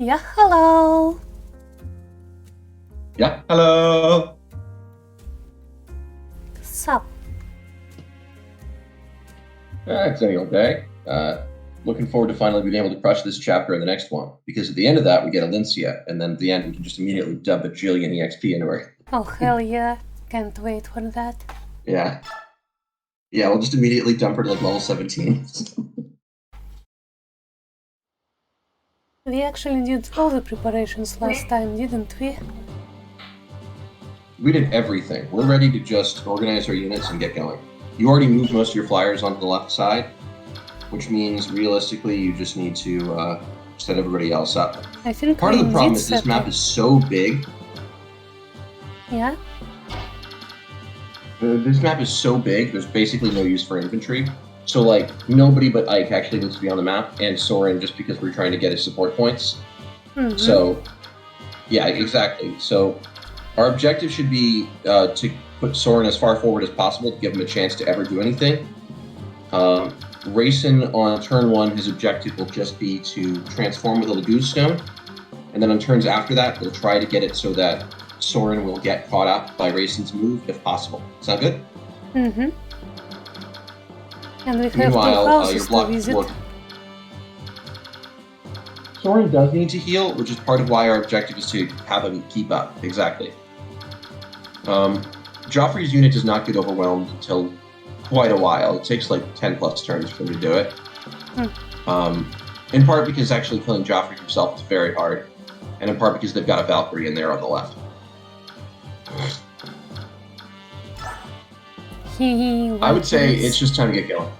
Yeah, hello. Yeah, hello. Sup? It's any old day. Looking forward to finally being able to crush this chapter in the next one. Because at the end of that, we get Alincia, and then at the end, we can just immediately dump a jillion EXP into her. Oh, hell yeah. Can't wait for that. Yeah. Yeah, we'll just immediately dump her to like level 17. We actually did all the preparations last time, didn't we? We did everything. We're ready to just organize our units and get going. You already moved most of your flyers onto the left side, which means realistically, you just need to set everybody else up. I think Part of the problem is this map is so big. Yeah? This map is so big, there's basically no use for infantry. So, like, nobody but Ike actually needs to be on the map, and Soren just because we're trying to get his support points. Mm-hmm. So, yeah, exactly. So, our objective should be to put Soren as far forward as possible to give him a chance to ever do anything. Rayson on turn 1, his objective will just be to transform with a Lagoon Stone, and then on turns after that, we'll try to get it so that Soren will get caught up by Rayson's move if possible. Sound good? Mm-hmm. And we have Meanwhile, two houses your to block visit. Soren does need to heal, which is part of why our objective is to have him keep up. Exactly. Joffrey's unit does not get overwhelmed until quite a while. It takes like 10 plus turns for him to do it. In part because actually killing Joffrey himself is very hard, and in part because they've got a Valkyrie in there on the left. I would say it's just time to get going.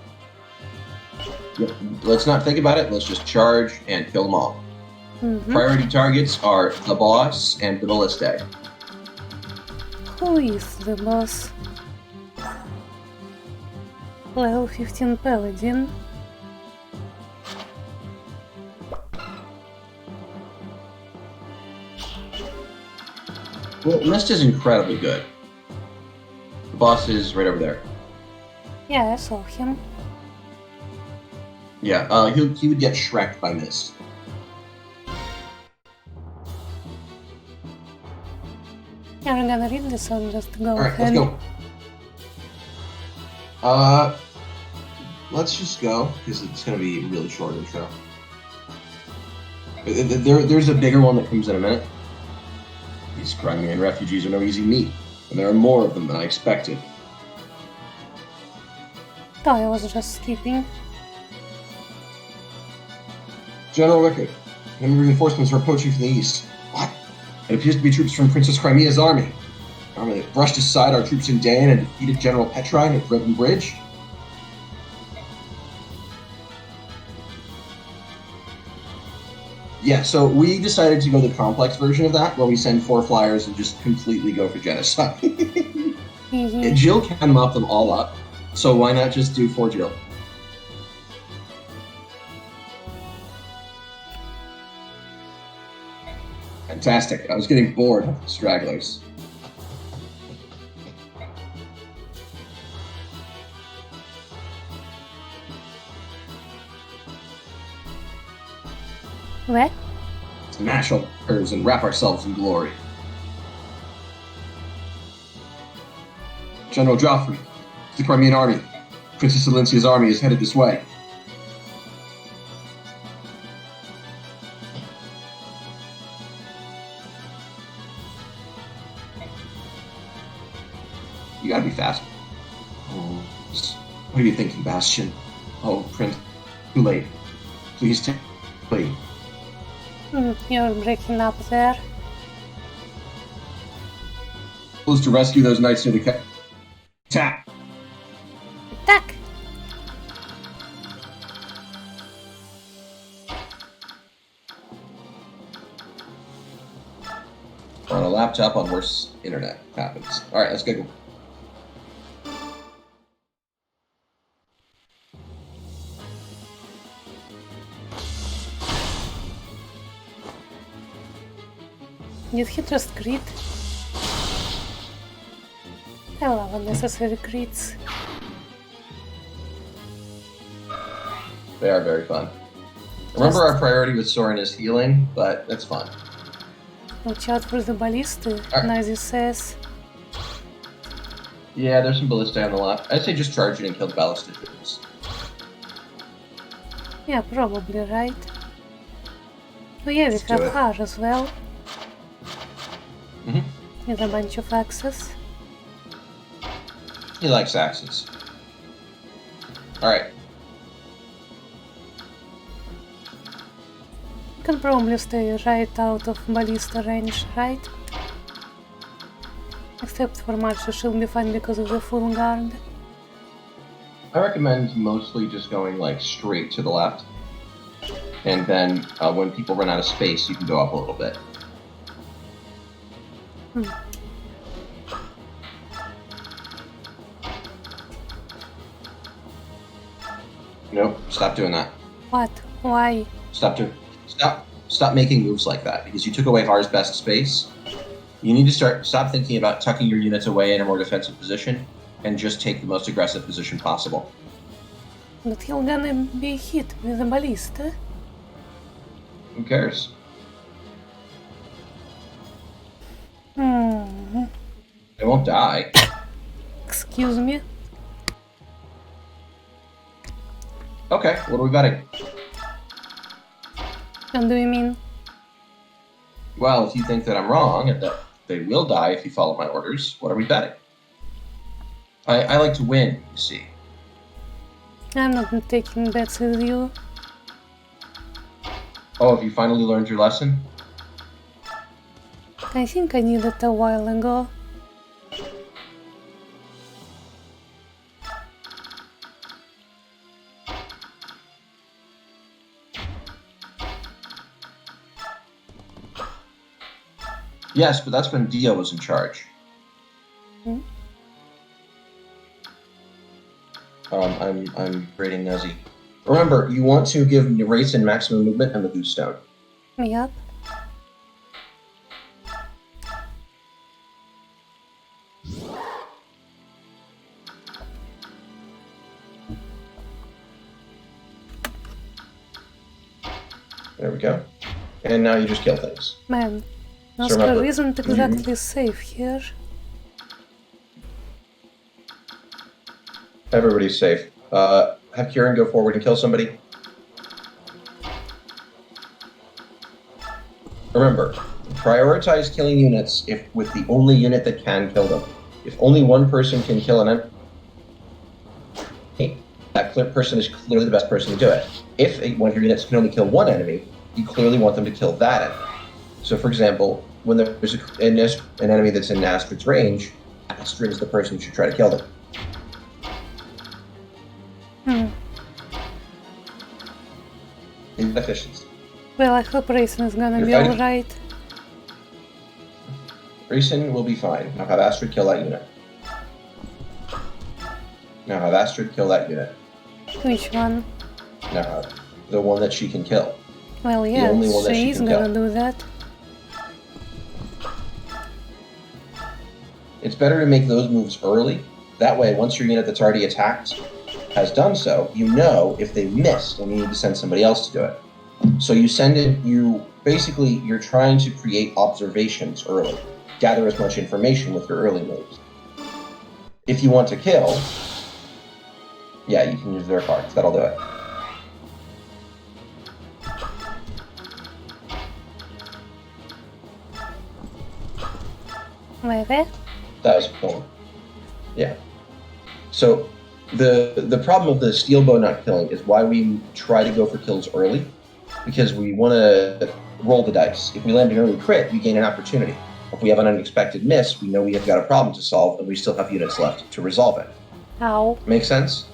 Let's not think about it. Let's just charge and kill them all. Mm-hmm. Priority targets are the boss and the Ballista. Who is the boss? Level 15 Paladin. Well, Mist is incredibly good. The boss is right over there. Yeah, I saw him. Yeah, he would get Shrek'd by Mist. Are you gonna read this or just go Alright, ahead? let's go. Let's just go, because it's going to be a really short intro. There's a bigger one that comes in a minute. These Crimean refugees are no easy meat, and there are more of them than I expected. Oh, I was just skipping. General Rickard, enemy reinforcements are approaching from the east. What? It appears to be troops from Princess Crimea's army. Army that brushed aside our troops in Dane and defeated General Petrine at Brenton Bridge. Yeah, so we decided to go the complex version of that, where we send 4 flyers and just completely go for genocide. Jill can mop them all up, so why not just do 4 Jill? Fantastic. I was getting bored of the stragglers. What? Smash all the curves and wrap ourselves in glory. General Joffrey, the Crimean army. Princess Alincia's army is headed this way. You gotta be fast. Oh, what are you thinking, Bastion? Oh, Prince, too late. Please take me. You're breaking up there. Close to rescue those knights near the attack. Attack! On a laptop on worse internet happens. Alright, let's go. Did he just crit? I love unnecessary crits. They are very fun. Remember, our priority with Soren is healing, but that's fine. Watch out for the ballisty, Alright. Nazi says. Yeah, there's some ballista on the left. I'd say just charge it and kill the ballistic units. Yeah, probably, right? Oh yeah, we Let's do have it. Har as well. Mhm. With a bunch of axes. He likes axes. Alright. You can probably stay right out of ballista range, right? Except for Marcia, she'll be fine because of the full guard. I recommend mostly just going like straight to the left. And then when people run out of space, you can go up a little bit. Nope, stop doing that. What? Why? Stop making moves like that, because you took away Har's best space. You need to stop thinking about tucking your units away in a more defensive position and just take the most aggressive position possible. But he'll gonna be hit with a ballista. Who cares? They won't die. Excuse me? Okay, what are we betting? What do you mean? Well, if you think that I'm wrong and that they will die if you follow my orders, what are we betting? I like to win, you see. I'm not taking bets with you. Oh, have you finally learned your lesson? I think I did it a while ago. Yes, but that's when Dio was in charge. I'm grading Nazi. Remember, you want to give Racin maximum movement and the Goose Stone. Yep. There we go. And now you just kill things. Man, So Oscar remember- isn't exactly safe here. Everybody's safe. Have Kieran go forward and kill somebody. Remember, prioritize killing units with the only unit that can kill them. If only one person can kill an enemy, that person is clearly the best person to do it. If one of your units can only kill one enemy, you clearly want them to kill that enemy. So, for example, when there's an enemy that's in Astrid's range, Astrid is the person who should try to kill them. Inefficiency. Well, I hope Racing is gonna You're be fighting? alright. Racing will be fine. Now have Astrid kill that unit. Now have Astrid kill that unit. Which one? Now have the one that she can kill. Well, yeah, only one that she she's can gonna kill. do that. It's better to make those moves early. That way, once your unit that's already attacked has done so, you know if they missed and you need to send somebody else to do it. So you send it, you're trying to create observations early. Gather as much information with your early moves. If you want to kill, yeah, you can use their cards. That'll do it. Where? That was cool. Yeah. So the problem of the steel bow not killing is why we try to go for kills early, because we want to roll the dice. If we land an early crit, we gain an opportunity. If we have an unexpected miss, we know we have got a problem to solve, and we still have units left to resolve it. Ow. Make sense?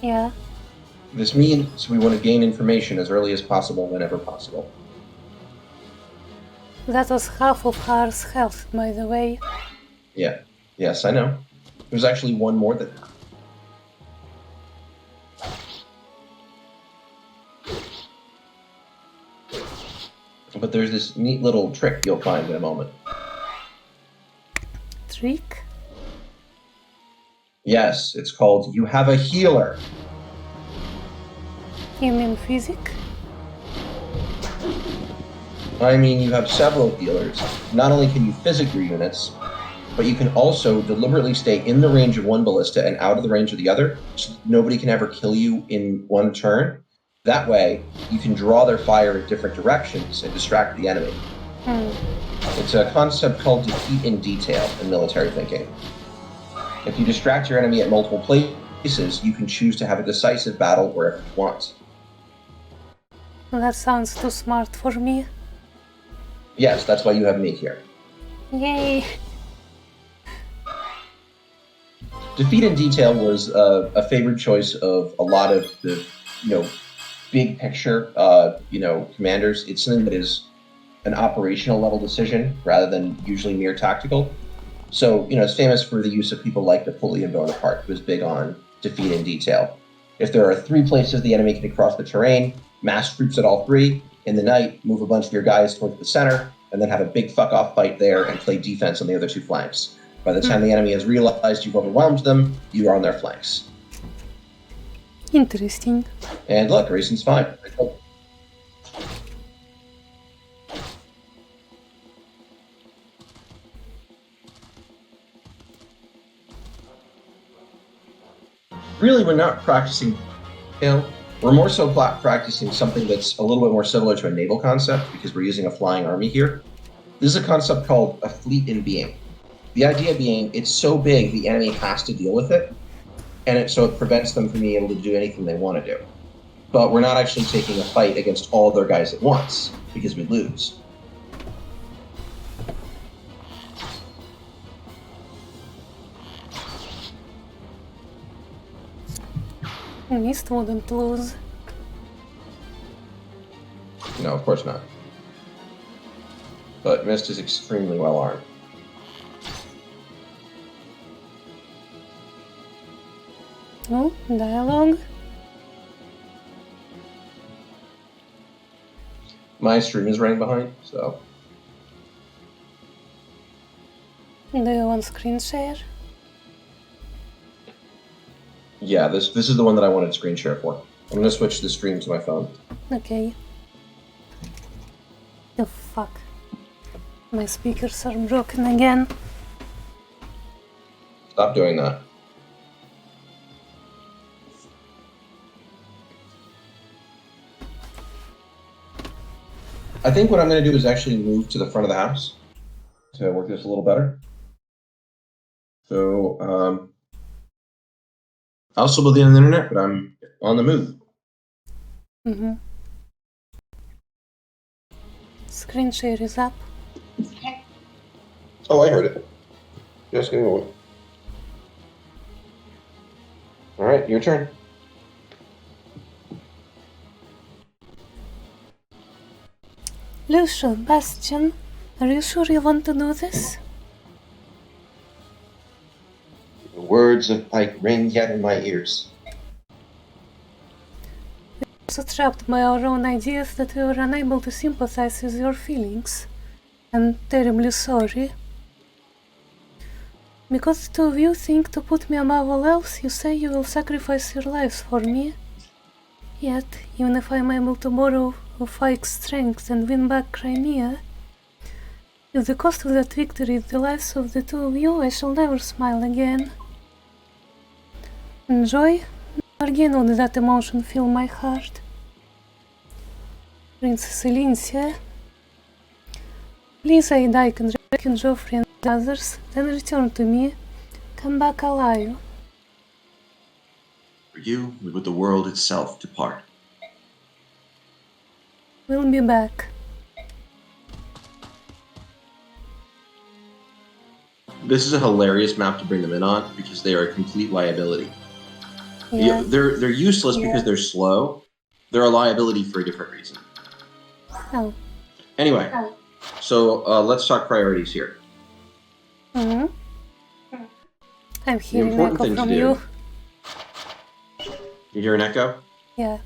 Yeah. This means we want to gain information as early as possible, whenever possible. That was half of Har's health, by the way. Yeah. Yes, I know. There's actually one more than that. But there's this neat little trick you'll find in a moment. Trick? Yes, it's called You Have a Healer. You mean physic? I mean, you have several healers. Not only can you physic your units, but you can also deliberately stay in the range of one ballista and out of the range of the other, so nobody can ever kill you in one turn. That way, you can draw their fire in different directions and distract the enemy. It's a concept called defeat in detail in military thinking. If you distract your enemy at multiple places, you can choose to have a decisive battle wherever you want. That sounds too smart for me. Yes, that's why you have me here. Yay! Defeat in detail was a favored choice of a lot of the, big picture, commanders. It's something that is an operational level decision rather than usually mere tactical. So, it's famous for the use of people like Napoleon Bonaparte, who was big on defeat in detail. If there are 3 places the enemy can cross the terrain, mass troops at all 3. In the night, move a bunch of your guys towards the center, and then have a big fuck-off fight there and play defense on the other 2 flanks. By the time the enemy has realized you've overwhelmed them, you are on their flanks. Interesting. And look, racing's fine. Really, we're not practicing skill. We're more so practicing something that's a little bit more similar to a naval concept because we're using a flying army here. This is a concept called a fleet in being. The idea being it's so big the enemy has to deal with it, and so it prevents them from being able to do anything they want to do. But we're not actually taking a fight against all their guys at once because we lose. Mist wouldn't lose. No, of course not. But Mist is extremely well armed. Oh, dialogue. My stream is running behind, so. Do you want screen share? Yeah, this is the one that I wanted screen share for. I'm gonna switch the stream to my phone. Okay. Oh fuck. My speakers are broken again. Stop doing that. I think what I'm going to do is actually move to the front of the house to work this a little better. So, I'll still be on the internet, but I'm on the move. Screen share is up. Oh, I heard it. Just give me one. All right, your turn. Lucio, Bastian, are you sure you want to do this? The words of Pike ring yet in my ears. We're so trapped by our own ideas that we were unable to sympathize with your feelings. I'm terribly sorry. Because the two of you think to put me above all else, you say you will sacrifice your lives for me. Yet, even if I am able to borrow Pike's strength and win back Crimea, if the cost of that victory is the lives of the two of you, I shall never smile again. And joy? Never again would that emotion fill my heart. Princess Elincia, please aid Icon, Reckon, Joffrey and the others, then return to me. Come back alive. For you, we would the world itself depart. We'll be back. This is a hilarious map to bring them in on because they are a complete liability. Yeah. They're useless because they're slow. They're a liability for a different reason. Oh. Anyway, so let's talk priorities here. I'm hearing important echo thing to from do- you. You hear an echo? Yeah.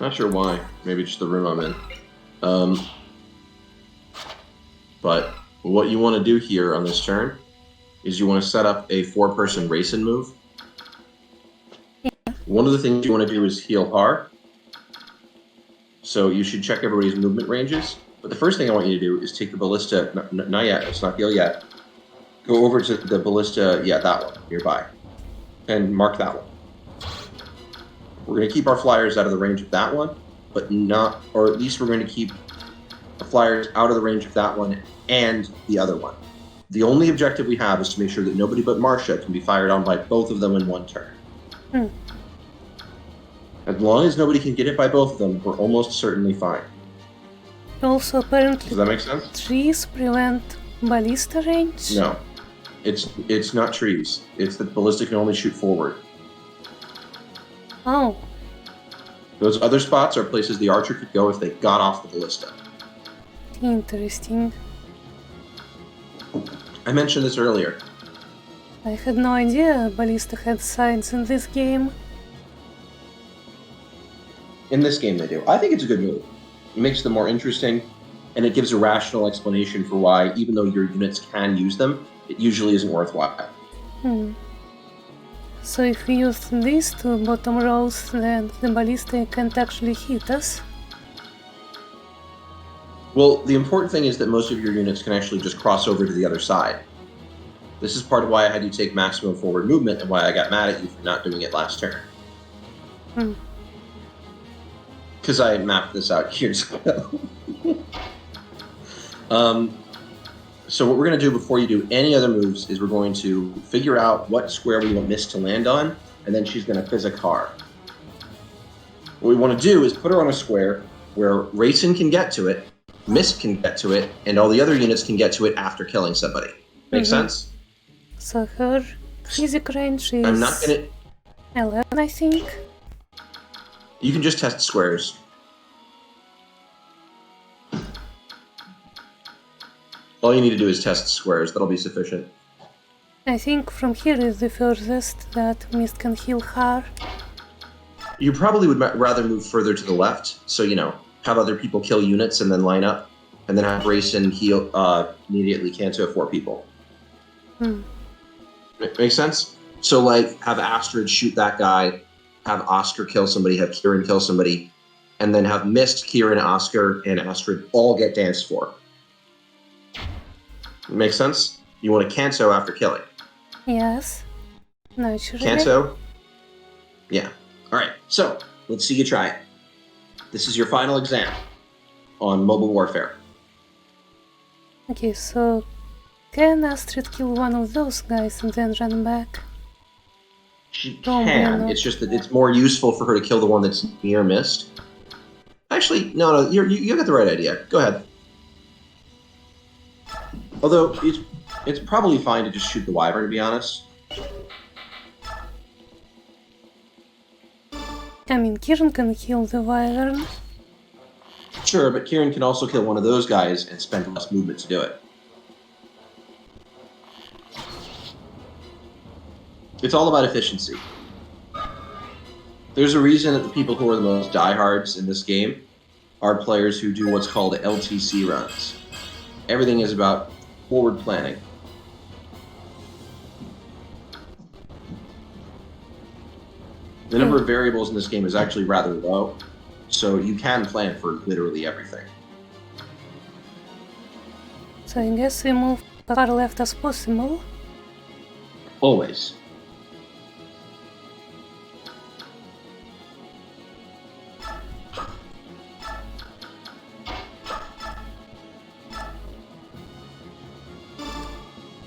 Not sure why. Maybe just the room I'm in. But what you want to do here on this turn is you want to set up a 4-person race and move. One of the things you want to do is heal hard. So you should check everybody's movement ranges. But the first thing I want you to do is take the ballista. Not yet. It's not heal yet. Go over to the ballista. Yeah, that one nearby, and mark that one. We're going to keep our flyers out of the range of that one, but not, or at least we're going to keep the flyers out of the range of that one and the other one. The only objective we have is to make sure that nobody but Marcia can be fired on by both of them in one turn. As long as nobody can get hit by both of them, we're almost certainly fine. Also, apparently, Does that make sense? trees prevent ballista range? No. It's not trees. It's that ballista can only shoot forward. Oh, Those other spots are places the archer could go if they got off the ballista. interesting. I mentioned this earlier. I had no idea ballista had sides in this game. In this game they do. I think it's a good move. It makes them more interesting, and it gives a rational explanation for why, even though your units can use them, it usually isn't worthwhile. So if we use these two bottom rows, then the ballista can't actually hit us. Well, the important thing is that most of your units can actually just cross over to the other side. This is part of why I had you take maximum forward movement and why I got mad at you for not doing it last turn. Because I mapped this out years ago. So what we're going to do before you do any other moves is we're going to figure out what square we want Mist to land on, and then she's going to fizz a car. What we want to do is put her on a square where Rayson can get to it, Mist can get to it, and all the other units can get to it after killing somebody. Make sense? So her physic range is I'm not going to... 11, I think. You can just test squares. All you need to do is test squares. That'll be sufficient. I think from here is the furthest that Mist can heal her. You probably would rather move further to the left, so, you know, have other people kill units and then line up, and then have Rayson heal, immediately cancel 4 people. Make sense? So, like, have Astrid shoot that guy, have Oscar kill somebody, have Kieran kill somebody, and then have Mist, Kieran, Oscar, and Astrid all get danced for. Make sense? You want to Canso after killing. Yes, naturally. Canso? Yeah. Alright, so, let's see you try it. This is your final exam on Mobile Warfare. Okay, so can Astrid kill one of those guys and then run back? She Oh, can. no. It's just that it's more useful for her to kill the one that's near Mist. Actually, no, you got the right idea. Go ahead. Although, it's probably fine to just shoot the Wyvern, to be honest. I mean, Kieran can kill the Wyvern. Sure, but Kieran can also kill one of those guys and spend less movement to do it. It's all about efficiency. There's a reason that the people who are the most diehards in this game are players who do what's called LTC runs. Everything is about forward planning. The number of variables in this game is actually rather low, so you can plan for literally everything. So I guess we move as far left as possible. Always.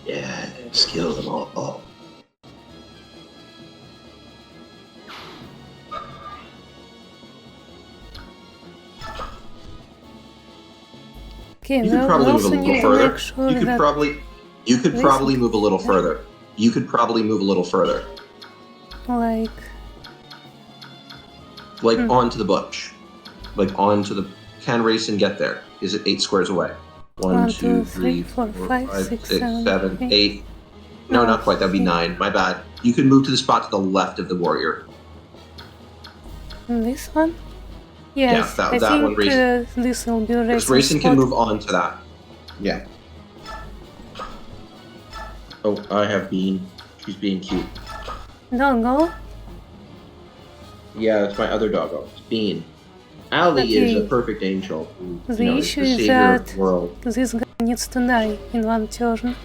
Yeah, just kill them all. Okay, You now could probably we move a also little need to further. make sure You could that probably move a little further. You could probably move a little further. like Onto the bush. Like onto the... Can Rayson get there? Is it 8 squares away? 1, 2, 3, 4, 5, 6, 7, 8. No, not quite. That'd be 9. My bad. You can move to the spot to the left of the warrior. this one. Yes, that I think one, Rayson. this will be Because Rayson's Rayson can spot. move on to that. Yeah. Oh, I have Bean. She's being cute. Doggo. Yeah, that's my other doggo. It's Bean. Ali is a Okay. perfect angel. Who, The is issue the is savior of that the world. this guy needs to die in one turn.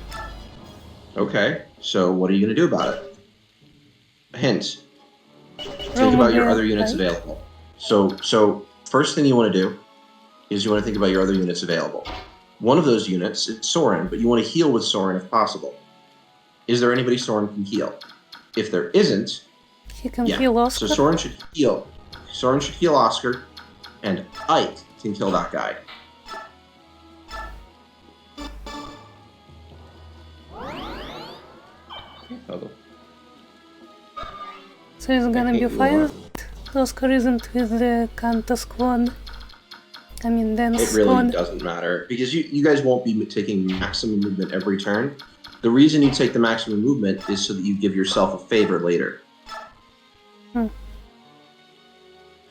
Okay, so what are you going to do about it? A hint. Think about your Probably other units like available. So first thing you want to do is you want to think about your other units available. One of those units is Soren, but you want to heal with Soren if possible. Is there anybody Soren can heal? If there isn't, he can yeah. heal So Oscar. Soren should heal. Soren should heal Oscar, and Ike can kill that guy. So it's gonna I be hate you a fine. lot. Oscar isn't with the Kanto squad. I mean, dance It really squad. doesn't matter because you guys won't be taking maximum movement every turn. The reason you take the maximum movement is so that you give yourself a favor later. Hmm.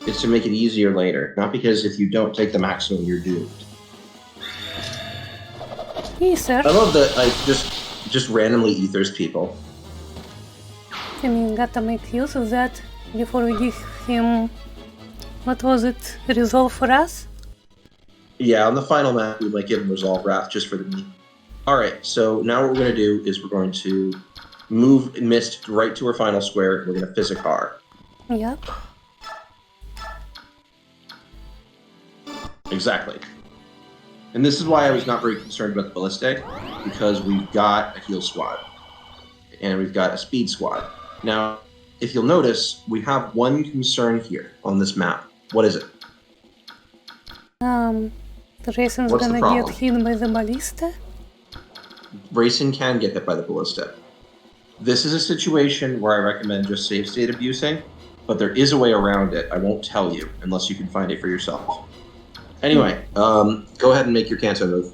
It's to make it easier later, not because if you don't take the maximum, you're doomed. Yes, sir. I love that I just randomly ethers people. I mean, gotta make use of that before we give him. What was it? Resolve for us? Yeah, on the final map, we might give him Resolve Wrath just for the meat. Alright, so now what we're going to do is we're going to move Mist right to her final square. We're going to Physic R. Yep. Exactly. And this is why I was not very concerned about the Ballistic, because we've got a heal squad. And we've got a speed squad. Now, if you'll notice, we have one concern here on this map. What is it? The Raisin's What's the gonna get problem? hit by the ballista. Racing can get hit by the Ballista. This is a situation where I recommend just save state abusing, but there is a way around it. I won't tell you unless you can find it for yourself. Anyway, go ahead and make your Kanto move.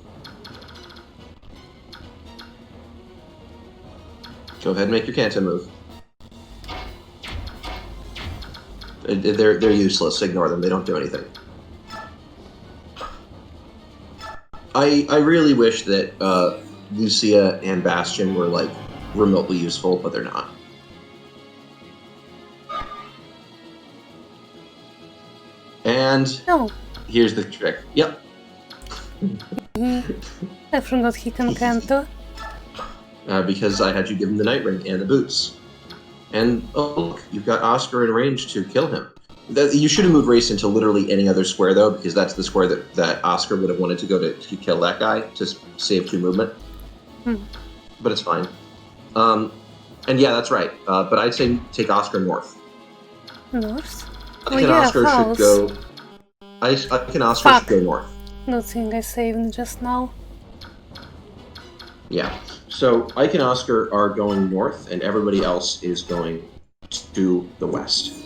Go ahead and make your Kanto move. They're useless. Ignore them. They don't do anything. I really wish that Lucia and Bastion were like remotely useful, but they're not. And No, here's the trick. Yep. I forgot he can Kanto. Because I had you give him the Night Ring and the boots. And oh look, you've got Oscar in range to kill him. You should have moved Race into literally any other square though, because that's the square that Oscar would have wanted to go to kill that guy to save 2 movement. But it's fine. And yeah, that's right. But I'd say take Oscar north. North? I think Oscar should go. I think Oscar should go north. Good thing I saved just now. Yeah. So Ike and Oscar are going north, and everybody else is going to the west.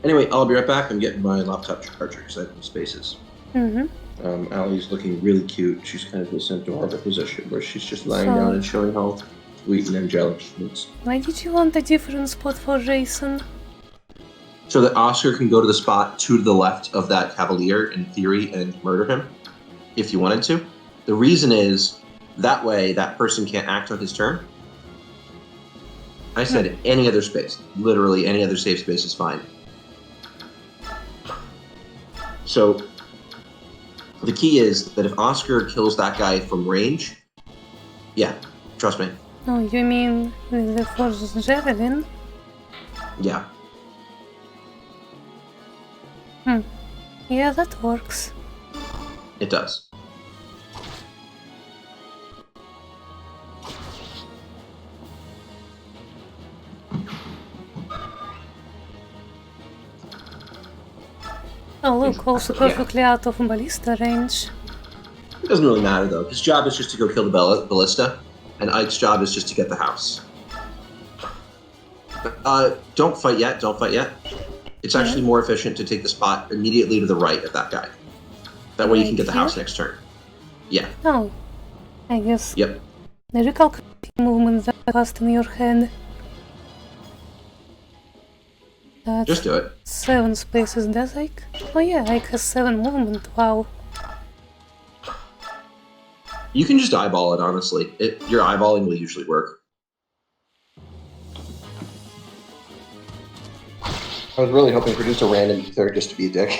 Anyway, I'll be right back. I'm getting my laptop charger because I have no spaces. Allie's looking really cute. She's kind of this adorable position where she's just lying down and showing how sweet and angelic she is. Why did you want a different spot for Jason? So that Oscar can go to the spot to the left of that Cavalier, in theory, and murder him, if you wanted to. The reason is, that way, that person can't act on his turn. I said any other space. Literally any other safe space is fine. So, the key is that if Oscar kills that guy from range, yeah, trust me. Oh, you mean with the Force Javelin? Yeah. Yeah, that works. It does. Oh look, also perfectly out of ballista range. It doesn't really matter though. His job is just to go kill the ballista, and Ike's job is just to get the house. Don't fight yet. Don't fight yet. It's actually more efficient to take the spot immediately to the right of that guy. That way you can get the house next turn. Yeah. Oh, I guess. Yep. The recalculating movement that passed in your head. That's Just do it. 7 spaces, does Ike? Oh yeah, Ike has 7 movement, wow. You can just eyeball it, honestly. Your eyeballing will usually work. I was really hoping producer random ether just to be a dick.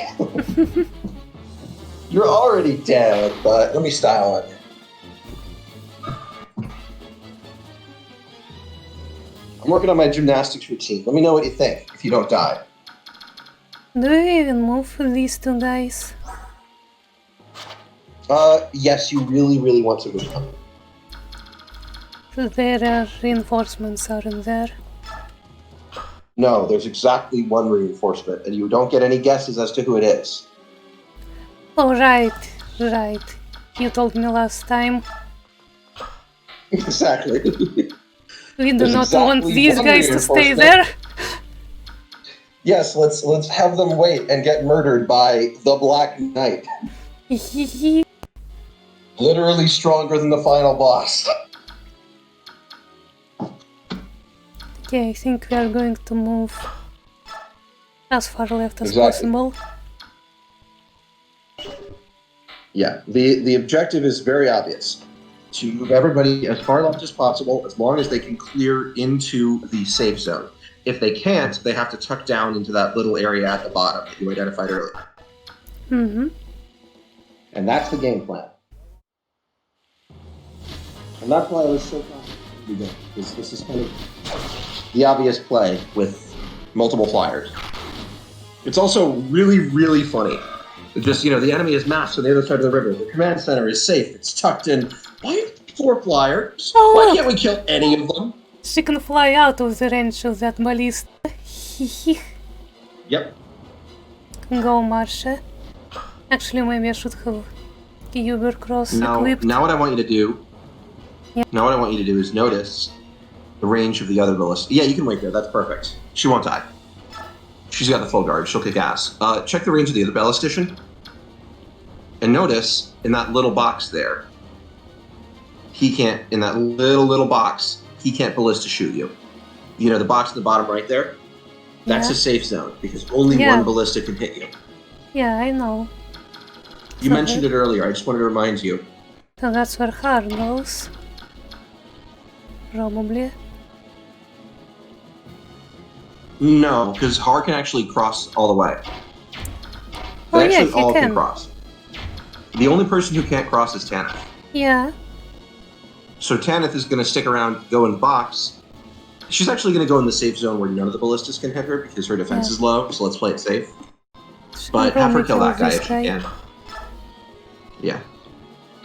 You're already dead, but let me style on you. I'm working on my gymnastics routine. Let me know what you think if you don't die. Do you even move these two guys? Yes, you really, really want to move them. There are reinforcements, aren't there? No, there's exactly one reinforcement, and you don't get any guesses as to who it is. Oh, right. You told me last time. Exactly. We do There's not want exactly these one guys to stay reinforcement. there. Yes, let's have them wait and get murdered by the Black Knight. Literally stronger than the final boss. Okay, I think we are going to move as far left as Exactly. possible. Yeah, the objective is very obvious. To move everybody as far left as possible, as long as they can clear into the safe zone. If they can't, they have to tuck down into that little area at the bottom that you identified earlier. Mm-hmm. And that's the game plan. And that's why I was so confident, because this is kind of the obvious play with multiple flyers. It's also really, really funny. Just, the enemy is massed on the other side of the river. The command center is safe. It's tucked in. Why 4 flyers? Oh, Why look. can't we kill any of them? She can fly out of the range of that ballista. Yep. Go, Marsha. Actually, maybe I should have Uber Cross equipped. Now what I want you to do... Yeah. Now what I want you to do is notice the range of the other ballista. Yeah, you can wait there. That's perfect. She won't die. She's got the full guard. She'll kick ass. Check the range of the other ballistician. And notice, in that little box there, he can't, in that little box, he can't ballista shoot you. The box at the bottom right there? That's Yeah. a safe zone, because only Yeah. one ballista can hit you. Yeah, I know. You So mentioned it earlier. I just wanted to remind you. So that's where Har goes. Probably. No, because Har can actually cross all the way. Oh, They yeah, actually he all can. cross. The only person who can't cross is Tanith. Yeah. So Tanith is going to stick around, go in the box. She's actually going to go in the safe zone where none of the ballistas can hit her because her defense Yeah. is low, so let's play it safe. She can But have her probably kill that guy this if she can. Yeah.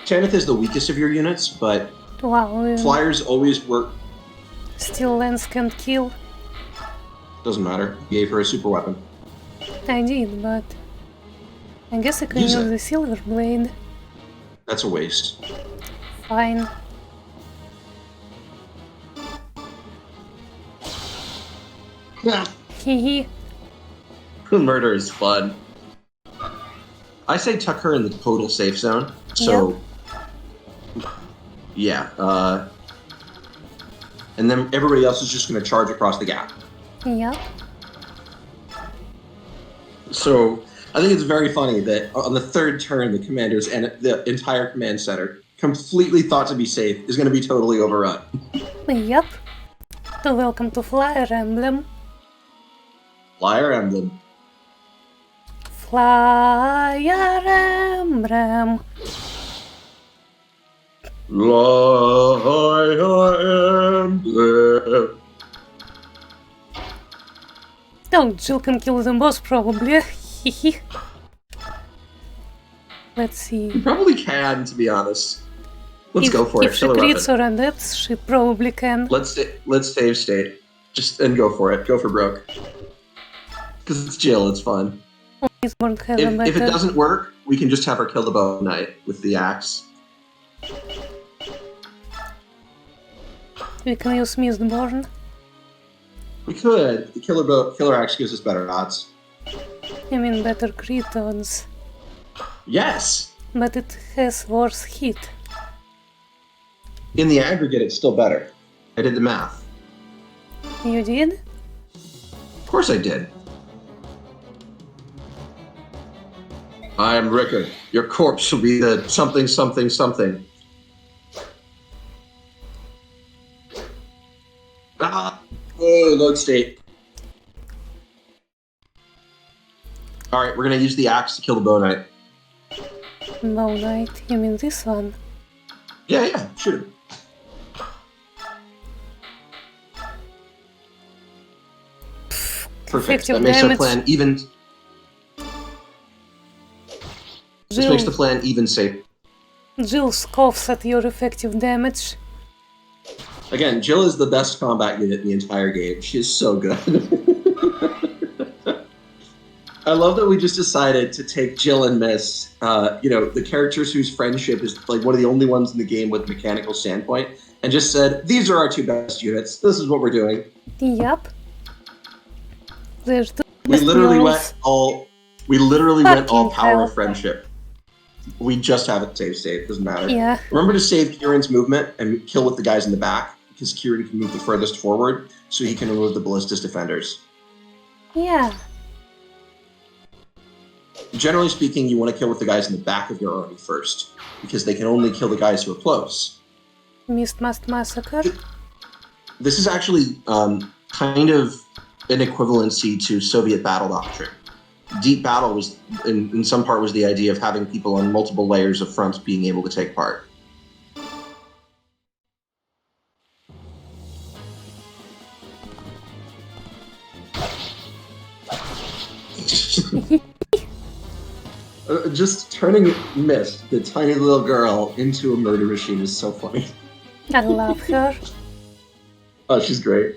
Tanith is the weakest of your units, but Wow. flyers always work. Still Lance can't kill. Doesn't matter. Gave her a super weapon. I did, but I guess I can Use use it. the silver blade. That's a waste. Fine. Hehe. Murder is fun. I say tuck her in the total safe zone. So, yeah. And then everybody else is just going to charge across the gap. Yep. So, I think it's very funny that on the third turn, the commanders and the entire command center, completely thought to be safe, is going to be totally overrun. Yep. So welcome to Flyer Emblem. Flyer Emblem. Flyer Emblem. Flyer Emblem. Oh, Jill can kill them both probably. Hehe. Let's see. You probably can, to be honest. Let's If, go for it. if she Kill her crits weapon. or adepts, she probably can. Let's save state. And go for it. Go for broke. Because it's Jill, it's fun. Mistborn have a If it better. doesn't work, we can just have her kill the bow knight with the axe. We can use Mistborn. We could. The killer axe gives us better odds. I mean better crit odds. Yes! But it has worse hit. In the aggregate, it's still better. I did the math. You did? Of course I did. I am Rickard. Your corpse will be the something, something, something. Ah! Oh, load state. All right, we're gonna use the axe to kill the Bow Knight. Bow Knight, you mean this one? Yeah, shoot him. Perfect. That makes our plan even. This makes the plan even safe. Jill scoffs at your effective damage. Again, Jill is the best combat unit in the entire game. She is so good. I love that we just decided to take Jill and Miss, the characters whose friendship is like one of the only ones in the game with mechanical standpoint, and just said, these are our two best units. This is what we're doing. Yup. There's two We literally went all Fucking power hell. of friendship. We just have it save state. Doesn't matter. Yeah. Remember to save Kieran's movement and kill with the guys in the back, because Kieran can move the furthest forward, so he can remove the ballistas defenders. Yeah. Generally speaking, you want to kill with the guys in the back of your army first, because they can only kill the guys who are close. Mist Must Massacre. This is actually kind of an equivalency to Soviet battle doctrine. Deep battle was, in some part, was the idea of having people on multiple layers of fronts being able to take part. Just turning Mist, the tiny little girl, into a murder machine is so funny. I love her. Oh, she's great.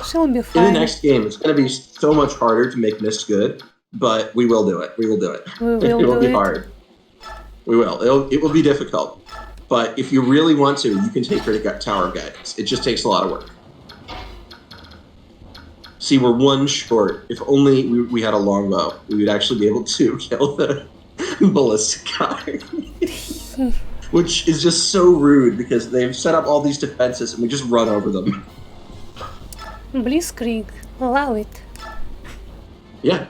She'll be In fine. the next game, it's going to be so much harder to make Mist good, but we will do it. We will do it. We will It will do be it. hard. We will. It will be difficult. But if you really want to, you can take her to Tower of Guidance. It just takes a lot of work. See, we're one short. If only we had a longbow, we would actually be able to kill the ballistic guy. Which is just so rude, because they've set up all these defenses and we just run over them. Blitzkrieg. Allow it. Yeah.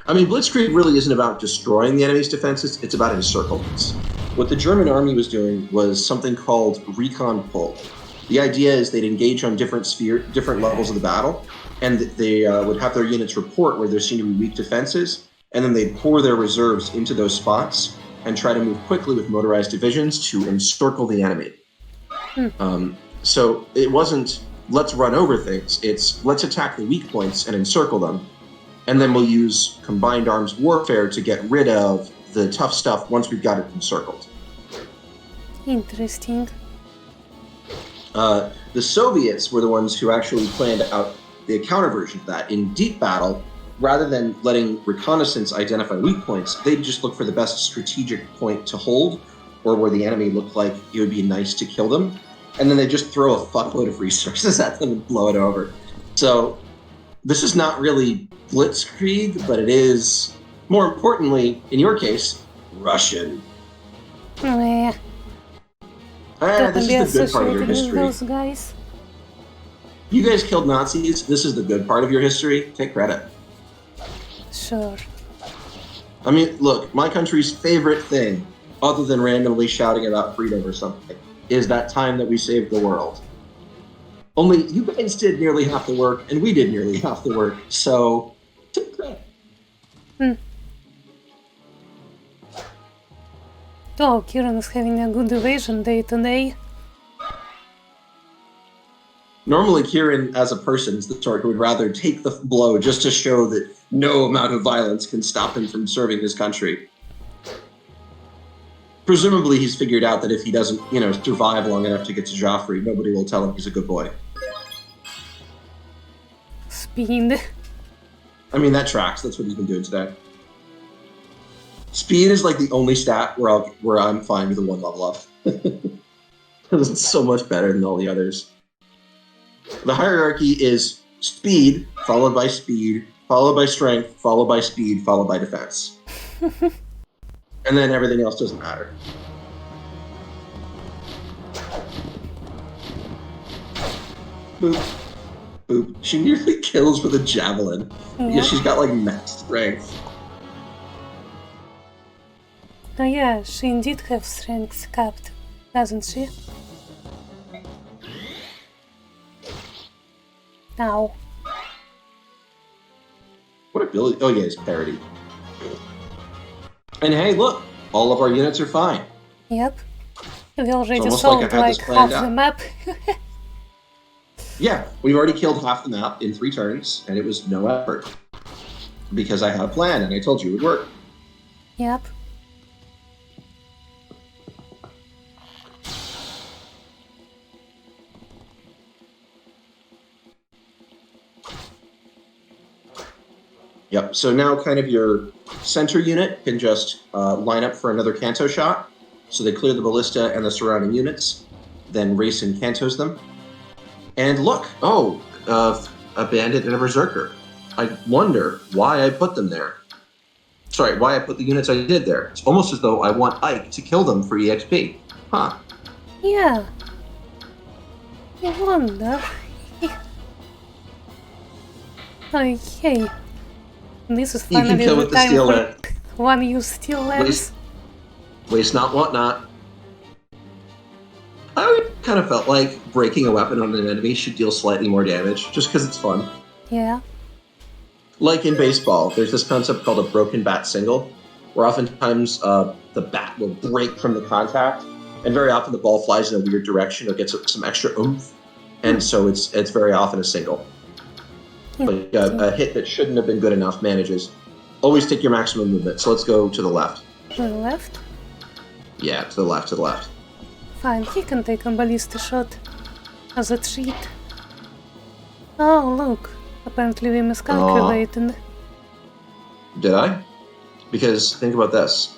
I mean, Blitzkrieg really isn't about destroying the enemy's defenses, it's about encirclements. What the German army was doing was something called recon pull. The idea is they'd engage on different levels of the battle, and they would have their units report where there seemed to be weak defenses, and then they'd pour their reserves into those spots and try to move quickly with motorized divisions to encircle the enemy. So it wasn't, let's run over things, it's let's attack the weak points and encircle them, and then we'll use combined arms warfare to get rid of the tough stuff once we've got it encircled. Interesting. The Soviets were the ones who actually planned out the counter version of that. In deep battle, rather than letting reconnaissance identify weak points, they'd just look for the best strategic point to hold, or where the enemy looked like it would be nice to kill them, and then they just throw a fuckload of resources at them and blow it over. So this is not really Blitzkrieg, but it is, more importantly, in your case, Russian. This Don't be is the good part of your associated with history. those guys. You guys killed Nazis. This is the good part of your history. Take credit. Sure. I mean, look, my country's favorite thing, other than randomly shouting about freedom or something, is that time that we saved the world. Only you guys did nearly half the work, and we did nearly half the work, so take credit. Oh, Kieran is having a good evasion day today. Normally, Kieran, as a person, is the sort who would rather take the blow just to show that no amount of violence can stop him from serving his country. Presumably, he's figured out that if he doesn't, survive long enough to get to Joffrey, nobody will tell him he's a good boy. Speed. I mean, that tracks. That's what he's been doing today. Speed is like the only stat where I'm fine with a 1 level up. Because it's so much better than all the others. The hierarchy is speed, followed by speed, followed by strength, followed by speed, followed by defense. And then everything else doesn't matter. Boop. Boop. She nearly kills with a javelin. Yeah. Because she's got like max strength. Oh yeah, she indeed has strength capped, doesn't she? Now. What ability? Oh yeah, it's parity. And hey, look, all of our units are fine. Yep. We already almost like I sold had this like planned half the out. map. Yeah, we've already killed half the map in 3 turns, and it was no effort. Because I had a plan, and I told you it would work. Yep. Yep, so now kind of your center unit can just line up for another Kanto shot. So they clear the ballista and the surrounding units. Then Racing Kantos them. And look, a bandit and a berserker. I wonder why I put them there. Sorry, why I put the units I did there. It's almost as though I want Ike to kill them for EXP. Huh. Yeah. I wonder. Okay. This is You can finally kill the with the time steel for lance. one use steel lance. Waste not, want not. I always kind of felt like breaking a weapon on an enemy should deal slightly more damage, just because it's fun. Yeah. Like in baseball, there's this concept called a broken bat single, where oftentimes the bat will break from the contact, and very often the ball flies in a weird direction or gets some extra oomph, and so it's very often a single. Like a hit that shouldn't have been good enough manages. Always take your maximum movement. So let's go to the left. To the left? Yeah, to the left, to the left. Fine, he can take a ballista shot as a treat. Oh, look. Apparently we miscalculated. Did I? Because think about this.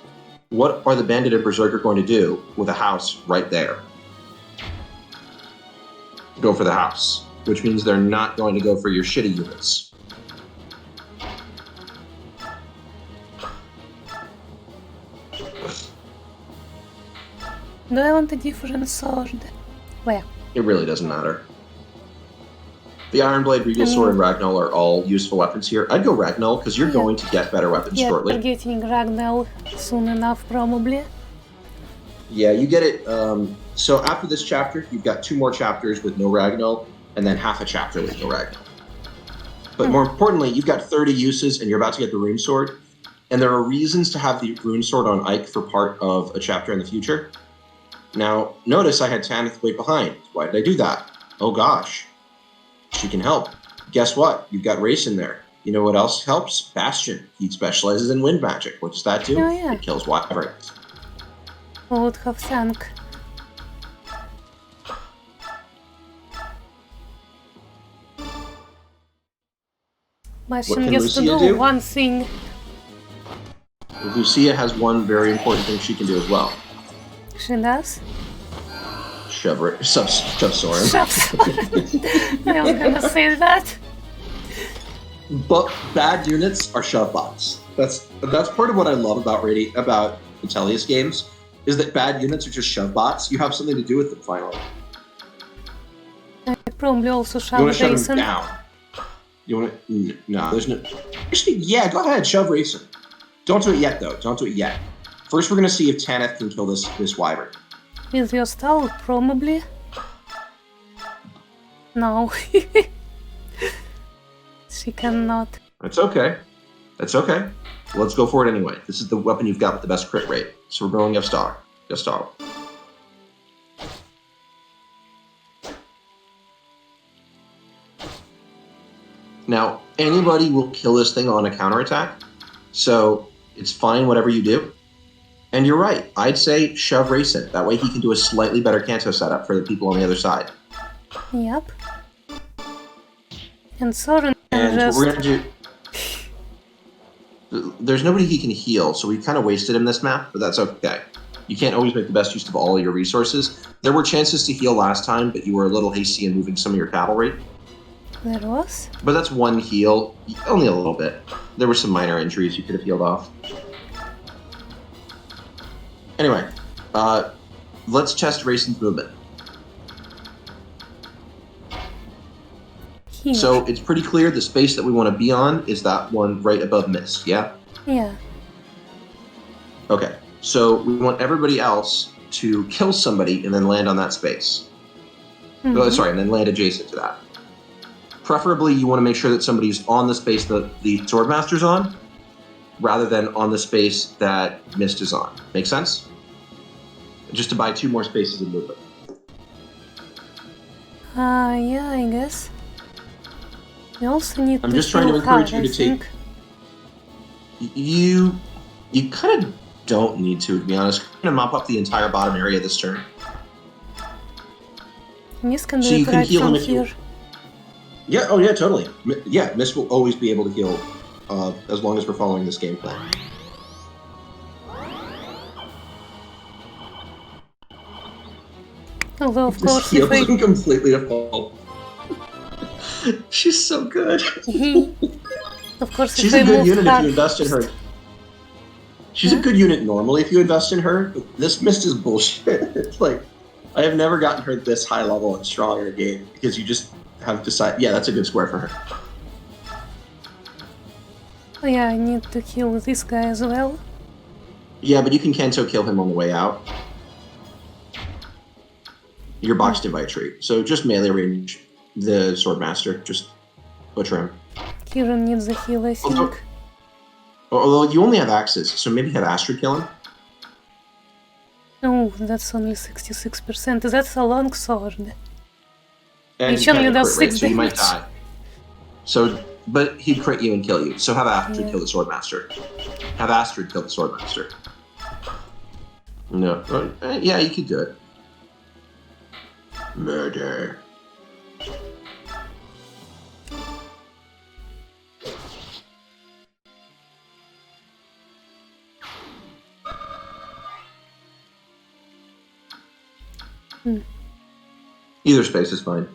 What are the bandit and berserker going to do with a house right there? Go for the house, which means they're not going to go for your shitty units. Do I want a different sword? Where? It really doesn't matter. The Iron Blade, Regal Sword, and Ragnall are all useful weapons here. I'd go Ragnall, because you're going to get better weapons Yeah, shortly. we're getting Ragnall soon enough, probably. Yeah, you get it. So after this chapter, you've got 2 more chapters with no Ragnall, and then half a chapter with no Ragnall. But more importantly, you've got 30 uses, and you're about to get the Rune Sword. And there are reasons to have the Rune Sword on Ike for part of a chapter in the future. Now, notice I had Tanith wait behind. Why did I do that? Oh gosh. She can help. Guess what? You've got Race in there. You know what else helps? Bastion. He specializes in wind magic. What does that do? Oh, yeah. It kills wyverns. Who would have thunk? Bastion can gets to Lucia do do? one thing. Lucia has one very important thing she can do as well. She does? Shove Soren. I was gonna say that. But bad units are shove bots. That's part of what I love about Atelius games, is that bad units are just shove bots. You have something to do with them finally. I probably also You want shove to shove him Jason. down. You want to? No, there's no. Actually, yeah, go ahead, shove Racing. Don't do it yet, though. Don't do it yet. First, we're gonna see if Tanith can kill this wyvern. With your style, probably. No. She cannot. That's okay. That's okay. Let's go for it anyway. This is the weapon you've got with the best crit rate. So we're going Yevstar. Yevstar. Now, anybody will kill this thing on a counterattack, so it's fine whatever you do. And you're right, I'd say shove Racing. That way he can do a slightly better Kanto setup for the people on the other side. Yep. And Soren And just... what we're going to do... There's nobody he can heal, so we kind of wasted him this map, but that's okay. You can't always make the best use of all of your resources. There were chances to heal last time, but you were a little hasty in moving some of your cavalry. There was? But that's one heal, only a little bit. There were some minor injuries you could have healed off. Anyway, let's test Racing's movement. Here. So it's pretty clear the space that we want to be on is that one right above Mist, yeah? Yeah. Okay, so we want everybody else to kill somebody and then land on that space. Mhm. Oh, sorry, and then land adjacent to that. Preferably, you want to make sure that somebody's on the space that the Swordmaster's on, rather than on the space that Mist is on. Make sense? Just to buy 2 more spaces in movement. Yeah, I guess. We also need I'm to just trying to heal encourage hard, you I to take. think. You kind of don't need to be honest. I'm gonna mop up the entire bottom area this turn. Mist can So do you it can right heal from him if you- here. Yeah. Oh yeah. Totally. Yeah. Mist will always be able to heal, as long as we're following this game plan. Although, of Just course, heals if him completely to fall. She's so good. of course, She's if a I good move unit if hard you invest in her. first. She's a good unit normally if you invest in her, but this Mist is bullshit. It's like, I have never gotten her this high level and strong in a game because you just have decided, yeah, that's a good square for her. Oh yeah, I need to kill this guy as well. Yeah, but you can Kanto kill him on the way out. You're boxed in by a tree, so just melee range the Swordmaster, just butcher him. Kieran needs a heal, I think. Although you only have axes, so maybe have Astrid kill him. Oh, that's only 66%. That's a long sword. And Each only kinda does crit rate, 6 so you might damage. die. So, but he'd crit you and kill you. So have Astrid Yeah. kill the Swordmaster. Have Astrid kill the Swordmaster. No, yeah, you could do it. Murder. Either space is fine.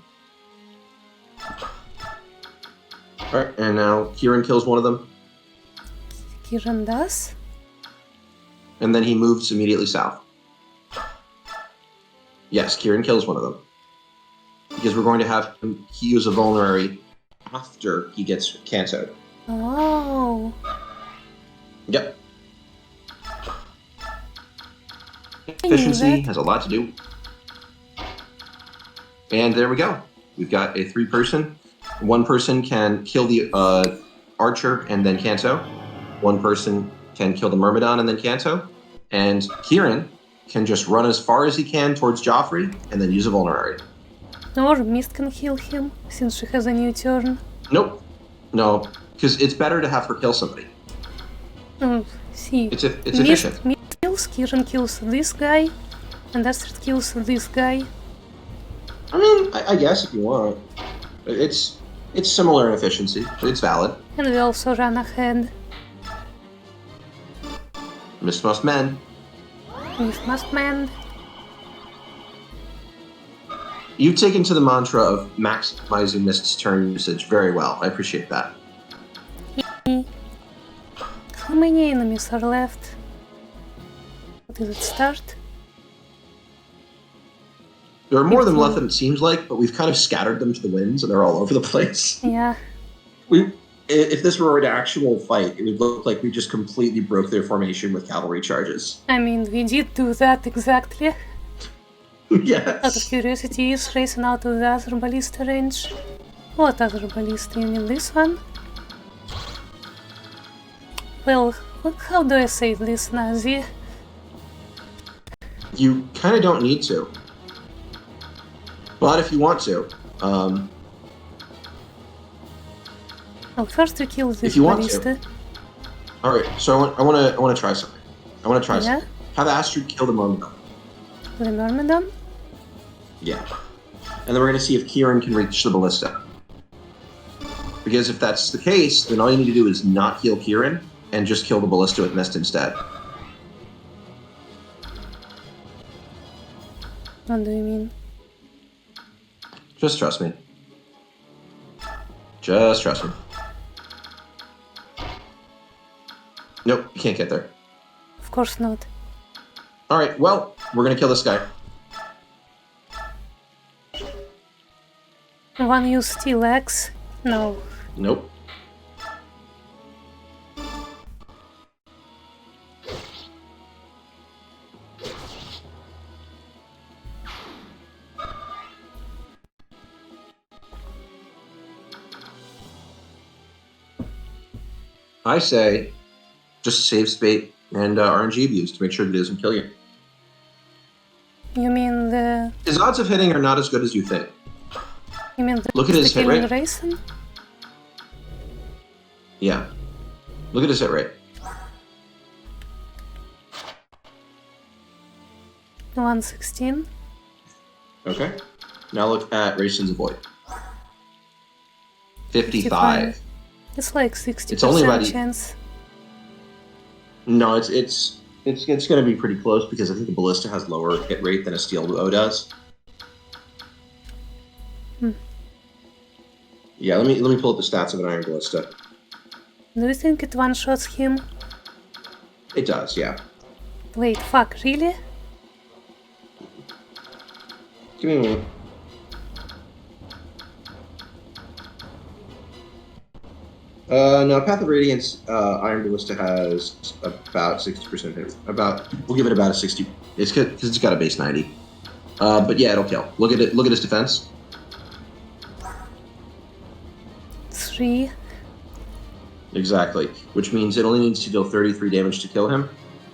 Alright, and now Kieran kills one of them, Kieran does. and then he moves immediately south. Yes, Kieran kills one of them. Because we're going to have him use a vulnerary after he gets Kantoed. Oh. Yep. knew Efficiency that. has a lot to do. And there we go. We've got a 3-person. One person can kill the archer and then Kanto. One person can kill the Myrmidon and then Kanto. And Kieran can just run as far as he can towards Joffrey and then use a vulnerary. Or Mist can heal him, since she has a new turn. Nope. No, because it's better to have her kill somebody. Oh, see. It's efficient. Mist kills, Kieran kills this guy, and Astrid kills this guy. I mean, I guess if you want. It's similar in efficiency. It's valid. And we also run ahead. Mist must mend. Mist must mend. You've taken to the mantra of maximizing Mist's turn usage very well. I appreciate that. How many enemies are left? Did it start? There are more of them 15. left than it seems like, but we've kind of scattered them to the winds and they're all over the place. Yeah. If this were an actual fight, it would look like we just completely broke their formation with cavalry charges. I mean, we did do that exactly. Out of Yes. curiosity, is racing out of the other ballista range. What other ballista? You mean this one? Well, how do I say this, Nazi? You kind of don't need to. But if you want to, Well, first we kill this If you want to. ballista. all right. So I want to try something. I want to try Yeah? something. Have Astrid kill the Myrmidon. The Myrmidon? Yeah. And then we're going to see if Kieran can reach the ballista. Because if that's the case, then all you need to do is not heal Kieran and just kill the ballista with Mist instead. What do you mean? Just trust me. Just trust me. Nope, you can't get there. Of course not. Alright, well, we're going to kill this guy. One use steel axe? No. Nope. I say just save spate and RNG abuse to make sure that it doesn't kill you. You mean the... His odds of hitting are not as good as you think. You mean the... Look at his hit killing rate. Raisin? Yeah. Look at his hit rate. 116. Okay. Now look at Raisin's avoid. 55. It's like 60% It's only about chance. No, it's going to be pretty close because I think the ballista has lower hit rate than a steel bow does. Yeah, let me pull up the stats of an iron ballista. Do you think it one-shots him? It does, yeah. Wait, fuck, really? Give me a moment. No, Path of Radiance, Iron Ballista has about 60% hit. We'll give it about a 60. It's because it's got a base 90. But yeah, it'll kill. Look at it. Look at his defense. 3. Exactly. Which means it only needs to deal 33 damage to kill him.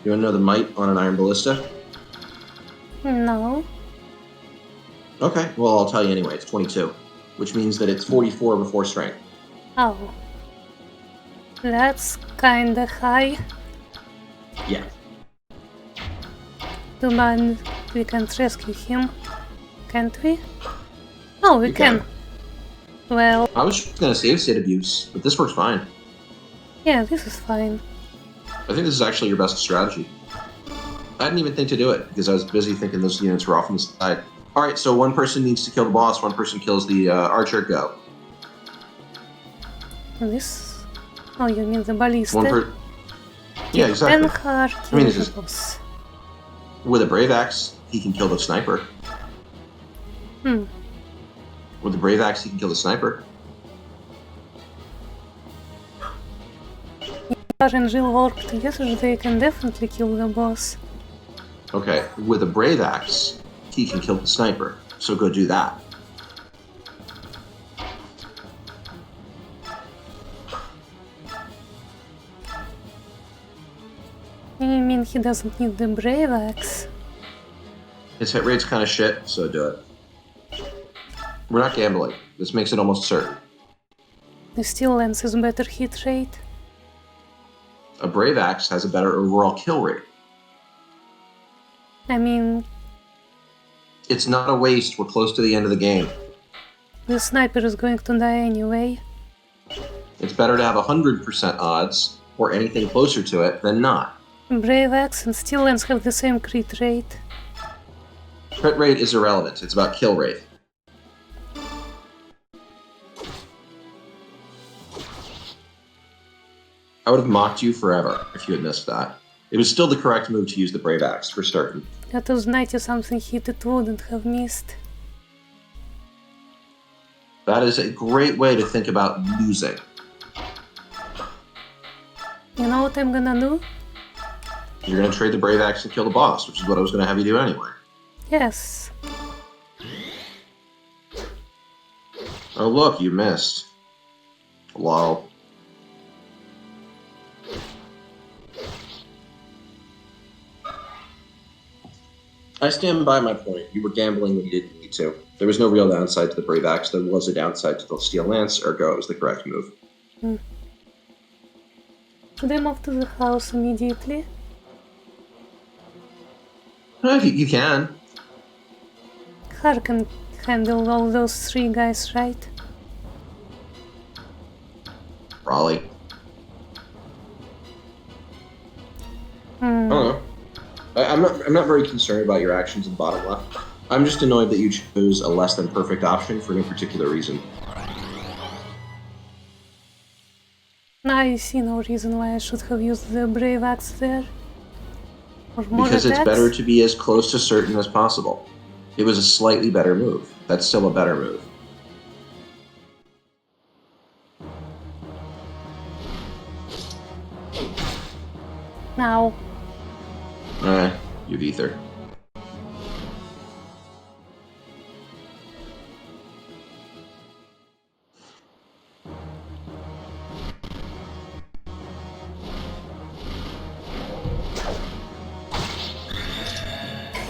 You want to know the might on an Iron Ballista? No. Okay. Well, I'll tell you anyway. It's 22, which means that it's 44 before strength. Oh. That's kinda high. Yeah. Too bad we can't rescue him. Can't we? Oh, we You can. Well, I was just gonna save state abuse, but this works fine. yeah, this is fine. I think this is actually your best strategy. I didn't even think to do it because I was busy thinking those units were off on the side. All right, so one person needs to kill the boss, one person kills the archer. Go. This... Oh, you mean the ballista? Yeah, exactly. Enhard I mean, it's kills just- the boss. With a brave axe, he can kill the sniper. Hmm. With the brave axe, he can kill the sniper. RNG work together, they can definitely kill the boss. Okay, with a brave axe, he can kill the sniper. So go do that. You mean he doesn't need the brave axe? His hit rate's kind of shit, so do it. We're not gambling. This makes it almost certain. The steel lance is better hit rate. A brave axe has a better overall kill rate. I mean, It's not a waste. We're close to the end of the game. the sniper is going to die anyway. It's better to have 100% odds, or anything closer to it, than not. Brave axe and steel lance have the same crit rate. Crit rate is irrelevant. It's about kill rate. I would have mocked you forever if you had missed that. It was still the correct move to use the Brave Axe for starting. That was 90-something hit it wouldn't have missed. That is a great way to think about losing. You know what I'm gonna do? You're going to trade the Brave Axe and kill the boss, which is what I was going to have you do anyway. Yes. Oh look, you missed. Lol. I stand by my point. You were gambling when you didn't need to. There was no real downside to the Brave Axe. There was a downside to the Steel Lance, ergo it was the correct move. Should I move to the house immediately? You can. Har can handle all those 3 guys, right? Raleigh. I don't know. I'm not very concerned about your actions in the bottom left. I'm just annoyed that you chose a less than perfect option for no particular reason. I see no reason why I should have used the Brave Axe there. Or more Because it's attacks. better to be as close to certain as possible. It was a slightly better move. That's still a better move. Now, You've ether.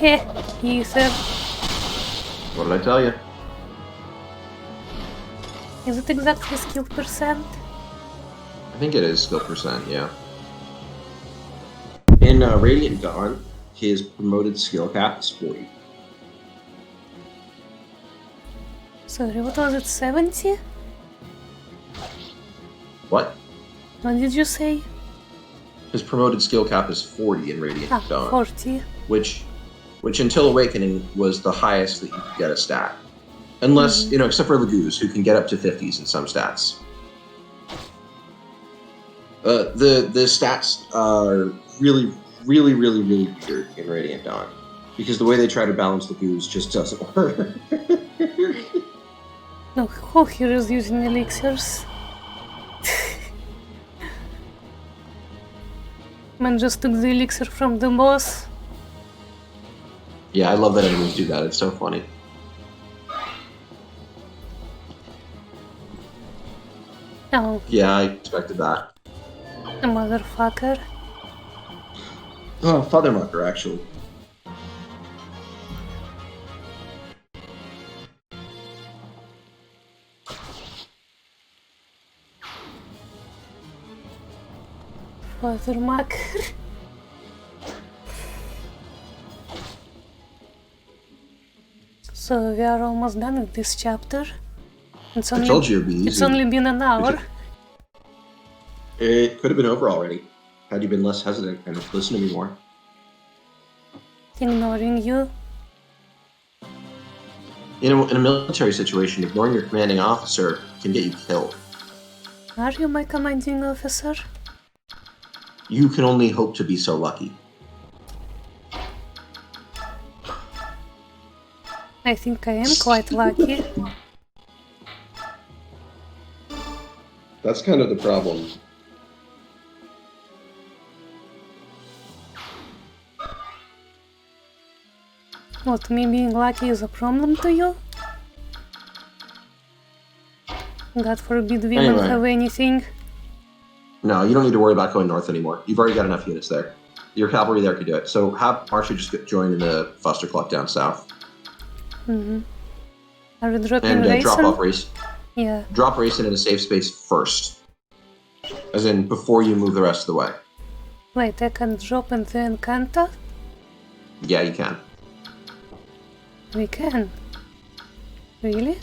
Heh, Ether. What did I tell you? Is it exactly skill percent? I think it is skill percent, yeah. In Radiant Dawn, his promoted skill cap is 40. Sorry, what was it, 70? What? What did you say? His promoted skill cap is 40 in Radiant Ah, Dawn, 40. which until Awakening was the highest that you could get a stat. Unless, except for Lagoose, who can get up to 50s in some stats. The stats are really, really, really, really weird in Radiant Dawn. Because the way they try to balance Lagoose just doesn't work. No, who here is using elixirs? Man just took the elixir from the boss. Yeah, I love that enemies do that. It's so funny. Oh, Yeah, I expected that. a motherfucker. Oh, Fathermucker, actually. Motherfucker. So we are almost done with this chapter. It's I only, told you it'd be easy. it's only been an hour. It could have been over already, had you been less hesitant and listened to me more. Ignoring you. In a military situation, ignoring your commanding officer can get you killed. Are you my commanding officer? You can only hope to be so lucky. I think I am quite lucky. That's kind of the problem. What, me being lucky is a problem to you? God forbid women Anyway. have anything. No, you don't need to worry about going north anymore. You've already got enough units there. Your cavalry there could do it. So have Marcia just join in the Foster Cluck down south. Are we dropping And drop Raisin? off race. Yeah. Drop Raisin in a safe space first. As in, before you move the rest of the way. Wait, I can drop into Encanto? Yeah, you can. We can. Really?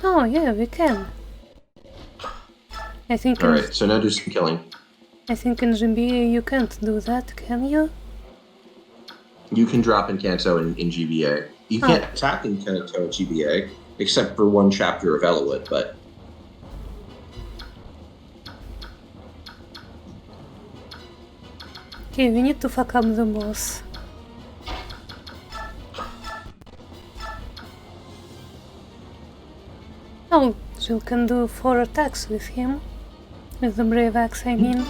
Oh, yeah, we can. I think in, Alright, so now do some killing. I think in GBA you can't do that, can you? You can drop Encanto in GBA. You can't attack Encanto in GBA, except for one chapter of Elowood, but... Okay, we need to fuck up the boss. Oh, Jill can do 4 attacks with him. With the Brave Axe, I mean.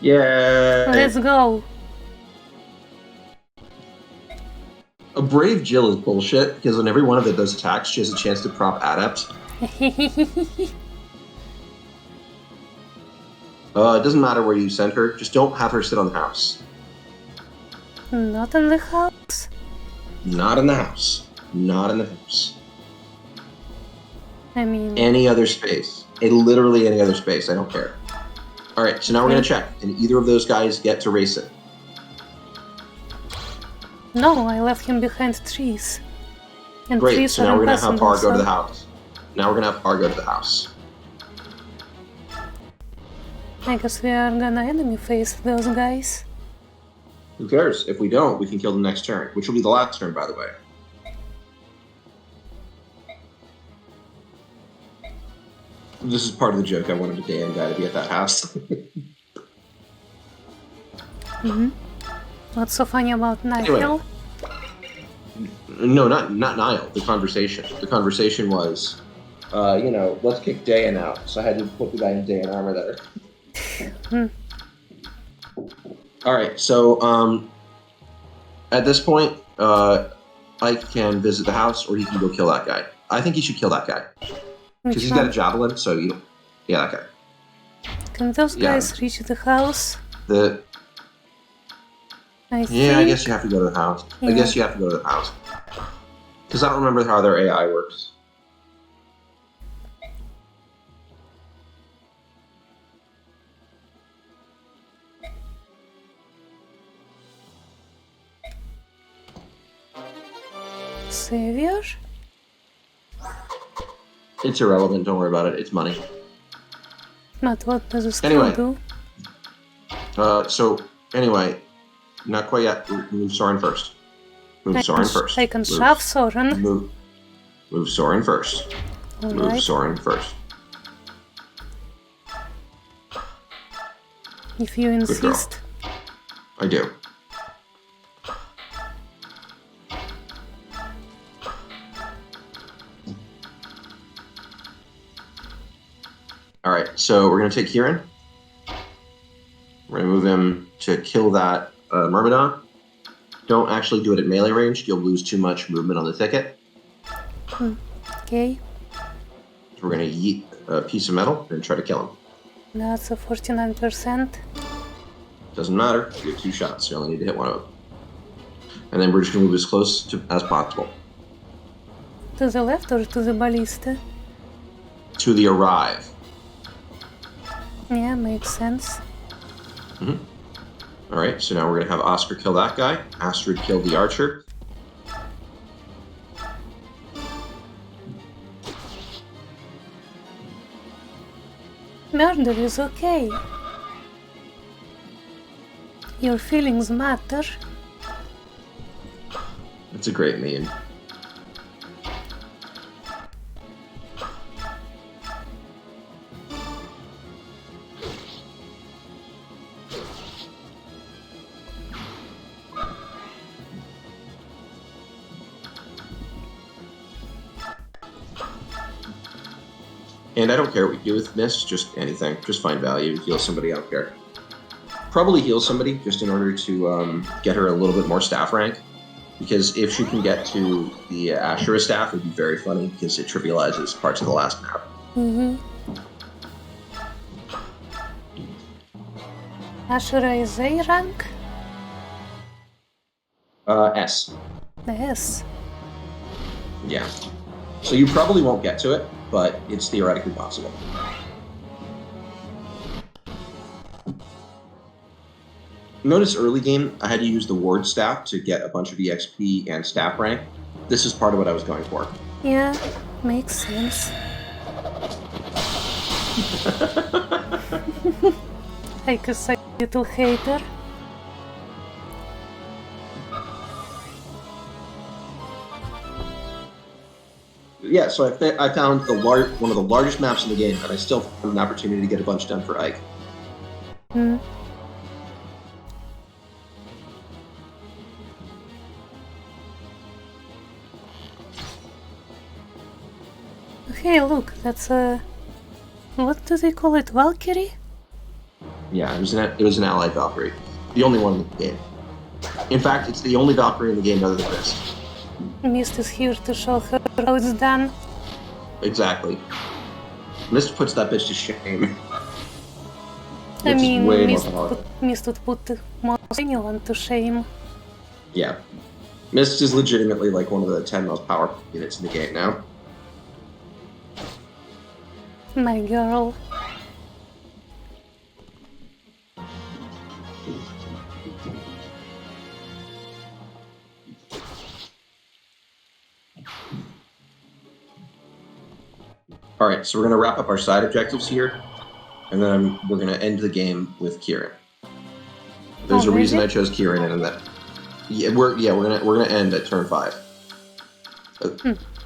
Yeah. Let's go! A Brave Jill is bullshit, because on every one of those attacks, she has a chance to prop Adept. It doesn't matter where you send her, just don't have her sit on the house. Not in the house? Not in the house. Not in the house. I mean... Any other space. Literally any other space, I don't care. Alright, so now we're gonna check. And either of those guys get to race it. No, I left him behind trees. And Great, trees so are now we're gonna have impassable, Par go to the so- house. Now we're gonna have Par go to the house. I guess we are gonna enemy face those guys. Who cares? If we don't, we can kill them next turn, which will be the last turn, by the way. This is part of the joke. I wanted a damn guy to be at that house. What's so funny about Nihil? Anyway. No, not Niall. The conversation. The conversation was, let's kick Dayan out. So I had to put the guy in Dayan armor there. All right. So at this point, Ike can visit the house, or he can go kill that guy. I think he should kill that guy Which because he's got a one? javelin. So you, yeah, that guy. Can those Yeah. guys reach the house? The I yeah, I think. guess you have to go to the house. I Yeah. guess you have to go to the house because I don't remember how their AI works. Savior? It's irrelevant. Don't worry about it. It's money. But what does a skill Anyway. do? So anyway, not quite yet. Move Soren first. Move Soren first. I can Move- shove Soren. Move Soren first. Move Alright. Soren first. If you girl. insist. I do. All right, so we're gonna take Kieran. We're gonna move him to kill that Myrmidon. Don't actually do it at melee range. You'll lose too much movement on the thicket. Okay. So we're gonna yeet a piece of metal and try to kill him. That's a 49%. Doesn't matter. You get 2 shots. You only need to hit one of them. And then we're just gonna move as close as possible To the left or to the ballista? to the arrive. Yeah, makes sense. All right, so now we're gonna have Oscar kill that guy. Astrid kill the archer. Murder is okay. Your feelings matter. That's a great meme. And I don't care what you do with Mist, just anything. Just find value, heal somebody, I don't care. Probably heal somebody just in order to get her a little bit more staff rank. Because if she can get to the Ashura staff, it would be very funny because it trivializes parts of the last map. Ashura is A rank? S. S. Yeah. So you probably won't get to it, but it's theoretically possible. Notice early game, I had to use the ward staff to get a bunch of EXP and staff rank. This is part of what I was going for. Yeah, makes sense. Like a little hater. Yeah, so I found one of the largest maps in the game, and I still found an opportunity to get a bunch done for Ike. Hmm. Hey, look, that's a... What do they call it? Valkyrie? Yeah, it was an allied Valkyrie. The only one in the game. In fact, it's the only Valkyrie in the game other than Mist. Mist is here to show her how it's done. Exactly. Mist puts that bitch to shame. I It's mean, way more Mist, powerful. Mist would put most anyone to shame. Yeah. Mist is legitimately like one of the 10 most powerful units in the game now. My girl. Alright, so we're going to wrap up our side objectives here, and then we're going to end the game with Kieran. There's a reason I chose Kieran, and that we're gonna end at turn 5,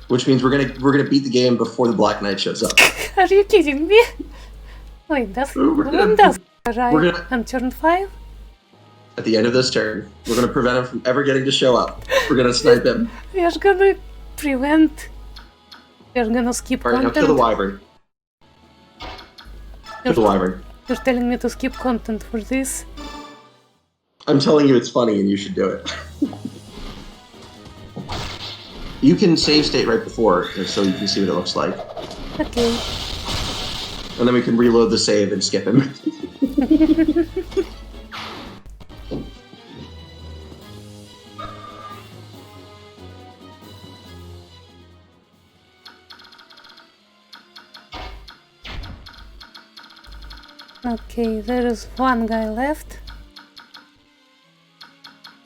which means we're gonna beat the game before the Black Knight shows up. Are you kidding me? Wait, does when does he arrive? On turn 5? At the end of this turn, we're gonna prevent him from ever getting to show up. We're gonna snipe him. We are gonna prevent. We are gonna skip Alright, now content. kill the wyvern. Kill the wyvern. You're telling me to skip content for this? I'm telling you it's funny and you should do it. You can save state right before, so you can see what it looks like. Okay. And then we can reload the save and skip him. Okay, there is one guy left.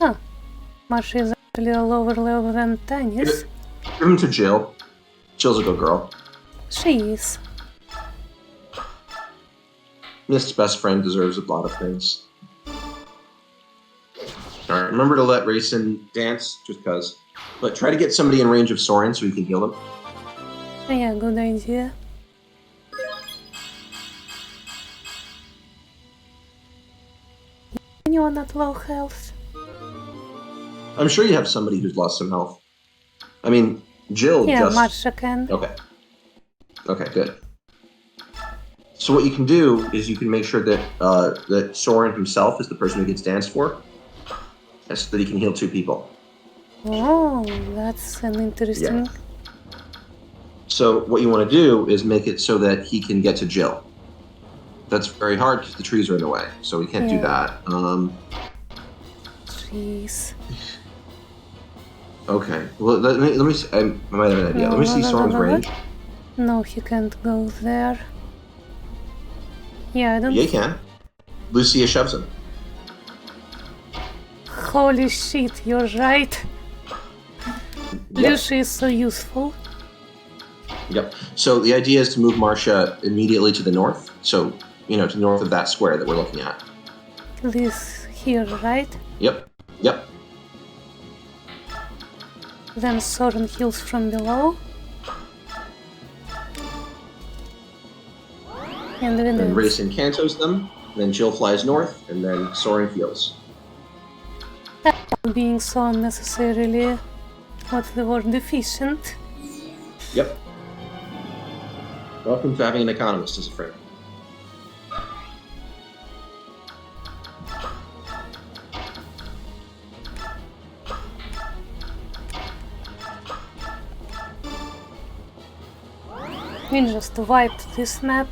Huh. Marsha is actually a lower level than Tanis. Give him to Jill. Jill's a good girl. She is. Mist's best friend deserves a lot of things. Alright, remember to let Rayson dance, just cause. But try to get somebody in range of Soren so you can heal them. Yeah, good idea. Anyone at low health? I'm sure you have somebody who's lost some health. I mean, Jill Yeah, just... Marsha can. Okay. Okay, good. So what you can do is you can make sure that that Soren himself is the person who gets danced for, so that he can heal 2 people. Oh, that's an interesting... Yeah. So what you want to do is make it so that he can get to Jill. That's very hard because the trees are in the way, so we can't do that. Jeez. Okay. Well, let me see. I might have an idea. Let me see Soren's range. No, he can't go there. Yeah, I don't... Yeah, he can. Lucia shoves him. Holy shit, you're right. Yep. Lucia is so useful. Yep. So the idea is to move Marsha immediately to the north. So, to the north of that square that we're looking at. This here, right? Yep. Yep. Then Soren heals from below. And then Then Rayson cantos them. Then Jill flies north, and then Soren heals. being so unnecessarily, what's the word, deficient. Yep. Welcome to having an economist as a friend. We just wiped this map.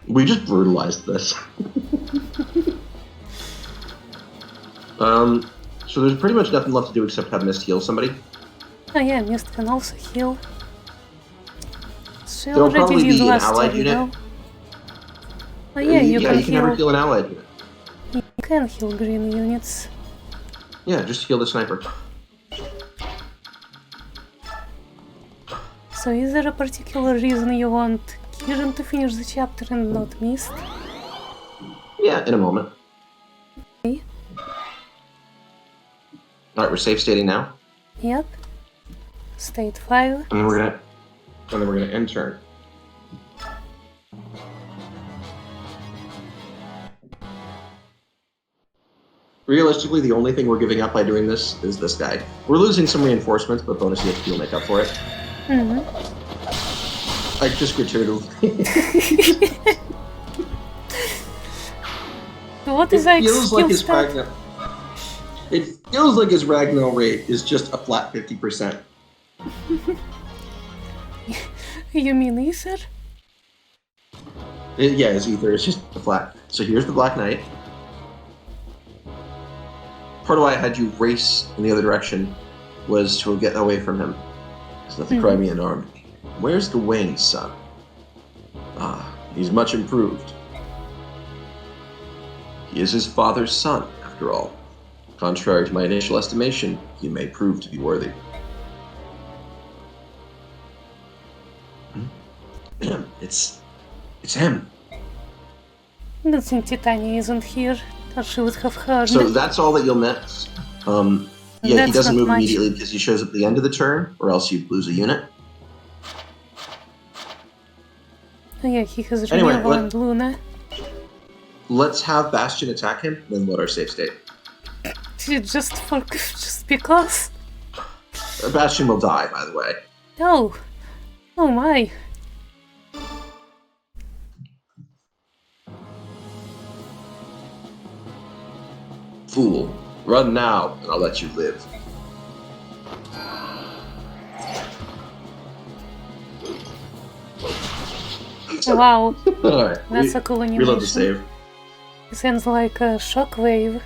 We just brutalized this. So there's pretty much nothing left to do except have Mist heal somebody. Oh yeah, Mist can also heal. She There'll already probably did be an last allied turn, unit. though. Oh yeah, you can you can never heal. heal an allied unit. You can heal green units. Yeah, just heal the sniper. So is there a particular reason you want Kieran to finish the chapter and not Mist? Yeah, in a moment. Okay. Alright, we're safe stating now. Yep. State 5. And then we're gonna end turn. Realistically, the only thing we're giving up by doing this is this guy. We're losing some reinforcements, but bonus EXP will make up for it. Mm-hmm. Like, just gratuitously. What is that feels like skill his stat? Ragnar. It feels like his Ragnar rate is just a flat 50%. You mean Aether? Yeah, his ether is just a flat. So here's the Black Knight. Part of why I had you race in the other direction was to get away from him. It's not the Crimean army. Where's Gawain's son? Ah, he's much improved. He is his father's son, after all. Contrary to my initial estimation, he may prove to be worthy. It's him. Good thing Titania isn't here, or she would have heard. So that's all that you'll miss. Yeah, he That's doesn't not move much. immediately because he shows up at the end of the turn, or else you lose a unit. Oh yeah, he has Anyway, Renewal and Luna. Let's have Bastion attack him, then load our save state. Just because. Bastion will die, by the way. Oh. Oh my. Fool, run now, and I'll let you live. Wow, Alright, that's a cool we animation. love the save. It sounds like a shockwave.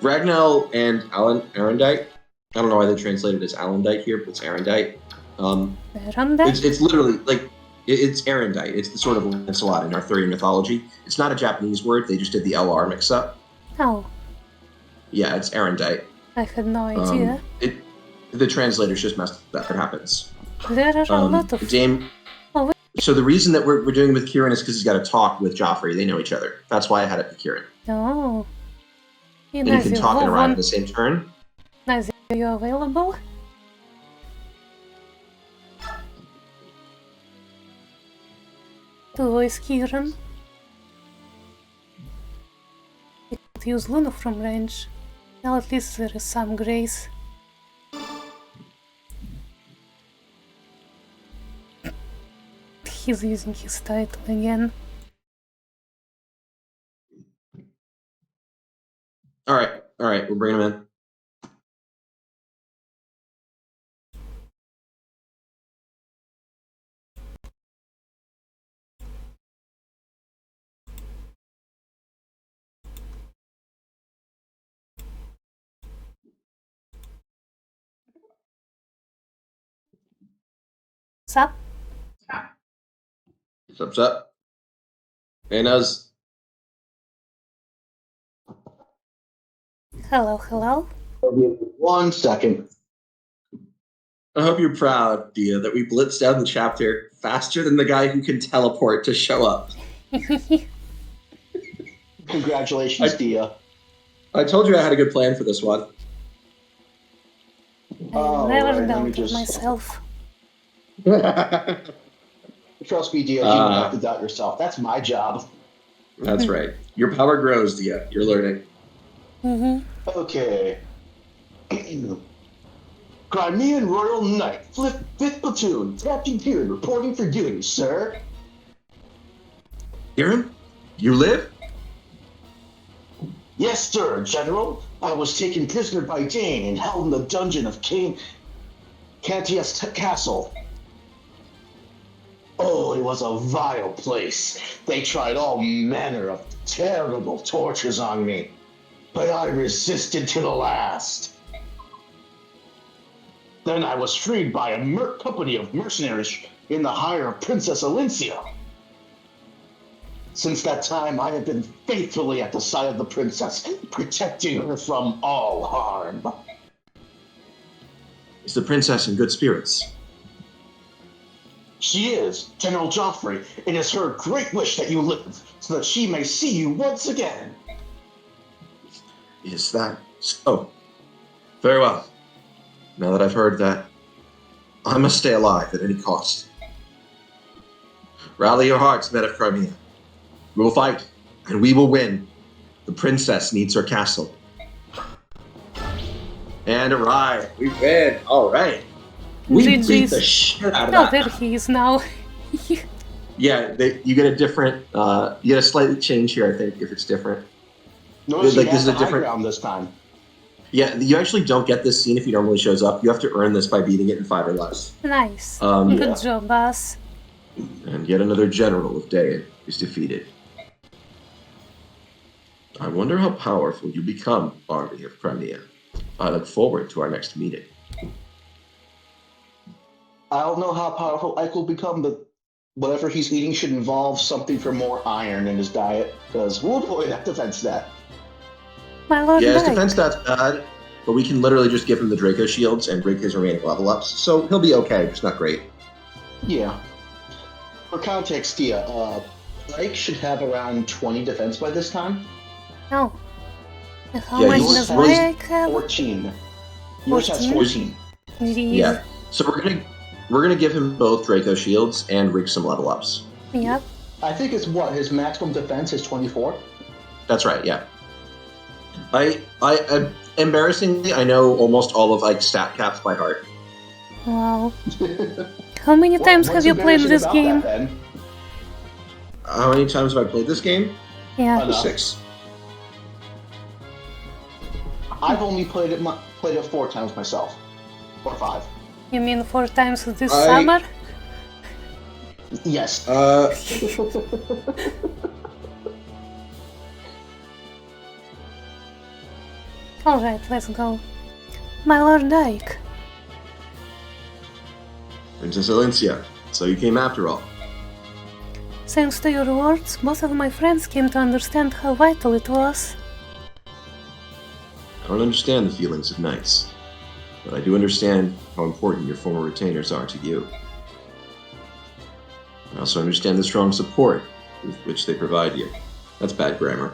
Ragnell and Arendite. I don't know why they translated it as Alendite here, but it's Arendite. Randa? It's literally like it's Arendite. It's the sort of Lancelot in Arthurian mythology. It's not a Japanese word. They just did the LR mix up. Oh, Yeah, it's Arendite. I had no idea. The translators just messed up. That happens. There are a lot of... Dame. Oh, wait. So the reason that we're doing it with Kieran is because he's got to talk with Joffrey. They know each other. That's why I had it with Kieran. Oh. And you can talk and rhyme at the same turn. Nice, are you available? To voice Kieran. You could use Luna from range. Well, at least there is some grace. He's using his title again. All right, we're bringing him in. What's up? What's up? Hey, Nuz. Hello, hello. 1 second. I hope you're proud, Dia, that we blitzed down the chapter faster than the guy who can teleport to show up. Congratulations, Dia. I told you I had a good plan for this one. I never right, let me doubted just- myself. Trust me, Dia, you don't have to doubt yourself. That's my job. That's right. Your power grows, Dia. You're learning. Okay. Crimean Royal Knight, 5th Platoon, Captain Kieran, reporting for duty, sir. Kieran? You live? Yes, sir, General. I was taken prisoner by Dane and held in the dungeon of Cantius Castle. Oh, it was a vile place. They tried all manner of terrible tortures on me, but I resisted to the last. Then I was freed by a company of mercenaries in the hire of Princess Alincia. Since that time, I have been faithfully at the side of the princess, protecting her from all harm. Is the princess in good spirits? She is, General Joffrey. It is her great wish that you live, so that she may see you once again. Is that so? Very well. Now that I've heard that, I must stay alive at any cost. Rally your hearts, men of Crimea. We will fight, and we will win. The princess needs her castle. And right, we win. All right. We beat GG's. the shit out of Oh, that. there he is now. Yeah, you get a different, you get a slightly change here, I think, if it's different. Notice Like, he this has is a the high different- ground this time. Yeah, you actually don't get this scene if he normally shows up. You have to earn this by beating it in 5 or less. Nice. Yeah. Good job, boss. And yet another general of Daein is defeated. I wonder how powerful you become, Army of Crimea. I look forward to our next meeting. I don't know how powerful Ike will become, but whatever he's eating should involve something for more iron in his diet, because, oh boy, that defense stat. My lord Yeah, his died. defense stat's bad, but we can literally just give him the Draco shields and break his remaining level ups, so he'll be okay, just not great. Yeah. For context, Dia, Ike should have around 20 defense by this time. No. And how Yeah, much yours does was my egg have? 14. Yours has 14? 14. Jeez. Yeah. So we're gonna give him both Draco shields and rig some level ups. Yep. I think it's what, his maximum defense is 24? That's right, yeah. I embarrassingly, I know almost all of Ike's stat caps by heart. Wow. How many times have you played this game? How many times have I played this game? Yeah. Enough. 6. I've only played it 4 times myself. Or 5. You mean 4 times this I- summer? Yes. Alright, let's go. My Lord Dyke. Princess Alencia, so you came after all. Thanks to your words, both of my friends came to understand how vital it was. I don't understand the feelings of knights, but I do understand how important your former retainers are to you. I also understand the strong support with which they provide you. That's bad grammar.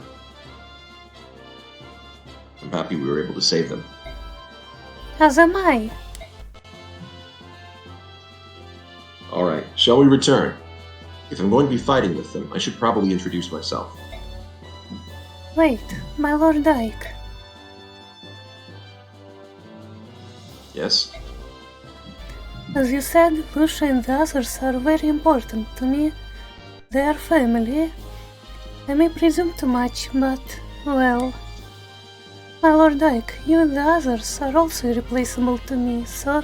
I'm happy we were able to save them. As am I. Alright, shall we return? If I'm going to be fighting with them, I should probably introduce myself. Wait, my Lord Dyke. Yes? As you said, Lucia and the others are very important to me. They are family. I may presume too much, but, well... My Lord Dyke, you and the others are also irreplaceable to me, so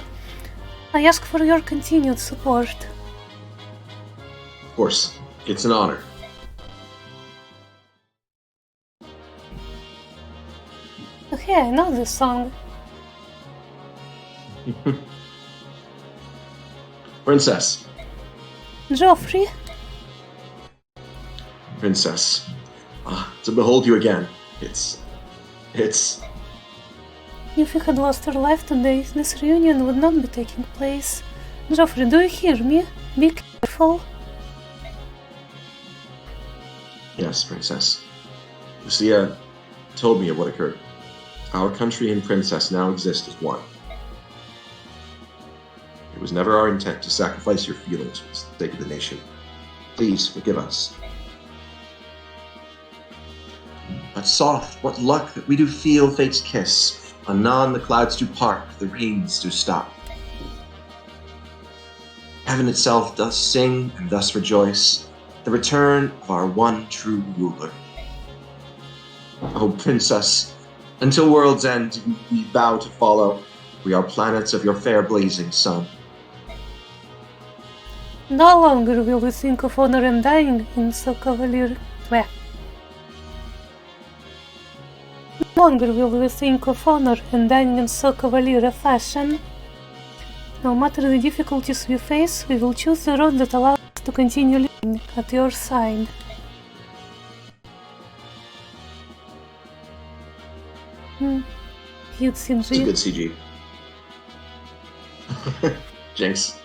I ask for your continued support. Of course, it's an honor. Okay, I know this song. Princess. Joffrey? Princess. To behold you again. It's... If you had lost your life today, this reunion would not be taking place. Joffrey, do you hear me? Be careful. Yes, Princess. Lucia told me of what occurred. Our country and Princess now exist as one. It was never our intent to sacrifice your feelings for the sake of the nation. Please forgive us. But soft, what luck that we do feel fate's kiss. Anon the clouds do part, the rains do stop. Heaven itself doth sing and thus rejoice, the return of our one true ruler. O Princess, until world's end we vow to follow, we are planets of your fair blazing sun. No longer will we think of honor and dying in so No longer will we think of honor and dying in so cavalier a fashion. No matter the difficulties we face, we will choose the road that allows us to continue living at your side. Cute It's a CG. good CG. Jinx.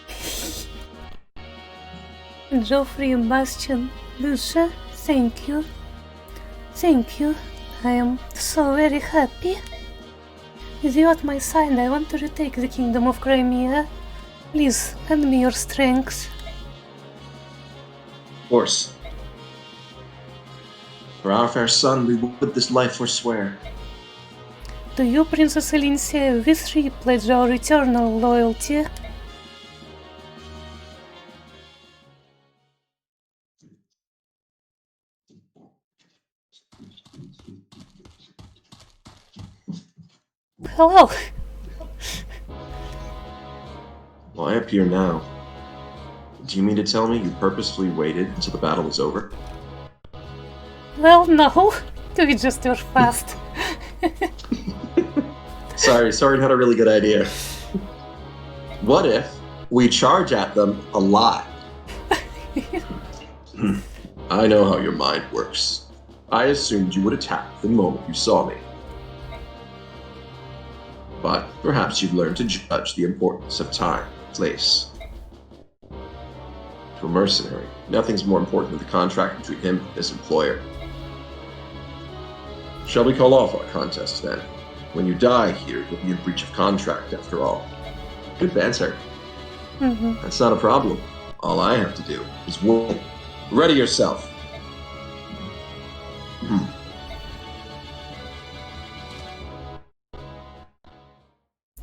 Joffrey and Bastion. Lucia, thank you. Thank you. I am so very happy. With you at my side, I want to retake the Kingdom of Crimea. Please, lend me your strength. Of course. For our fair son, we would this life forswear. To you, Princess Alencia, we three pledge our eternal loyalty. Hello. Well, I appear now. Do you mean to tell me you purposefully waited until the battle was over? Well, no. We just were fast. Sorry, had a really good idea. What if we charge at them a lot? I know how your mind works. I assumed you would attack the moment you saw me. But perhaps you've learned to judge the importance of time and place. To a mercenary, nothing's more important than the contract between him and his employer. Shall we call off our contest then? When you die here, you'll be in breach of contract after all. Good banter. That's not a problem. All I have to do is win. Ready yourself.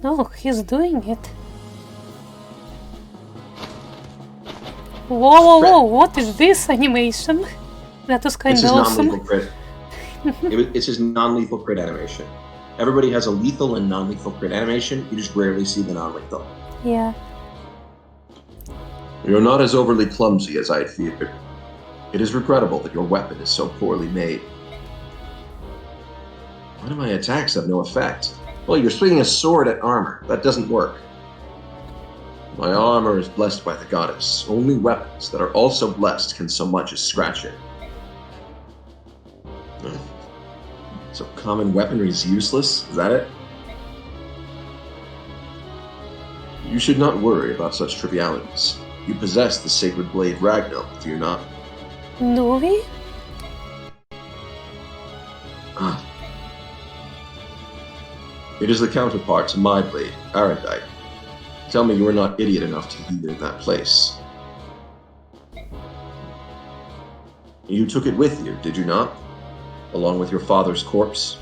Oh, he's doing it. Whoa, what is this animation? That was kind It's of his awesome. non-lethal crit. It's his non-lethal crit animation. Everybody has a lethal and non-lethal crit animation. You just rarely see the non-lethal. Yeah. You're not as overly clumsy as I had feared. It is regrettable that your weapon is so poorly made. Why do my attacks have no effect? Well, you're swinging a sword at armor. That doesn't work. My armor is blessed by the goddess. Only weapons that are also blessed can so much as scratch it. So common weaponry is useless? Is that it? You should not worry about such trivialities. You possess the sacred blade Ragnall, do you not? Do we? Ah. It is the counterpart to my blade, Arendite. Tell me you are not idiot enough to leave it in that place. You took it with you, did you not? Along with your father's corpse?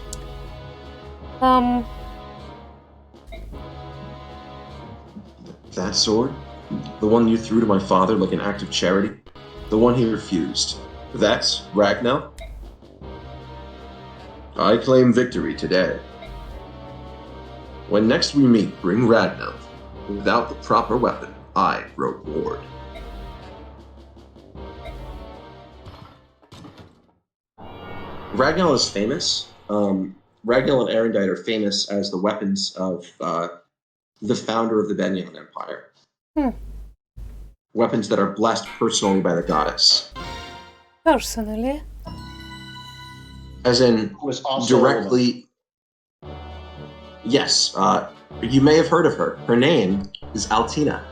That sword? The one you threw to my father like an act of charity? The one he refused. That's Ragnall? I claim victory today. When next we meet, bring Ragnall. Without the proper weapon, I grow bored. Ragnall is famous. Ragnall and Arendite are famous as the weapons of the founder of the Benyon Empire. Weapons that are blessed personally by the goddess. Personally? As in, Who is also directly... Yes, you may have heard of her. Her name is Altina.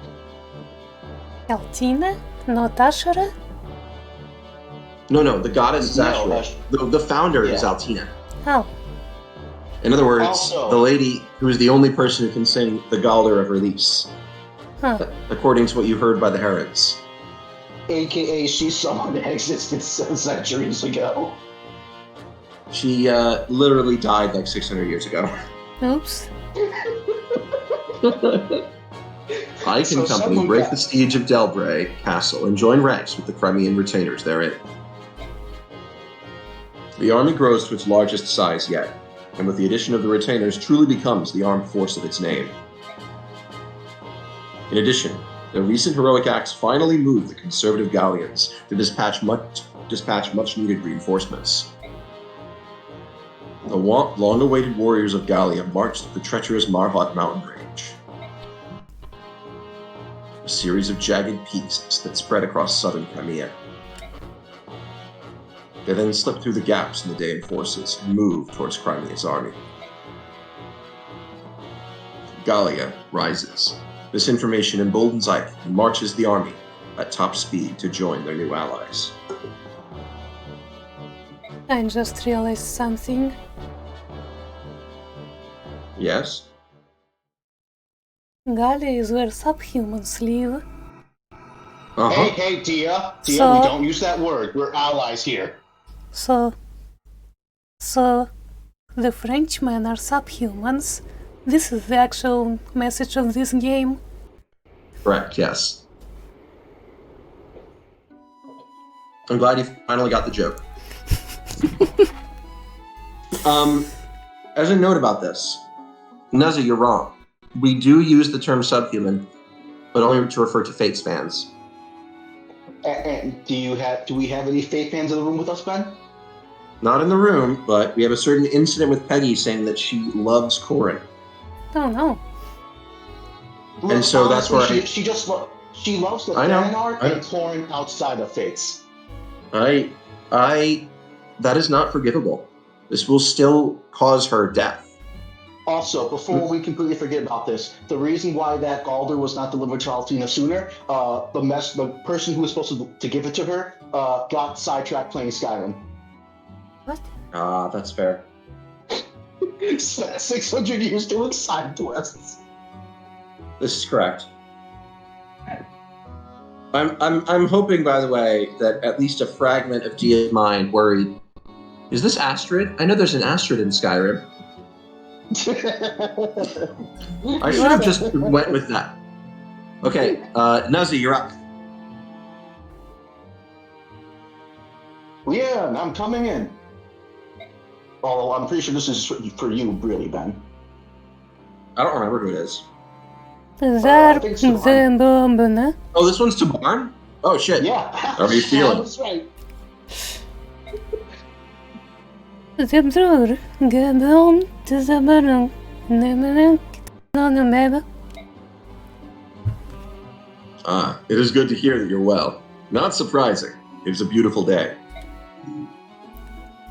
Altina? Not Ashura? No, the goddess is No, Ashura. The founder is Yeah. Altina. Oh, In other words, Also- the lady who is the only person who can sing the Galder of Release, huh. according to what you heard by the Herods. AKA she's someone that existed centuries ago. She literally died like 600 years ago. Oops. I So can company someone break got- the siege of Delbray Castle and join ranks with the Crimean retainers therein. The army grows to its largest size yet, and with the addition of the retainers truly becomes the armed force of its name. In addition, their recent heroic acts finally moved the conservative Gallians to dispatch much needed reinforcements. The long-awaited warriors of Gallia marched to the treacherous Marhot mountain range. A series of jagged peaks that spread across southern Crimea. They then slipped through the gaps in the Daean forces and moved towards Crimea's army. Gallia rises. This information emboldens Ike and marches the army at top speed to join their new allies. I just realized something. Yes? Gallia is where subhumans live. Uh-huh. Hey, Dia, So- we don't use that word. We're allies here. So, the Frenchmen are subhumans. This is the actual message of this game. Correct, yes. I'm glad you finally got the joke. As a note about this, Nuzzy, you're wrong. We do use the term subhuman, but only to refer to Fates fans. And do we have any Fate fans in the room with us, Ben? Not in the room, but we have a certain incident with Peggy saying that she loves Corin. Oh no. And so that's Honestly, where she loves the I know, fan art I know. and Chlorine outside of Fates. That is not forgivable. This will still cause her death. Also, before we completely forget about this, the reason why that Galder was not delivered to Altina sooner, the person who was supposed to give it to her, got sidetracked playing Skyrim. What? That's fair. Spent 600 years doing side quests. This is correct. I'm hoping, by the way, that at least a fragment of Dia's mind worried. Is this Astrid? I know there's an Astrid in Skyrim. I should have just went with that. Okay, Nuzzy, you're up. Yeah, I'm coming in. Although I'm pretty sure this is for you, really, Ben. I don't remember who it is. Zarp think so. zembobene. Oh, this one's to Barn? Oh, shit. Yeah. How are you feeling? That's right. Zebdur gebom tzabarang. Nemerang kitanonemeba. Ah, it is good to hear that you're well. Not surprising. It is a beautiful day.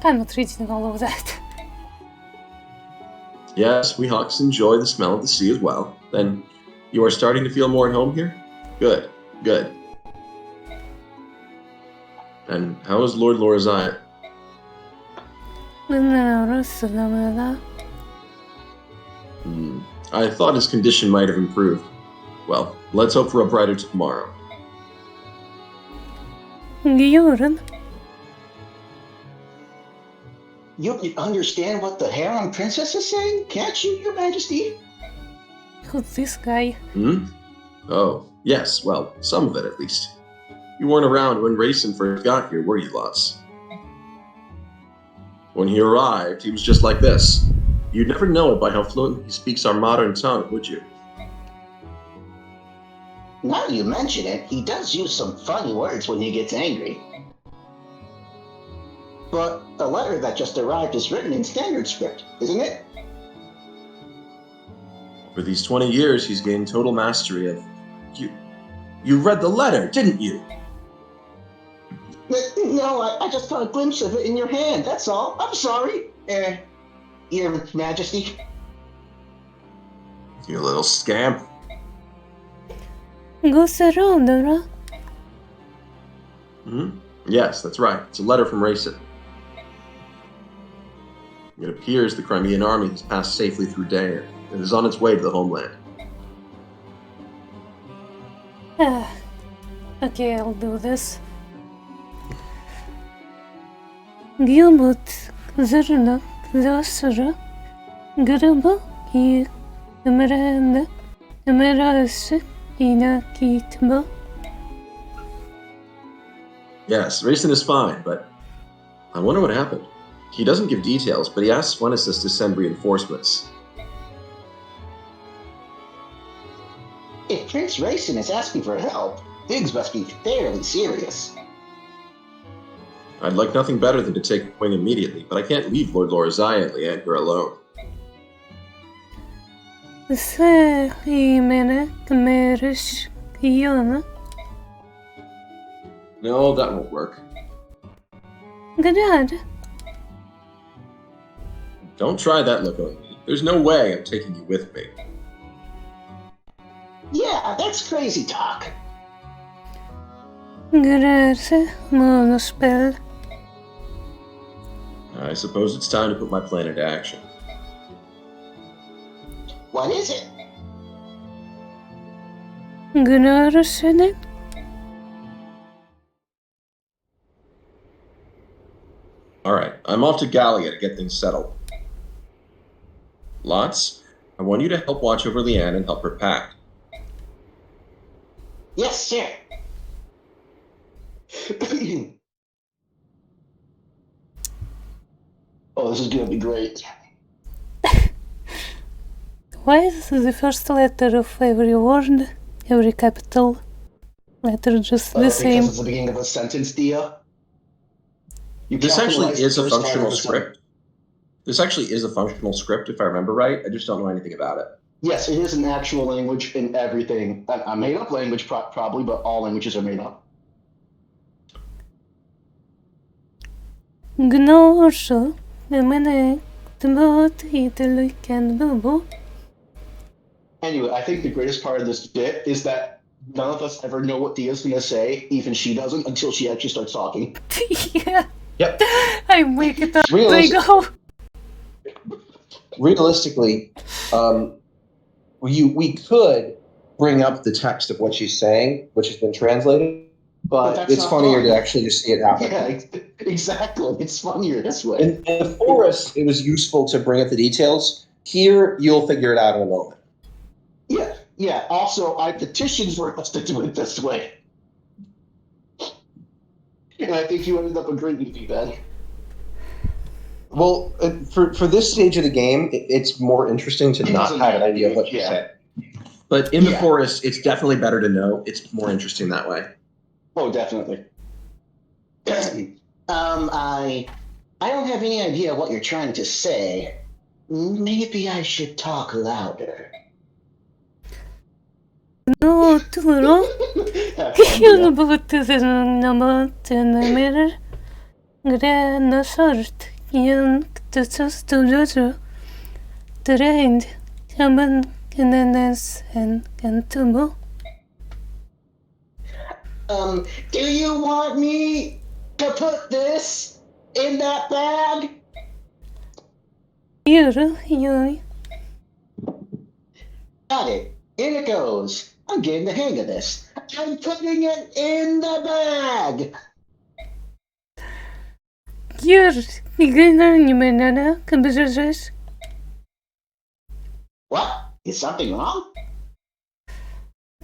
I'm not reading all of that. Yes, we Hawks enjoy the smell of the sea as well. Then you are starting to feel more at home here? Good, good. And how is Lord Lorazai? I thought his condition might have improved. Well, let's hope for a brighter tomorrow. Gioren. You can understand what the harem princess is saying, can't you, Your Majesty? Who's this guy? Oh, yes, well, some of it at least. You weren't around when Rayson first got here, were you, Lots? When he arrived, he was just like this. You'd never know it by how fluently he speaks our modern tongue, would you? Now you mention it, he does use some funny words when he gets angry. But the letter that just arrived is written in standard script, isn't it? For these 20 years, he's gained total mastery of... You read the letter, didn't you? No, I just caught a glimpse of it in your hand, that's all. I'm sorry. Your Majesty. You little scamp. Gusarondara. Yes, that's right. It's a letter from Rayson. It appears the Crimean army has passed safely through Dair and is on its way to the homeland. Okay, I'll do this. Gilbert Zerna Zasara Gruba I Emerende Emerase Ina Kitba. Yes, Rayson is fine, but I wonder what happened. He doesn't give details, but he asks Wenesis to send reinforcements. If Prince Rayson is asking for help, things must be fairly serious. I'd like nothing better than to take wing immediately, but I can't leave Lord Lorazai and Leanne here alone. Se Imene Kmerish Iona. No, that won't work. Gadad. Don't try that look on me. There's no way I'm taking you with me. Yeah, that's crazy talk. Grerse Monospell. I suppose it's time to put my plan into action. What is it? Gnarsene. Alright, I'm off to Gallia to get things settled. Lots, I want you to help watch over Leanne and help her pack. Yes, sir. Oh, this is gonna be great. Why is the first letter of every word, every capital letter just the same? Because it's the beginning of a sentence, Dia. This actually is a functional script. This actually is a functional script, if I remember right. I just don't know anything about it. Yes, it is an actual language in everything. A made-up language, probably, but all languages are made up. Gnorsho, Emene, Tmot, Italy, and Bubu. Anyway, I think the greatest part of this bit is that none of us ever know what Dia's gonna say, even she doesn't, until she actually starts talking. Yeah. Yep. I make it up. They Realistic- go. Realistically, we could bring up the text of what she's saying, which has been translated, but that's it's not funnier fun. to actually just see it happen. Yeah, exactly. It's funnier this way. In the forest, it was useful to bring up the details. Here, you'll figure it out in a moment. Yeah. Also, I petitioned for us to do it this way. And I think you ended up agreeing with me, Ben. Well, for this stage of the game, it's more interesting to not have an idea of what you Yeah. said. But in the Yeah. forest, it's definitely better to know. It's more interesting that way. Oh, definitely. I don't have any idea what you're trying to say. Maybe I should talk louder. No, Turo. Have fun, Yun yeah. butirin namat nemir. Grena sort. Yun tutus tujuju. Trained. Yaman kenenes and kentumo. Do you want me to put this in that bag? Yuru, yui. Got it. In it goes. I'm getting the hang of this. I'm putting it in the bag. Yur. Nigrinar nimenana. Kabizazes. What? Is something wrong?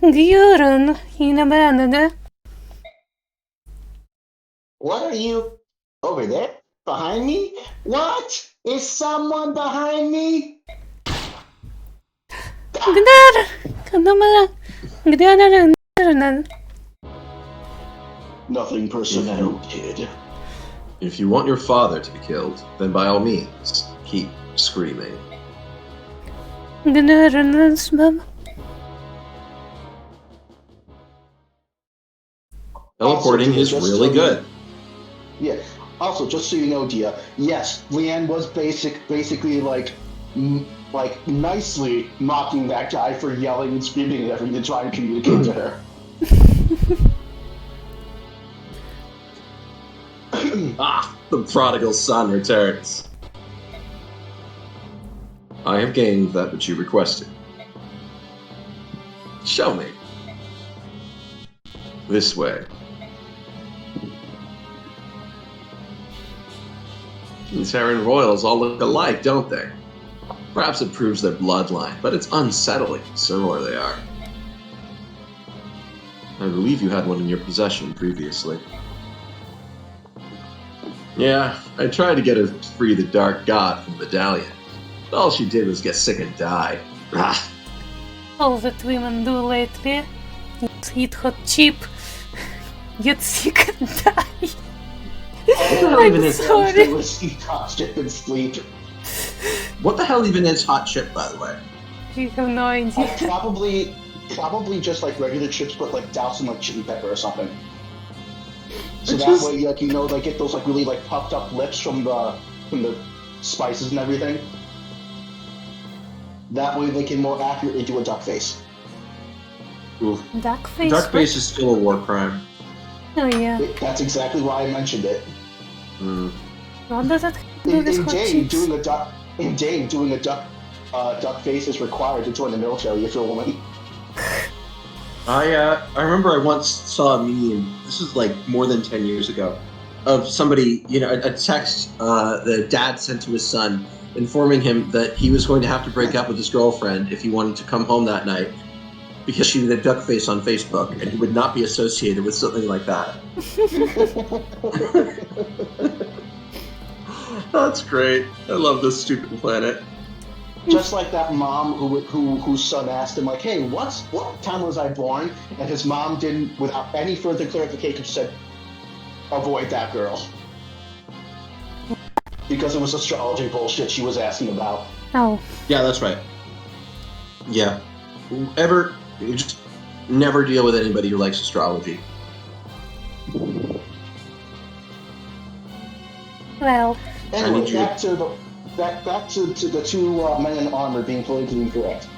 Gyurun. Inabanada. What are you over there? Behind me? What? Is someone behind me? Gnar. Kanamala. Gnar. Nothing personal, kid. If you want your father to be killed, then by all means, keep screaming. Gnar. Mom. Teleporting Also, is just really so good. Yeah. Also, just so you know, Dia, yes, Leanne was basically like nicely mocking that guy for yelling and screaming and everything to try and communicate to her. Ah, the prodigal son returns. I have gained that which you requested. Show me. This way. The Terran royals all look alike, don't they? Perhaps it proves their bloodline, but it's unsettling how similar they are. I believe you had one in your possession previously. Yeah, I tried to get her to free the Dark God from the medallion, but all she did was get sick and die. Ah, All that women do lately is eat hot chip, get sick and die. I'm sorry. It was eat hot chip and sleep. what the hell even is hot chip, by the way? You have no idea. Probably just like regular chips, but like doused in like chili pepper or something. So It's that just- way, like they get those like really like puffed up lips from the spices and everything. That way, they can more accurately do a duck face. Oof. Duck face. Dark face is still a war crime. Oh yeah. That's exactly why I mentioned it. Hmm. What does that have to do In with hot Dane, chips? doing a duck face is required to join the military if you're a woman. I remember I once saw a meme. This is like more than 10 years ago, of somebody, a text the dad sent to his son, informing him that he was going to have to break up with his girlfriend if he wanted to come home that night, because she did a duck face on Facebook, and he would not be associated with something like that. That's great. I love this stupid planet. Just like that mom whose son asked him like, "Hey, what time was I born?" And his mom didn't, without any further clarification, said, "Avoid that girl," because it was astrology bullshit she was asking about. Oh, Yeah, that's right. Yeah. You just never deal with anybody who likes astrology. well, Anyway, need you back to the two men in armor being politically incorrect.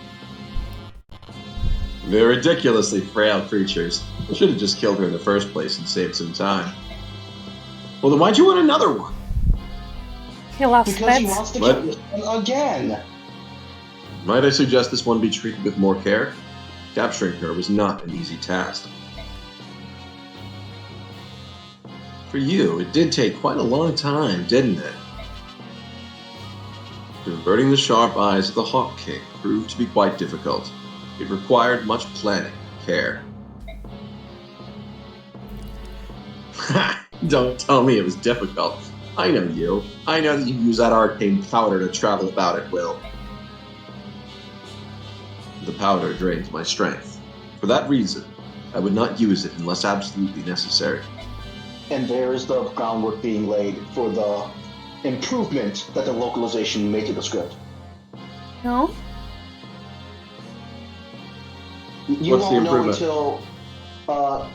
They're ridiculously frail creatures. I should have just killed her in the first place and saved some time. Well, then why'd you want another one? he loves Because he pets. wants to What? kill his son again. Might I suggest this one be treated with more care? Capturing her was not an easy task. For you, it did take quite a long time, didn't it? Converting the sharp eyes of the Hawk King proved to be quite difficult. It required much planning and care. Don't tell me it was difficult. I know you. I know that you use that arcane powder to travel about at will. The powder drains my strength. For that reason, I would not use it unless absolutely necessary. And there is the groundwork being laid for the improvement that the localization made to the script. No? You What's the won't know improvement? until.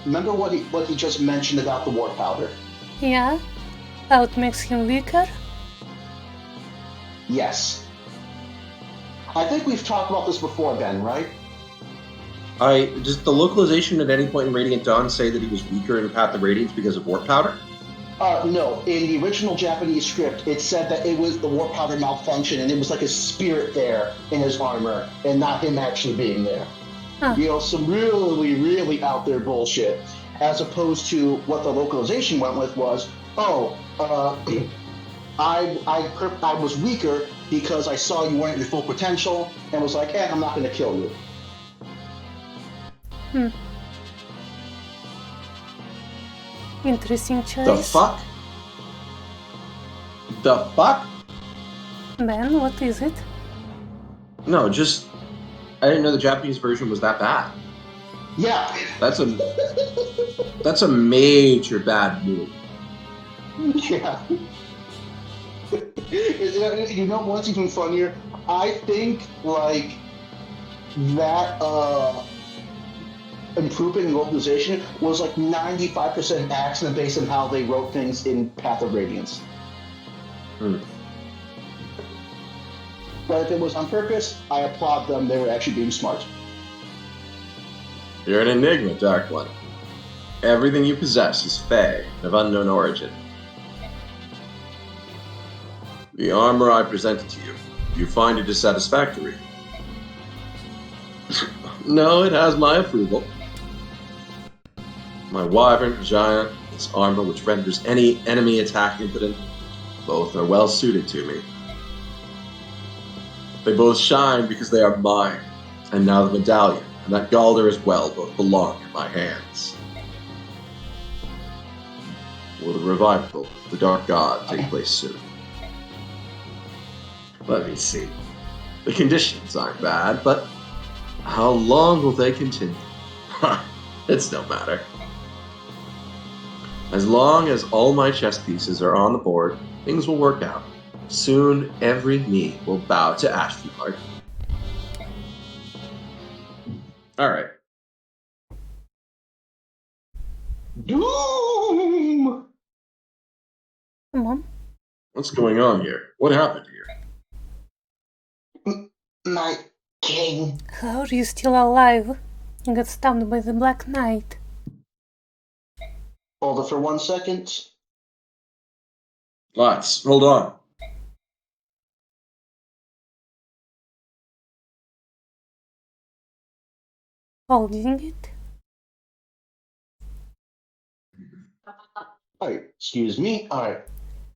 Remember what he just mentioned about the warp powder? Yeah? How it makes him weaker? Yes. I think we've talked about this before, Ben, right? Does the localization at any point in Radiant Dawn say that he was weaker in Path of Radiance because of warp powder? No. In the original Japanese script, it said that it was the warp powder malfunction and it was like a spirit there in his armor and not him actually being there. Huh. You know, some really, really out there bullshit. As opposed to what the localization went with was, I was weaker because I saw you weren't at your full potential and was like, I'm not going to kill you. Interesting choice. The fuck? The fuck? Ben, what is it? No, just I didn't know the Japanese version was that bad. Yeah. That's a major bad move. Yeah. You know what's even funnier? I think like that improvement in localization was like 95% accident based on how they wrote things in Path of Radiance. But if it was on purpose, I applaud them. They were actually being smart. You're an enigma, Dark One. Everything you possess is fey, of unknown origin. The armor I presented to you, do you find it dissatisfactory? No, it has my approval. My Wyvern Giant, its armor which renders any enemy attack impotent, both are well suited to me. They both shine because they are mine, and now the medallion and that Galder as well both belong in my hands. Will the revival of the Dark God take place soon? Let me see. The conditions aren't bad, but how long will they continue? It's no matter. As long as all my chess pieces are on the board, things will work out. Soon, every knee will bow to Ashford. Alright. Doom! Come on. What's going on here? What happened here? My king. How are you still alive? You got stabbed by the Black Knight. Hold it for 1 second. Lots, hold on. Holding it? Alright, excuse me. Alright.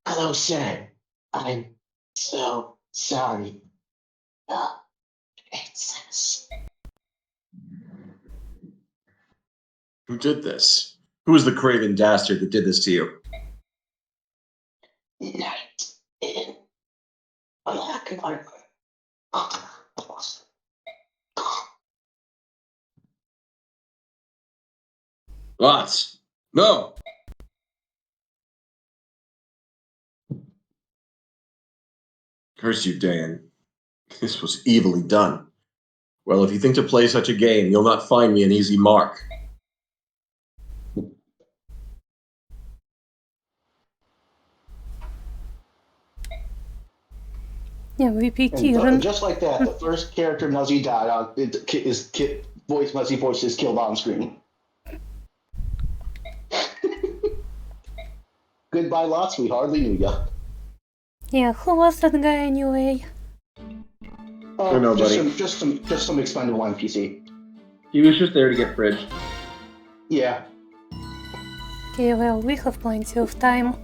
Hello, sir. I'm so sorry. Princess. Who did this? Who was the craven dastard that did this to you? Knight in black armor. Lots. No! Curse you, Dan. This was evilly done. Well, if you think to play such a game, you'll not find me an easy mark. MVP And Kieran. just like that, the first character Muzzy died on Muzzy voice is killed on screen. Goodbye, Lots. We hardly knew ya. Yeah, who was that guy anyway? Don't know, buddy. Just some expendable NPC. He was just there to get fridged. Yeah. Okay, well, we have plenty of time.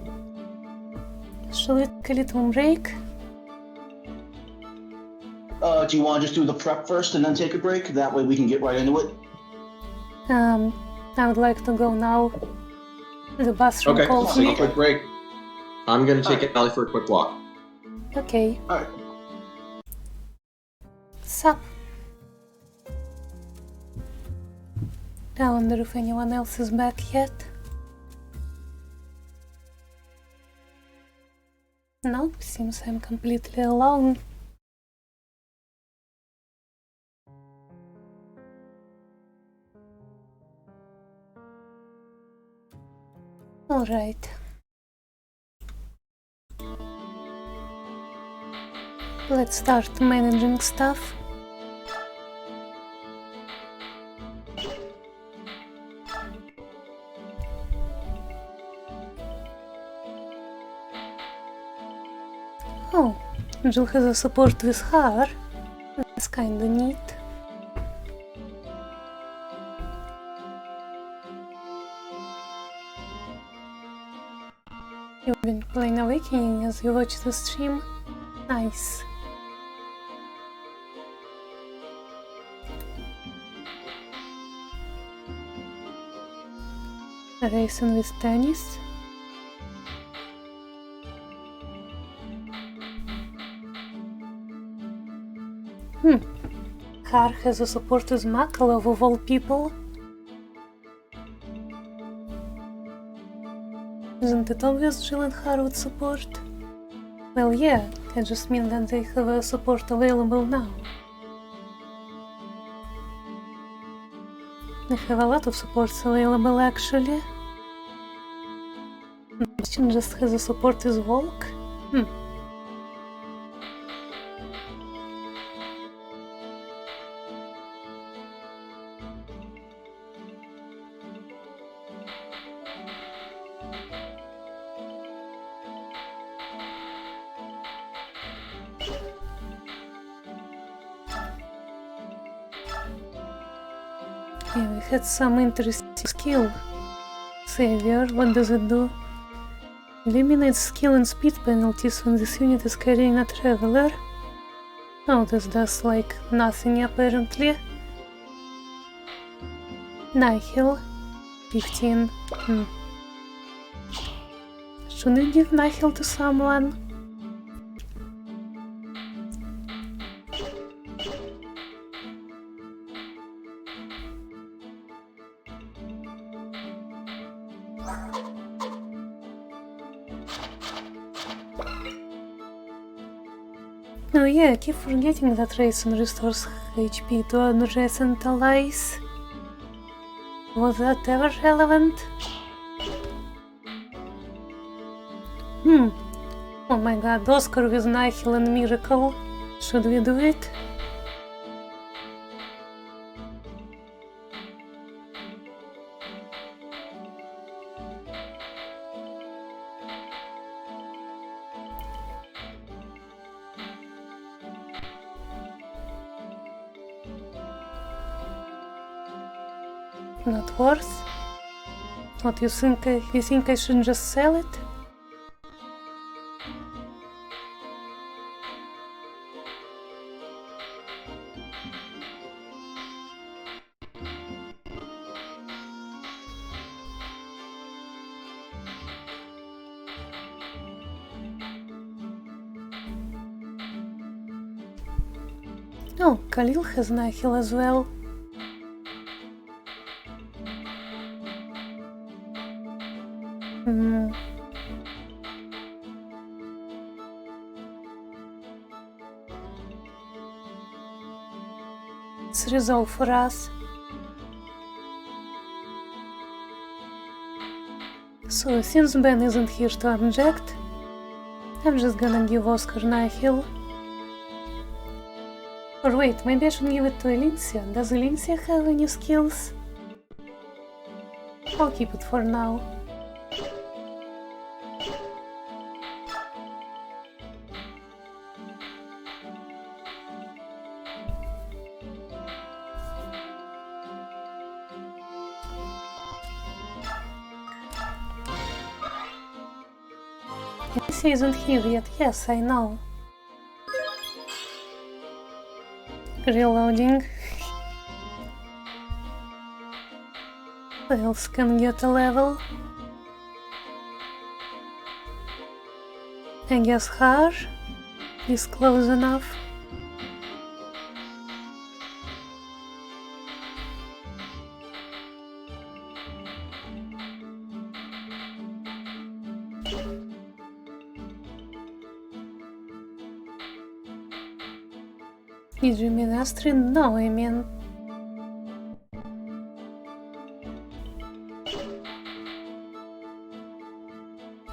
Shall we take a little break? Do you want to just do the prep first and then take a break? That way we can get right into it. I would like to go now. The bathroom Okay, calls let's take me. a quick break. I'm gonna take Allie for a quick walk. Okay. Alright. Sup? I wonder if anyone else is back yet. Nope, seems I'm completely alone. Alright. Let's start managing stuff. Oh, Jill has a support with her. That's kinda neat. You've been playing Awakening as you watch the stream? Nice. Racing with tennis? Har has a support with Makalov of all people. Isn't it obvious Jill and Har would support? Well, yeah, I just mean that they have a support available now. They have a lot of supports available actually. Bastion just has a support with Volk? Yeah, we had some interesting skill. Savior, what does it do? Eliminates skill and speed penalties when this unit is carrying a traveler. Oh, this does like nothing apparently. Nihil, 15. Should we give Nihil to someone? Oh yeah, I keep forgetting that Raisin restores HP to adjacent allies. Was that ever relevant? Oh my god, Oscar with Nihil and Miracle. Should we do it? Not worth? What, you think I should just sell it? Oh, Khalil has Nihil as well. It's resolved for us. So, since Ben isn't here to object, I'm just gonna give Oscar Nihil. Or wait, maybe I should give it to Elincia. Does Elincia have any skills? I'll keep it for now. Elincia isn't here yet. Yes, I know. Reloading. Who else can get a level? I guess Har is close enough. Did you mean Astrid? No, I mean...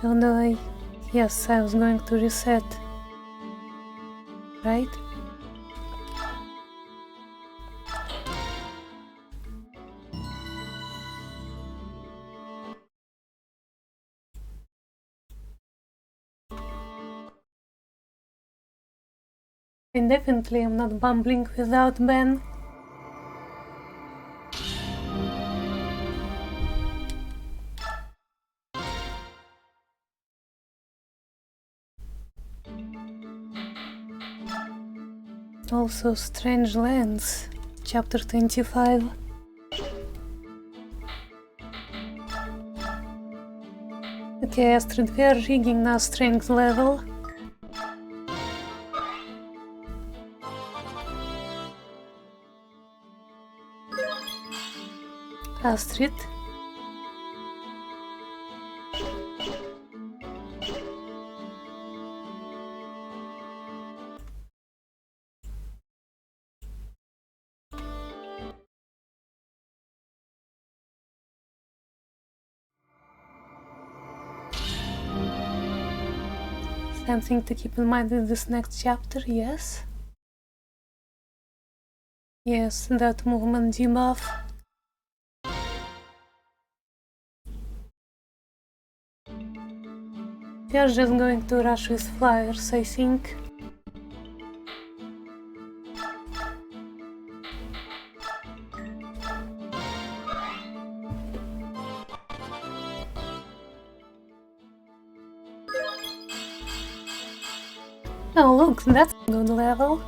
Oh no, yes, I was going to reset. Right? I definitely am not bumbling without Ben. Also, Strange Lands, chapter 25. Okay, Astrid, we are rigging now strength level. Astrid. Something to keep in mind in this next chapter, yes? Yes, that movement debuff. We are just going to rush with flyers, I think. Oh look, that's a good level.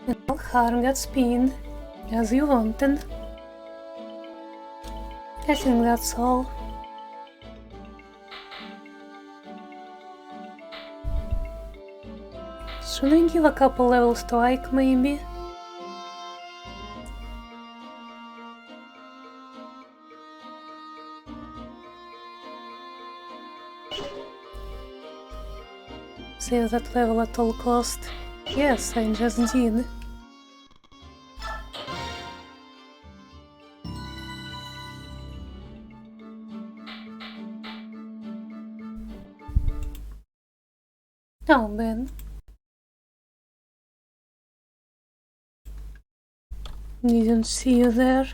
Well, Harm got speed, as you wanted. I think that's all. Should we give a couple levels to Ike, maybe? Save that level at all cost. Yes, I just did. Oh, Ben. Didn't see you there.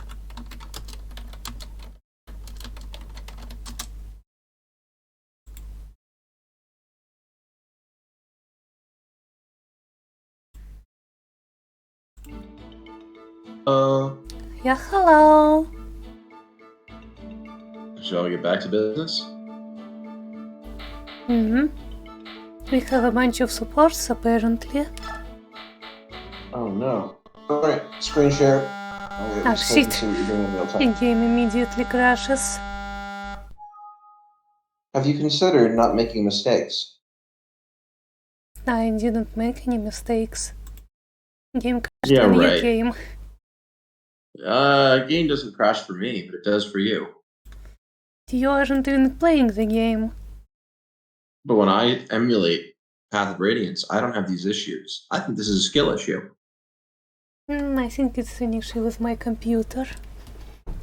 Yeah, hello. Shall we get back to business? We have a bunch of supports, apparently. Oh no. Alright, screen share. Ah, shit. See what you're doing in real The time. game immediately crashes. Have you considered not making mistakes? I didn't make any mistakes. Game crashed Yeah, when you right. came. Game doesn't crash for me, but it does for you. You aren't even playing the game. But when I emulate Path of Radiance, I don't have these issues. I think this is a skill issue. I think it's an issue with my computer.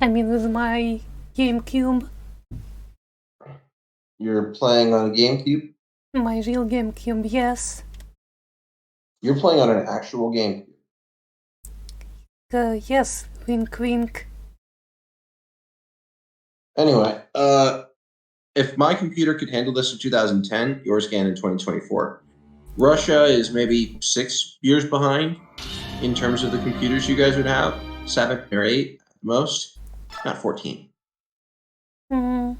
I mean, with my GameCube. You're playing on a GameCube? My real GameCube, yes. You're playing on an actual GameCube. Yes, wink wink. Anyway, If my computer could handle this in 2010, yours can in 2024. Russia is maybe 6 years behind in terms of the computers you guys would have. 7 or 8 at most, not 14. My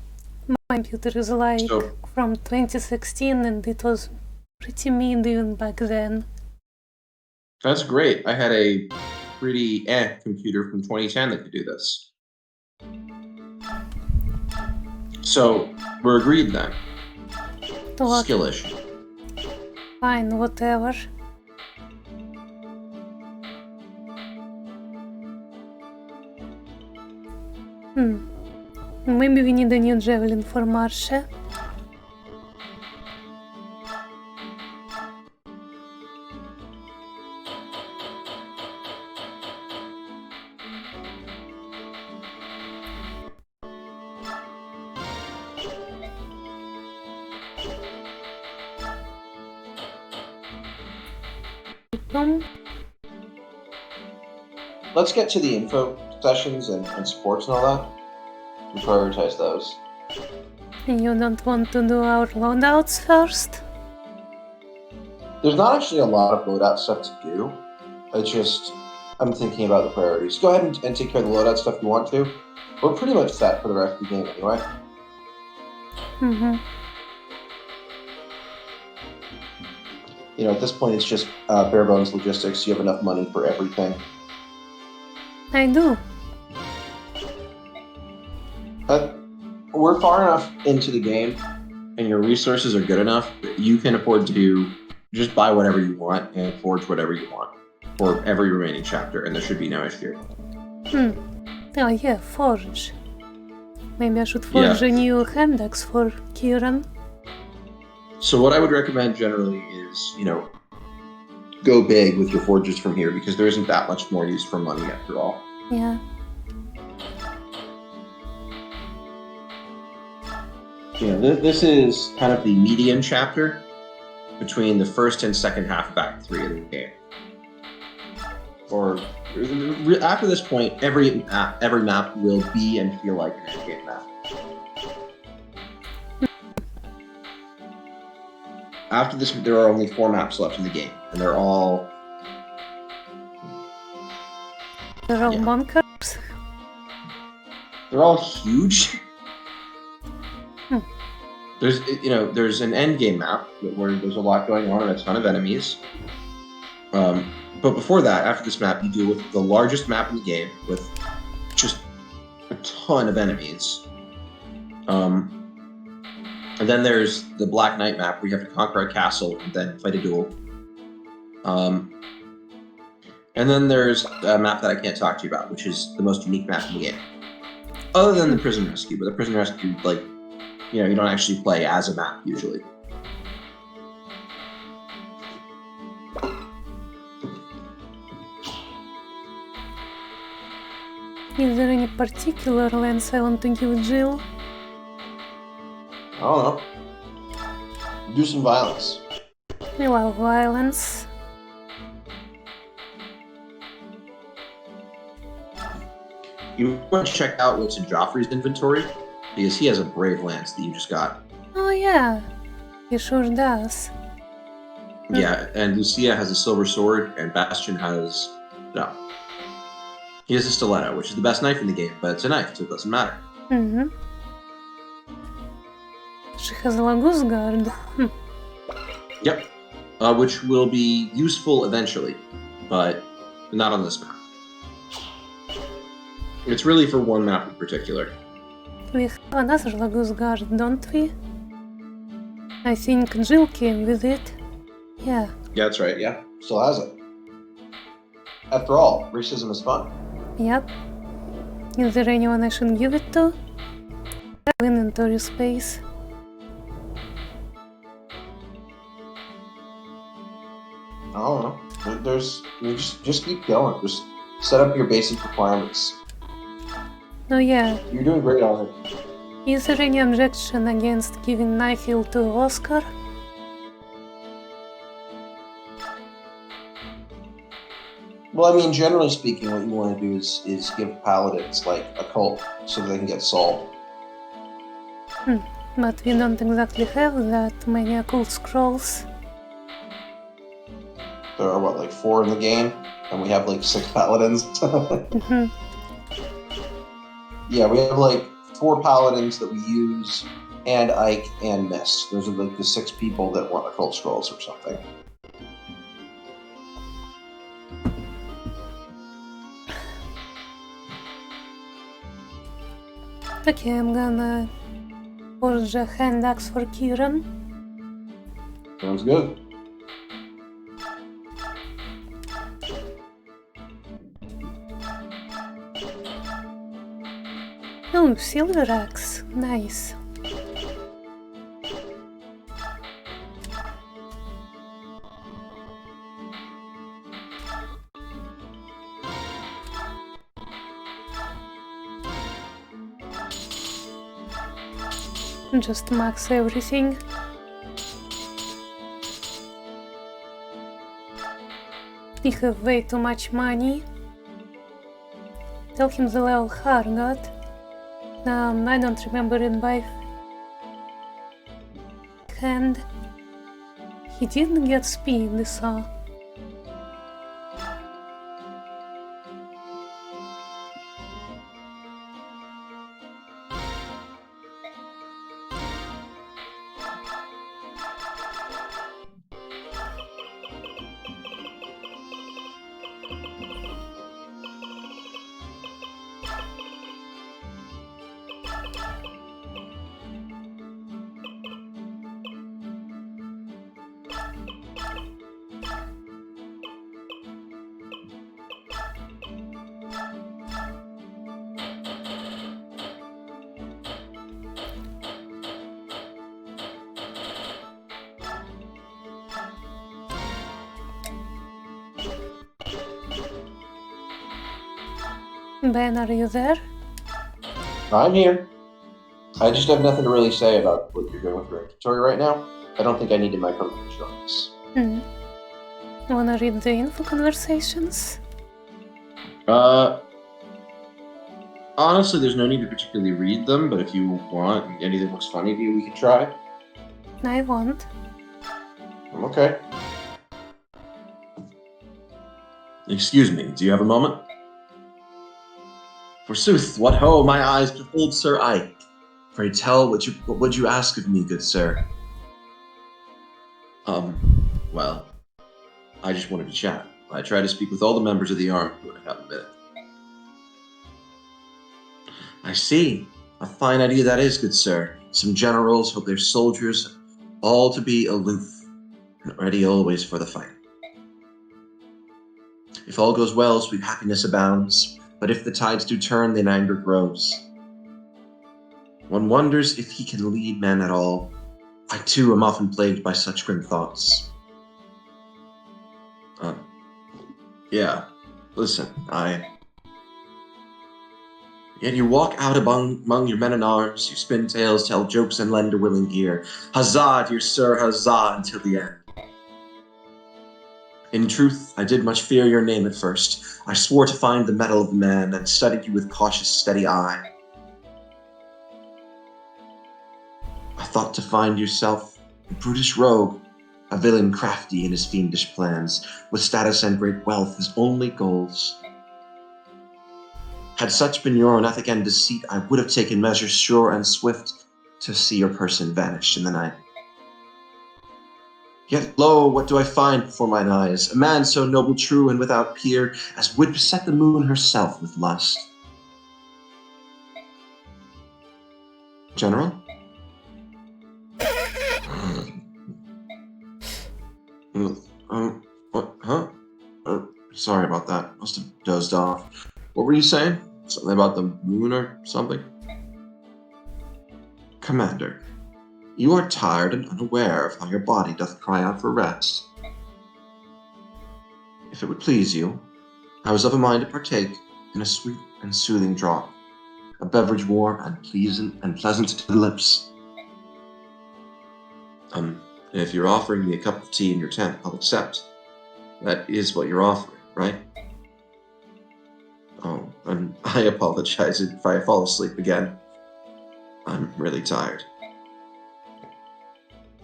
computer is like So- from 2016 and it was pretty mean even back then. That's great. I had a pretty computer from 2010 that could do this. So we're agreed then. What? Skill issue. Fine, whatever. Maybe we need a new javelin for Marcia. Let's get to the info sessions and sports and all that. And prioritize those. You don't want to do our loadouts first? There's not actually a lot of loadout stuff to do. It's just, I'm thinking about the priorities. Go ahead and take care of the loadout stuff you want to. We're pretty much set for the rest of the game anyway. You know, at this point, it's just bare bones logistics. You have enough money for everything. I do. But we're far enough into the game, and your resources are good enough that you can afford to just buy whatever you want and forge whatever you want for every remaining chapter, and there should be no issue. Oh yeah, forge. Maybe I should forge a new hand axe for Kieran. So what I would recommend generally is, you know, go big with your forges from here, because there isn't that much more use for money after all. Yeah. You know, this is kind of the median chapter between the first and second half of Act 3 of the game. Or after this point, every map will be and feel like an endgame map. After this, there are only 4 maps left in the game, and they're all... They're all bunkers? They're all huge. There's an end game map where there's a lot going on and a ton of enemies. But before that, after this map, you deal with the largest map in the game with just a ton of enemies. And then there's the Black Knight map where you have to conquer a castle and then fight a duel. And then there's a map that I can't talk to you about, which is the most unique map in the game. Other than the Prison Rescue, but the Prison Rescue, like, you know, you don't actually play as a map usually. Is there any particular lens I want to give Jill? I don't know. Do some violence. I love violence. You want to check out what's in Joffrey's inventory, because he has a brave lance that you just got. Oh yeah, he sure does. Yeah, and Lucia has a silver sword, and Bastion has... no. He has a stiletto, which is the best knife in the game, but it's a knife, so it doesn't matter. She has a Lagus Guard. Yep. Which will be useful eventually, but not on this map. It's really for one map in particular. We have another Lagus Guard, don't we? I think Jill came with it. Yeah. Yeah, that's right, yeah. Still has it. After all, racism is fun. Yep. Is there anyone I should give it to? I have inventory space. I don't know. You just keep going. Just set up your basic requirements. Oh yeah. You're doing great on it. Is there any objection against giving Nihil to Oscar? Well, I mean, generally speaking, what you want to do is give paladins, like, a cult, so that they can get soul. But we don't exactly have that many occult scrolls. There are, what, like 4 in the game? And we have, like, 6 paladins? Yeah, we have, like, 4 paladins that we use, and Ike and Mist. Those are, like, the 6 people that want occult scrolls or something. Okay, I'm gonna forge a hand axe for Kieran. Sounds good. Oh, silver axe. Nice. Just max everything. We have way too much money. Tell him the level Har got. I don't remember it by hand. He didn't get speed, so... Ben, are you there? I'm here. I just have nothing to really say about what you're doing with your inventory right now. I don't think I need to micromanage on this. Wanna read the info conversations? Honestly, there's no need to particularly read them, but if you want, and anything looks funny to you, we can try. I won't. I'm okay. Excuse me, do you have a moment? Forsooth, what ho, my eyes behold Sir Ike. Pray tell, what would you ask of me, good sir? Well, I just wanted to chat. I tried to speak with all the members of the army, but I haven't been. I see. A fine idea that is, good sir. Some generals hope their soldiers all to be aloof, and ready always for the fight. If all goes well, sweet happiness abounds, but if the tides do turn, then anger grows. One wonders if he can lead men at all. I too am often plagued by such grim thoughts. Yeah. Listen, Yet you walk out among your men-at-arms, you spin tales, tell jokes, and lend a willing ear. Huzzah, dear sir, huzzah, until the end. In truth, I did much fear your name at first. I swore to find the mettle of the man, and studied you with cautious, steady eye. I thought to find yourself a brutish rogue, a villain crafty in his fiendish plans, with status and great wealth as only goals. Had such been your unethic and deceit, I would have taken measures sure and swift to see your person vanish in the night. Yet lo, what do I find before mine eyes? A man so noble, true, and without peer, as would beset the moon herself with lust. General? What? Huh? Sorry about that. Must have dozed off. What were you saying? Something about the moon or something? Commander, you are tired and unaware of how your body doth cry out for rest. If it would please you, I was of a mind to partake in a sweet and soothing draught, a beverage warm and pleasant to the lips. If you're offering me a cup of tea in your tent, I'll accept. That is what you're offering, right? Oh, and I apologize if I fall asleep again. I'm really tired.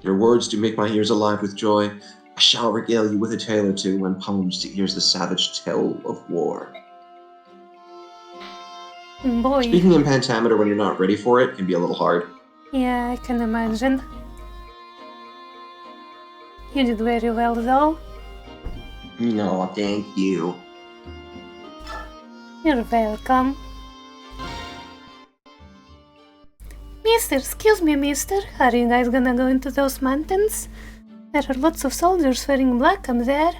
Your words do make my ears alive with joy. I shall regale you with a tale or two, and poems to ears the savage tale of war. Boy. Speaking in pentameter when you're not ready for it can be a little hard. Yeah, I can imagine. You did very well, though. No, thank you. You're welcome. Mister, excuse me, mister. Are you guys gonna go into those mountains? There are lots of soldiers wearing black up there.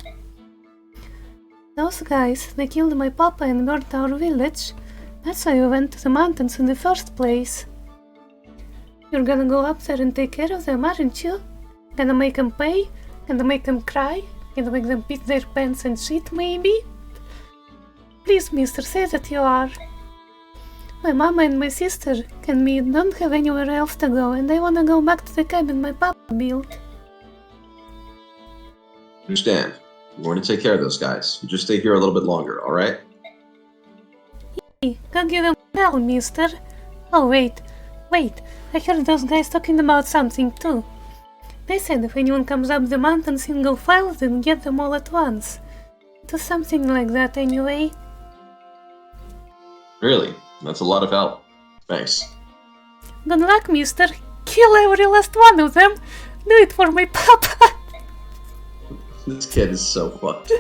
Those guys, they killed my papa and burned our village. That's why we went to the mountains in the first place. You're gonna go up there and take care of them, aren't you? Gonna make them pay? Gonna make them cry? Gonna make them pit their pants and shit, maybe? Please, mister, say that you are. My mama and my sister and me don't have anywhere else to go, and I wanna go back to the cabin my papa built. Understand. We're going to take care of those guys. You just stay here a little bit longer, alright? Hey, go give them hell, mister. Oh, wait. I heard those guys talking about something too. They said if anyone comes up the mountain single file, then get them all at once. Do something like that anyway. Really? That's a lot of help. Thanks. Good luck, mister. Kill every last one of them. Do it for my papa. This kid is so fucked.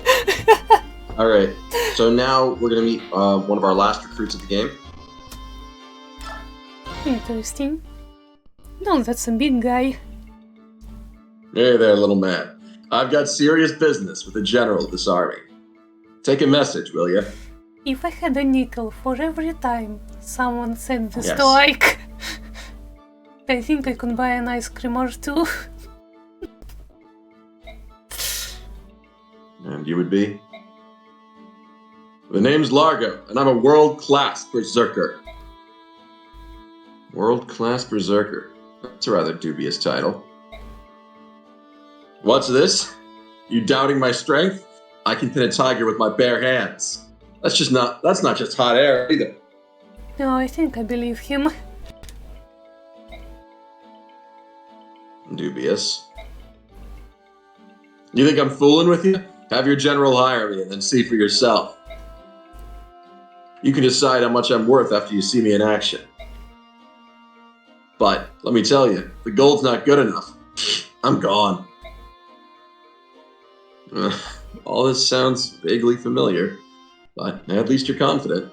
Alright, so now we're going to meet one of our last recruits of the game. Interesting. No, that's a big guy. Hey there, little man. I've got serious business with the general of this army. Take a message, will you? If I had a nickel for every time someone said this Yes. to Ike, I think I could buy an ice cream or two. And you would be? The name's Largo, and I'm a world-class berserker. World-class berserker? That's a rather dubious title. What's this? You doubting my strength? I can pin a tiger with my bare hands. That's not just hot air either. No, I think I believe him. Dubious. You think I'm fooling with you? Have your general hire me and then see for yourself. You can decide how much I'm worth after you see me in action. But, let me tell you, the gold's not good enough. I'm gone. All this sounds vaguely familiar, but at least you're confident.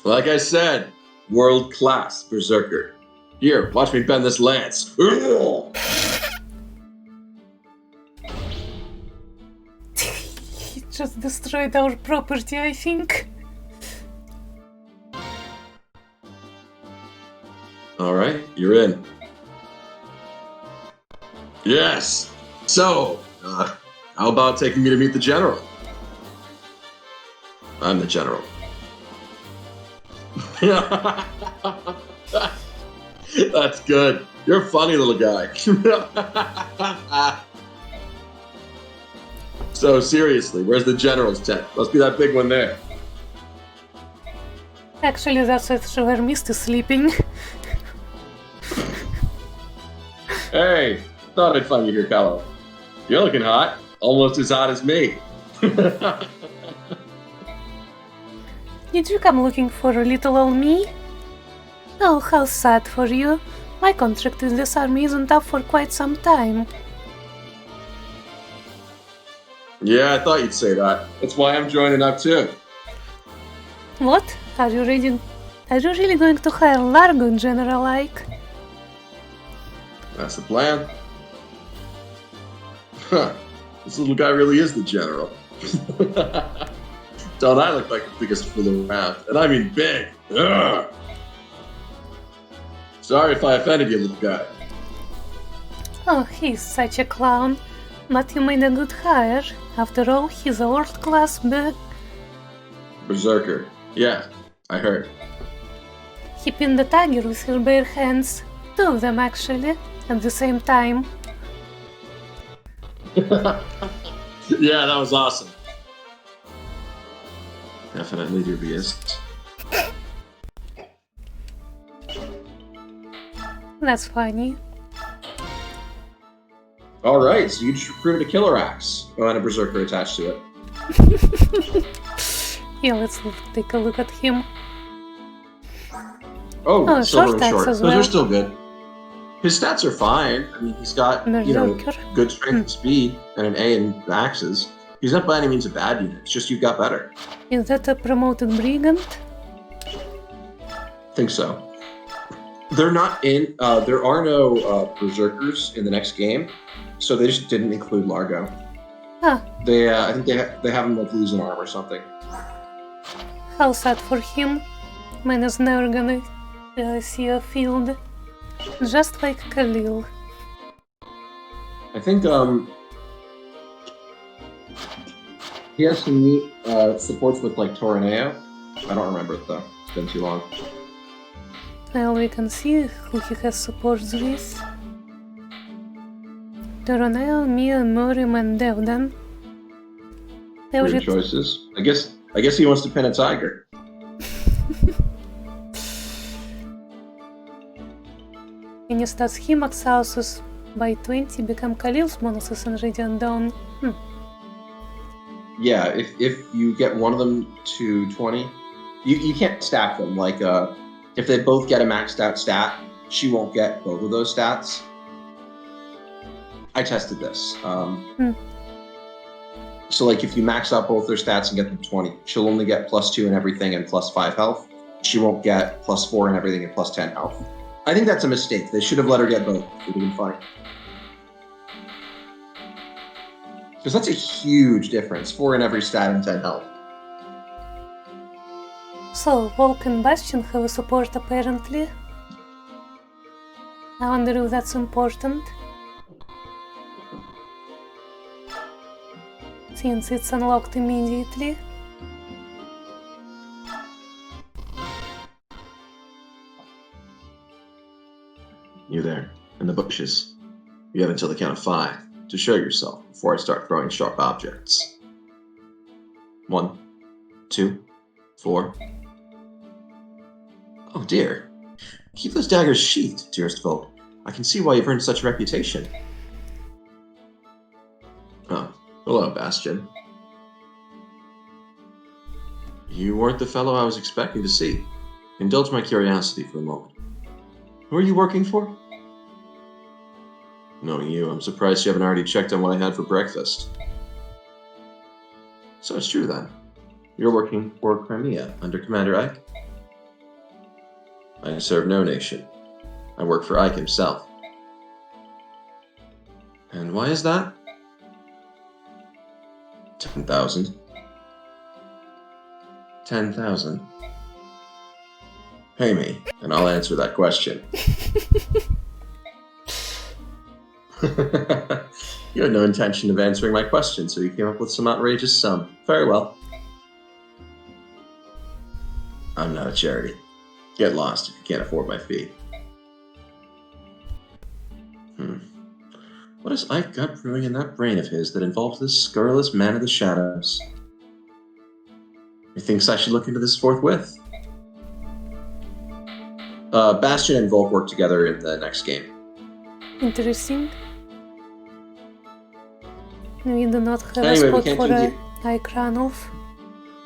Like I said, world-class berserker. Here, watch me bend this lance. He just destroyed our property, I think. Alright, you're in. Yes! So, how about taking me to meet the general? I'm the general. That's good. You're a funny little guy. So, seriously, where's the general's tent? Must be that big one there. Actually, that's where Mist is sleeping. Hey, thought I'd find you here, Callow. You're looking hot. Almost as hot as me. Did you come looking for a little old me? Oh, how sad for you. My contract in this army isn't up for quite some time. Yeah, I thought you'd say that. That's why I'm joining up too. What? Are you really going to hire Largo in General Ike? That's the plan. Huh. This little guy really is the general. Don't I look like the biggest fool around? And I mean big. Ugh. Sorry if I offended you, little guy. Oh, he's such a clown. But you made a good hire. After all, he's a world-class Berserker. Yeah, I heard. He pinned the tiger with his bare hands. Two of them, actually, at the same time. Yeah, that was awesome. Definitely dubious. That's funny. Alright, so you just recruited a killer axe. Oh, and a berserker attached to it. Yeah, let's take a look at him. Oh, silver short and short. axe as Those well. are still good. His stats are fine. I mean, he's got, Berserker. good strength and speed, and an A in axes. He's not by any means a bad unit. It's just you've got better. Is that a promoted brigand? Think so. They're not in. There are no berserkers in the next game, so they just didn't include Largo. Ah, They, I think they have him like lose an arm or something. How sad for him. Man is never gonna see a field. Just like Khalil. I think he has some neat supports with like Torneo. I don't remember it though. It's been too long. Well, we can see who he has supports with. Toroneo, Mia, Murim, and Devdan. Weird choices. I guess he wants to pin a tiger. Any stats he max houses by 20 become Khalil's bonuses in Radiant Dawn. Yeah, if you get one of them to 20, you can't stack them. Like if they both get a maxed out stat, she won't get both of those stats. I tested this. So like if you max out both their stats and get them 20, she'll only get +2 in everything and +5 health. She won't get +4 in everything and +10 health. I think that's a mistake. They should have let her get both. It would have been fine. Because that's a huge difference. 4 in every stat and 10 health. So, Volk and Bastion have a support apparently. I wonder if that's important. Since it's unlocked immediately. You there, in the bushes. You have until the count of 5 to show yourself before I start throwing sharp objects. 1, 2, 4. Oh dear. Keep those daggers sheathed, dearest folk. I can see why you've earned such a reputation. Oh, hello, Bastion. You weren't the fellow I was expecting to see. Indulge my curiosity for a moment. Who are you working for? Knowing you, I'm surprised you haven't already checked on what I had for breakfast. So it's true then. You're working for Crimea under Commander Ike? I serve no nation. I work for Ike himself. And why is that? 10,000. 10,000. Pay me, and I'll answer that question. You had no intention of answering my question, so you came up with some outrageous sum. Very well. I'm not a charity. Get lost if you can't afford my fee. What has Ike got brewing in that brain of his that involves this scurrilous man of the shadows? He thinks I should look into this forthwith. Bastion and Volk work together in the next game. Interesting. We do not have Anyway, a we spot can't for continue. Ike Ranulf.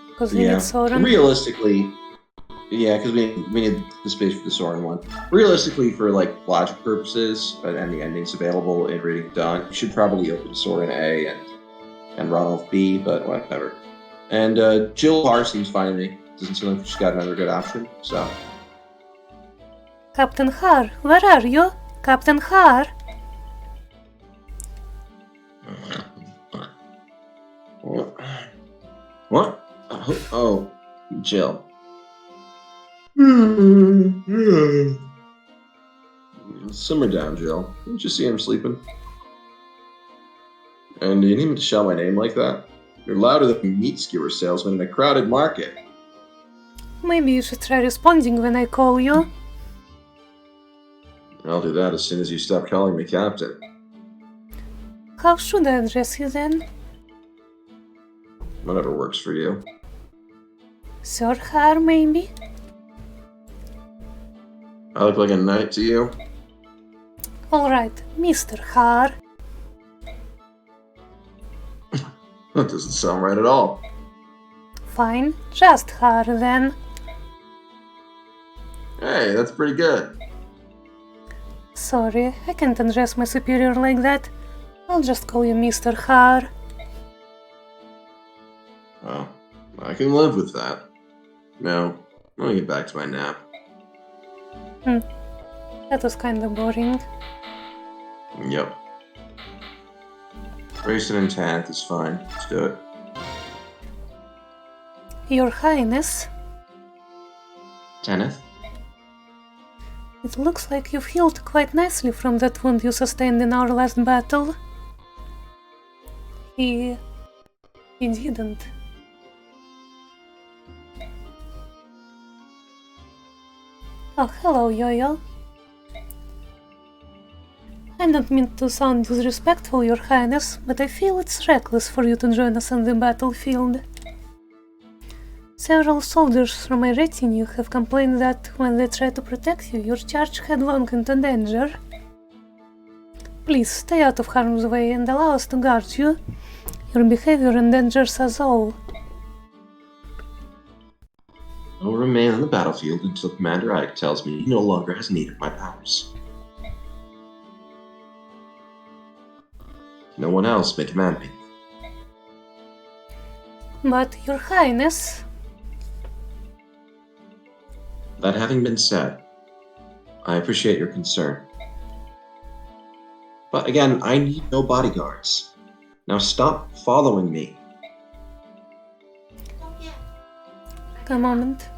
Because we need Soren. Realistically, yeah, because we need the space for the Soren one. Realistically, for like logic purposes and the endings available in Radiant Dawn, you should probably open Soren A and Ranulf B, but whatever. And Jill R seems fine to me. Doesn't seem like she's got another good option, so. Captain Har, where are you? Captain Har! What? Oh, Jill. Simmer down, Jill. Didn't you see him sleeping? And you need me to shout my name like that? You're louder than a meat skewer salesman in a crowded market. Maybe you should try responding when I call you. I'll do that as soon as you stop calling me Captain. How should I address you then? Whatever works for you. Sir Har, maybe? I look like a knight to you? Alright, Mr. Har. That doesn't sound right at all. Fine, just Har then. Hey, that's pretty good. Sorry, I can't address my superior like that. I'll just call you Mr. Har. Well, I can live with that. Now, let me get back to my nap. That was kinda boring. Yep. Racing and Tanth is fine. Let's do it. Your Highness, Tanith? It looks like you've healed quite nicely from that wound you sustained in our last battle. He didn't. Oh, hello, Yo-Yo. I don't mean to sound disrespectful, Your Highness, but I feel it's reckless for you to join us on the battlefield. Several soldiers from my retinue have complained that when they try to protect you, you charge headlong into danger. Please stay out of harm's way and allow us to guard you. Your behavior endangers us all. I will remain on the battlefield until Commander Ike tells me he no longer has need of my powers. No one else may command me. But, Your Highness... That having been said, I appreciate your concern. But again, I need no bodyguards. Now stop following me. A moment.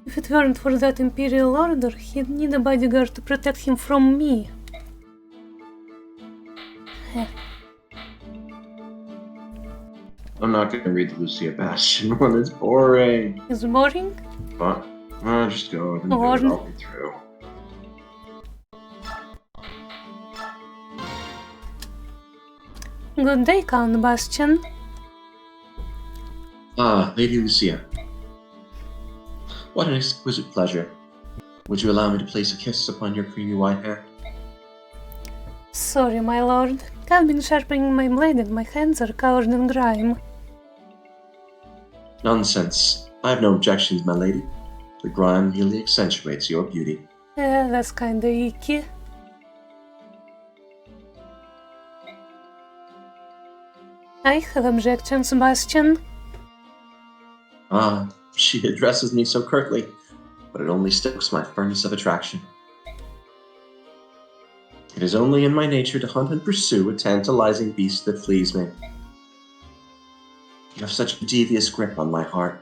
If it weren't for that Imperial Order, he'd need a bodyguard to protect him from me. I'm not going to read the Lucia Bastion one, it's boring. Is it boring? But I'll just go and do it all the way through. Good day, Count Bastian. Ah, Lady Lucia. What an exquisite pleasure. Would you allow me to place a kiss upon your creamy white hair? Sorry, my lord. I've been sharpening my blade and my hands are covered in grime. Nonsense. I have no objections, my lady. The grime merely accentuates your beauty. That's kinda icky. I have objections, Bastian. Ah, she addresses me so curtly, but it only stokes my furnace of attraction. It is only in my nature to hunt and pursue a tantalizing beast that flees me. You have such a devious grip on my heart.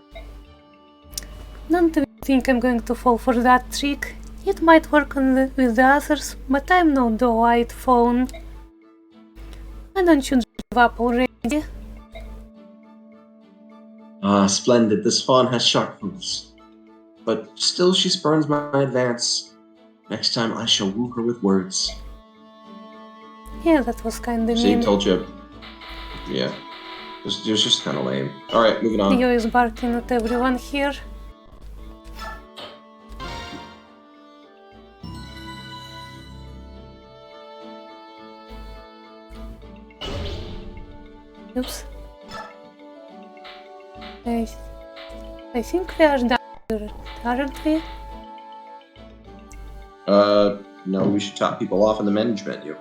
Don't even think I'm going to fall for that trick. It might work with the others, but I'm no white phone. Why don't you give up already? Ah, splendid, this fawn has sharp hoofs. But still she spurns my advance. Next time I shall woo her with words. Yeah, that was kinda See, mean. told you. Yeah. It was just kind of lame. Alright, moving on. Yo is barking at everyone here. Oops. I think we are done here, aren't we? No, we should top people off in the menage menu.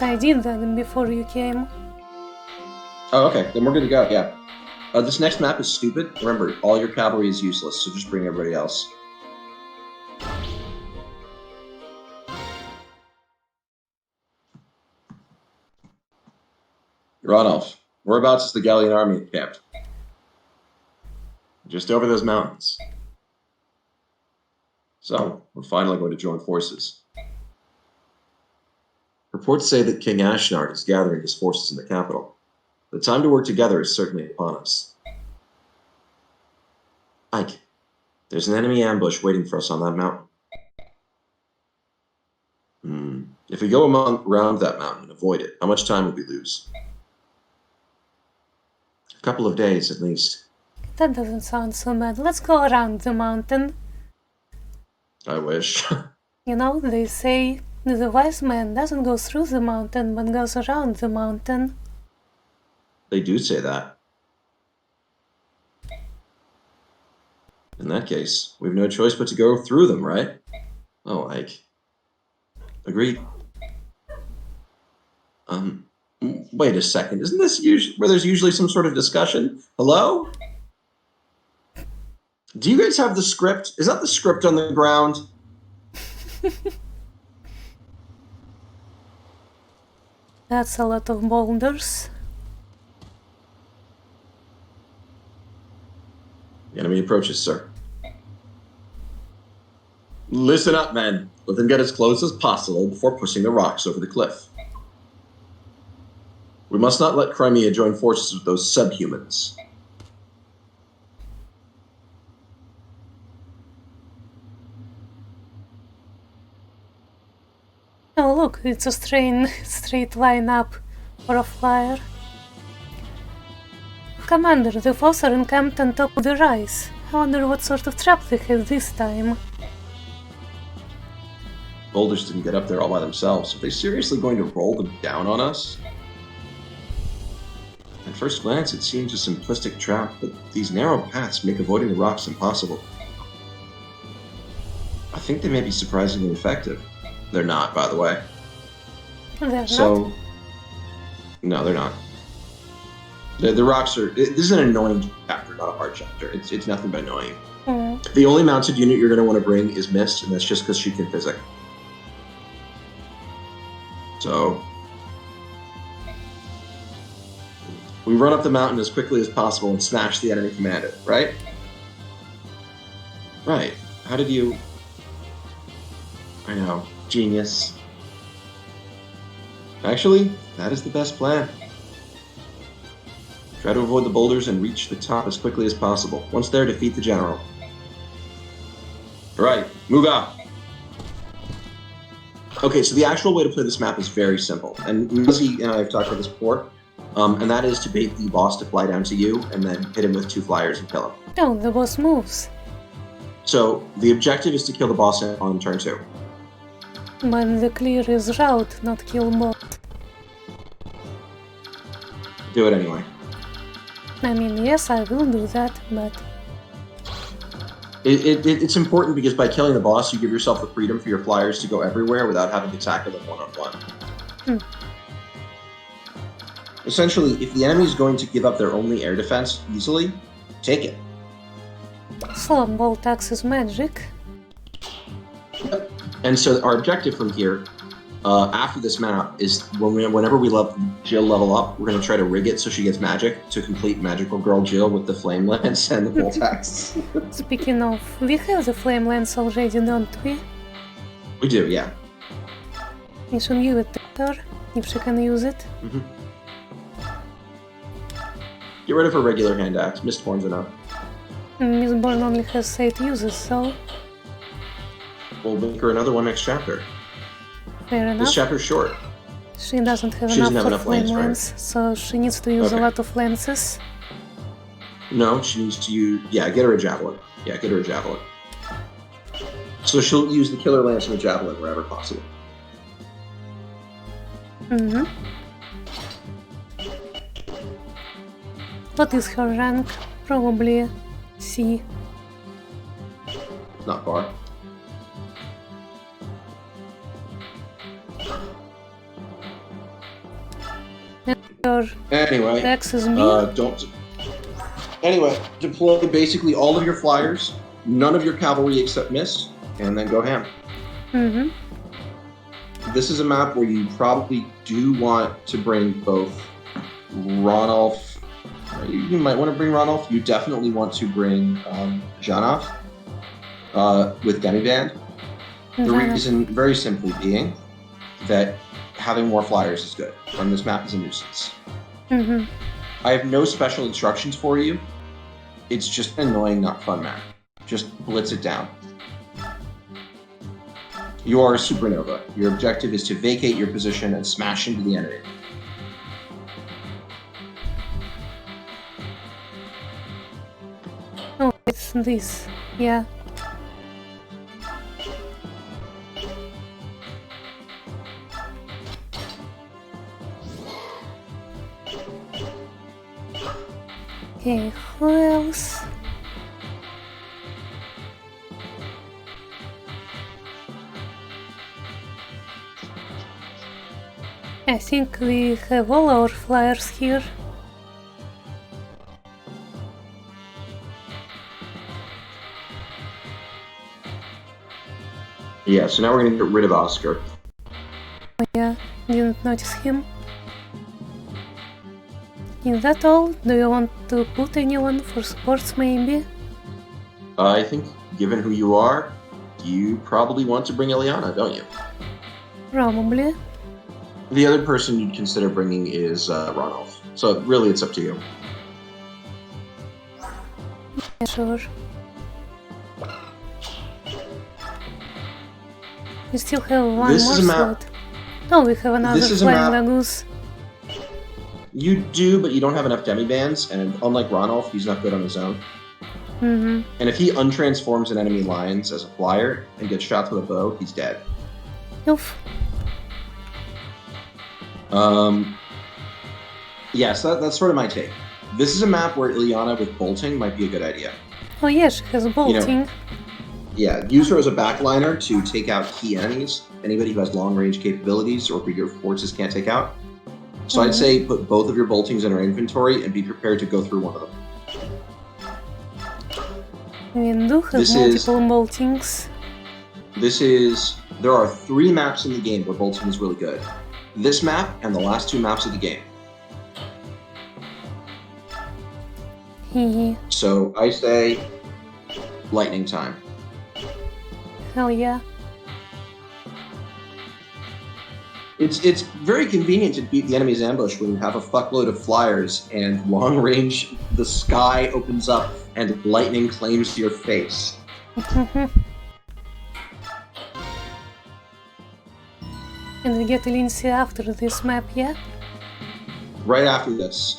I did that before you came. Oh, okay. Then we're good to go, yeah. This next map is stupid. Remember, all your cavalry is useless, so just bring everybody else. Rodolph, whereabouts is the Gallian army encamped? Just over those mountains. So, we're finally going to join forces. Reports say that King Ashnard is gathering his forces in the capital. The time to work together is certainly upon us. Ike, there's an enemy ambush waiting for us on that mountain. If we go around that mountain and avoid it, how much time would we lose? A couple of days, at least. That doesn't sound so bad. Let's go around the mountain. I wish. You know, they say the wise man doesn't go through the mountain, but goes around the mountain. They do say that. In that case, we have no choice but to go through them, right? Oh, Ike. Agreed. Wait a second. Isn't this where there's usually some sort of discussion? Hello? Do you guys have the script? Is that the script on the ground? That's a lot of boulders. The enemy approaches, sir. Listen up, men. Let them get as close as possible before pushing the rocks over the cliff. We must not let Crimea join forces with those subhumans. Oh look, it's a straight line up for a flyer. Commander, the foes are encamped on top of the rise. I wonder what sort of trap they have this time. Boulders didn't get up there all by themselves. Are they seriously going to roll them down on us? At first glance, it seems a simplistic trap, but these narrow paths make avoiding the rocks impossible. I think they may be surprisingly effective. They're not, by the way. They're not. So, no, they're not. The rocks are. This is an annoying chapter, not a hard chapter. It's nothing but annoying. The only mounted unit you're going to want to bring is Mist, and that's just because she can physic. So, we run up the mountain as quickly as possible and smash the enemy commander, right? Right. How did you... I know. Genius. Actually, that is the best plan. Try to avoid the boulders and reach the top as quickly as possible. Once there, defeat the general. Right, move out. Okay, so the actual way to play this map is very simple. And Muzzy and I have talked about this before. And that is to bait the boss to fly down to you and then hit him with 2 flyers and kill him. Oh, the boss moves. So the objective is to kill the boss on turn 2. But the clear is route, not kill bot. Do it anyway. I mean, yes, I will do that, but... It's important because by killing the boss, you give yourself the freedom for your flyers to go everywhere without having to tackle them one-on-one. Essentially, if the enemy is going to give up their only air defense easily, take it. Slum bolt axes magic. And so our objective from here, after this map, is whenever we let Jill level up, we're going to try to rig it so she gets magic to complete Magical Girl Jill with the Flame Lance and the Bolt Axe. Speaking of, we have the flame lance already, don't we? We do, yeah. We should give it to her, if she can use it. Mm-hmm. Get rid of her regular hand axe. Mistborn's enough. Mistborn only has 8 uses, so... We'll make her another one next chapter. Fair enough. This chapter's short. She doesn't have She doesn't enough have for enough flame lance, right? lance, so she needs to use a Okay. lot of lances. No, she needs to use... Yeah, get her a javelin. Yeah, get her a javelin. So she'll use the killer lance and the javelin wherever possible. Mm-hmm. What is her rank? Probably C. Not far. Her Anyway, X is me. don't... Anyway, deploy basically all of your flyers, none of your cavalry except Mist, and then go ham. Mm-hmm. This is a map where you probably do want to bring both Ronolf. You might want to bring Ronolf. You definitely want to bring Janov with Demiband. The reason, very simply, being that having more flyers is good, and this map is a nuisance. Mm-hmm. I have no special instructions for you. It's just an annoying, not fun map. Just blitz it down. You are a supernova. Your objective is to vacate your position and smash into the enemy. Oh, it's this. Yeah. Okay, who else? I think we have all our flyers here. Yeah, so now we're gonna get rid of Oscar. Yeah, didn't notice him. Is that all? Do you want to put anyone for sports maybe? I think, given who you are, you probably want to bring Eliana, don't you? Probably. The other person you'd consider bringing is Ronald. So really, it's up to you. Yeah, sure. We still have one This more is a map- slot. Oh, we have another This is a Flying map- Lagoose. You do, but you don't have enough demi-bands, and unlike Ronald, he's not good on his own. Mm-hmm. And if he untransforms an enemy lines as a flyer and gets shot with a bow, he's dead. Oof. Yeah, so that's sort of my take. This is a map where Ilyana with bolting might be a good idea. Oh yeah, she has bolting. Yeah, use her as a backliner to take out key enemies, anybody who has long-range capabilities or who your forces can't take out. So I'd say put both of your boltings in her inventory and be prepared to go through one of them. We do have This multiple boltings. There are 3 maps in the game where bolting is really good. This map and the last 2 maps of the game. Hee. So I say lightning time. Hell yeah. It's very convenient to beat the enemy's ambush when you have a fuckload of flyers and long range, the sky opens up and lightning claims your face. And we get Lindsay after this map, yeah? Right after this,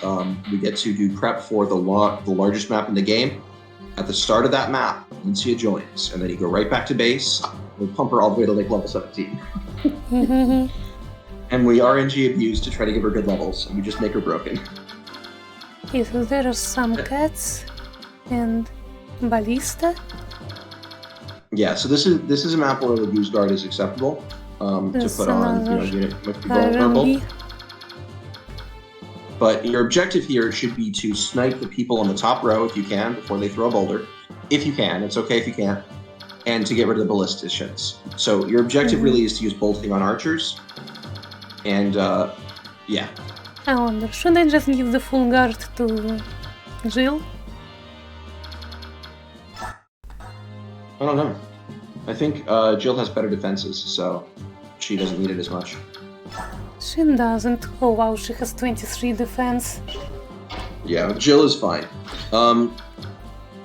we get to do prep for the largest map in the game. At the start of that map, Lincia joins, and then you go right back to base. We pump her all the way to like level 17. And we RNG abuse to try to give her good levels, and we just make her broken. Okay, so there are some cats and ballista. Yeah, so this is a map where the Goose Guard is acceptable to There's put on. another Unit might be vulnerable. RMB. But your objective here should be to snipe the people on the top row if you can before they throw a boulder. If you can, it's okay if you can't. And to get rid of the ballisticians. So your objective really is to use bolting on archers. And yeah. I wonder, should I just give the full guard to Jill? I don't know. I think Jill has better defenses, so she doesn't need it as much. She doesn't. Oh wow, she has 23 defense. Yeah, Jill is fine.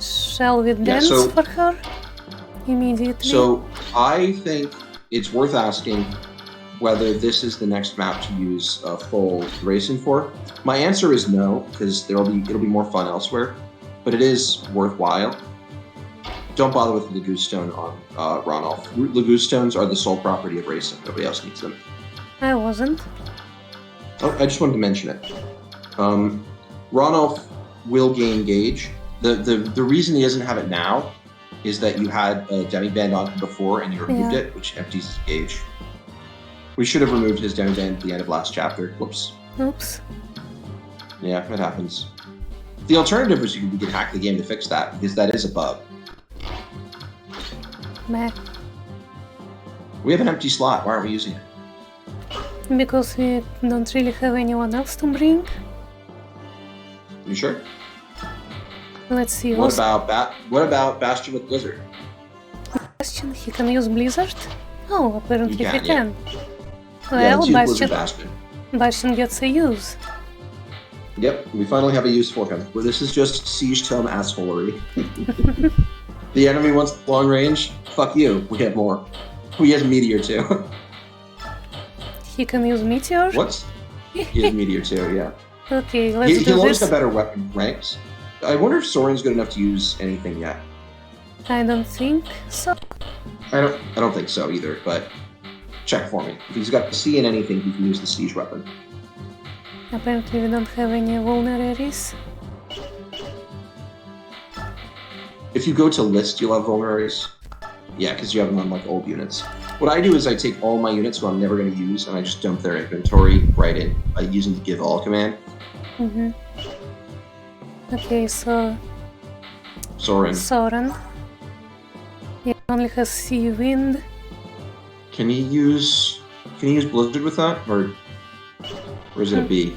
Shall we dance so- for her? Immediately? So I think it's worth asking whether this is the next map to use full racing for. My answer is no, because it'll be more fun elsewhere, but it is worthwhile. Don't bother with Lagoose Stone on Ronolf. Lagoose Stones are the sole property of racing. Nobody else needs them. I wasn't. Oh, I just wanted to mention it. Ronolf will gain gauge. The reason he doesn't have it now is that you had a demiband on him before and you removed it, which empties his gauge. We should have removed his demiband at the end of last chapter. Whoops. Oops. Yeah, it happens. The alternative was we could hack the game to fix that, because that is a bug. Meh. We have an empty slot. Why aren't we using it? Because we don't really have anyone else to bring. You sure? Let's see. What Also, about Bastion with Blizzard? Bastion, he can use Blizzard? Oh, apparently He he can, yeah. can. Yeah, Well, let's use Blizzard Bastion. Bastion gets a use. Yep, we finally have a use for him. Well, this is just Siege Tome assholery. The enemy wants long range? Fuck you. We have more. We have Meteor too. He can use Meteor? What? He has Meteor too, yeah. Okay, let's He'll do always this. have better weapon ranks. I wonder if Soren's good enough to use anything yet. I don't think so. I don't think so either, but check for me. If he's got C in anything, he can use the siege weapon. Apparently we don't have any vulneraries. If you go to list, you'll have vulneraries. Yeah, because you have them on like old units. What I do is I take all my units who I'm never going to use, and I just dump their inventory right in. I use them to give all command. Mm-hmm. Okay, so Soren, Soren. He only has sea wind. can you use Blizzard with that, or is it a B?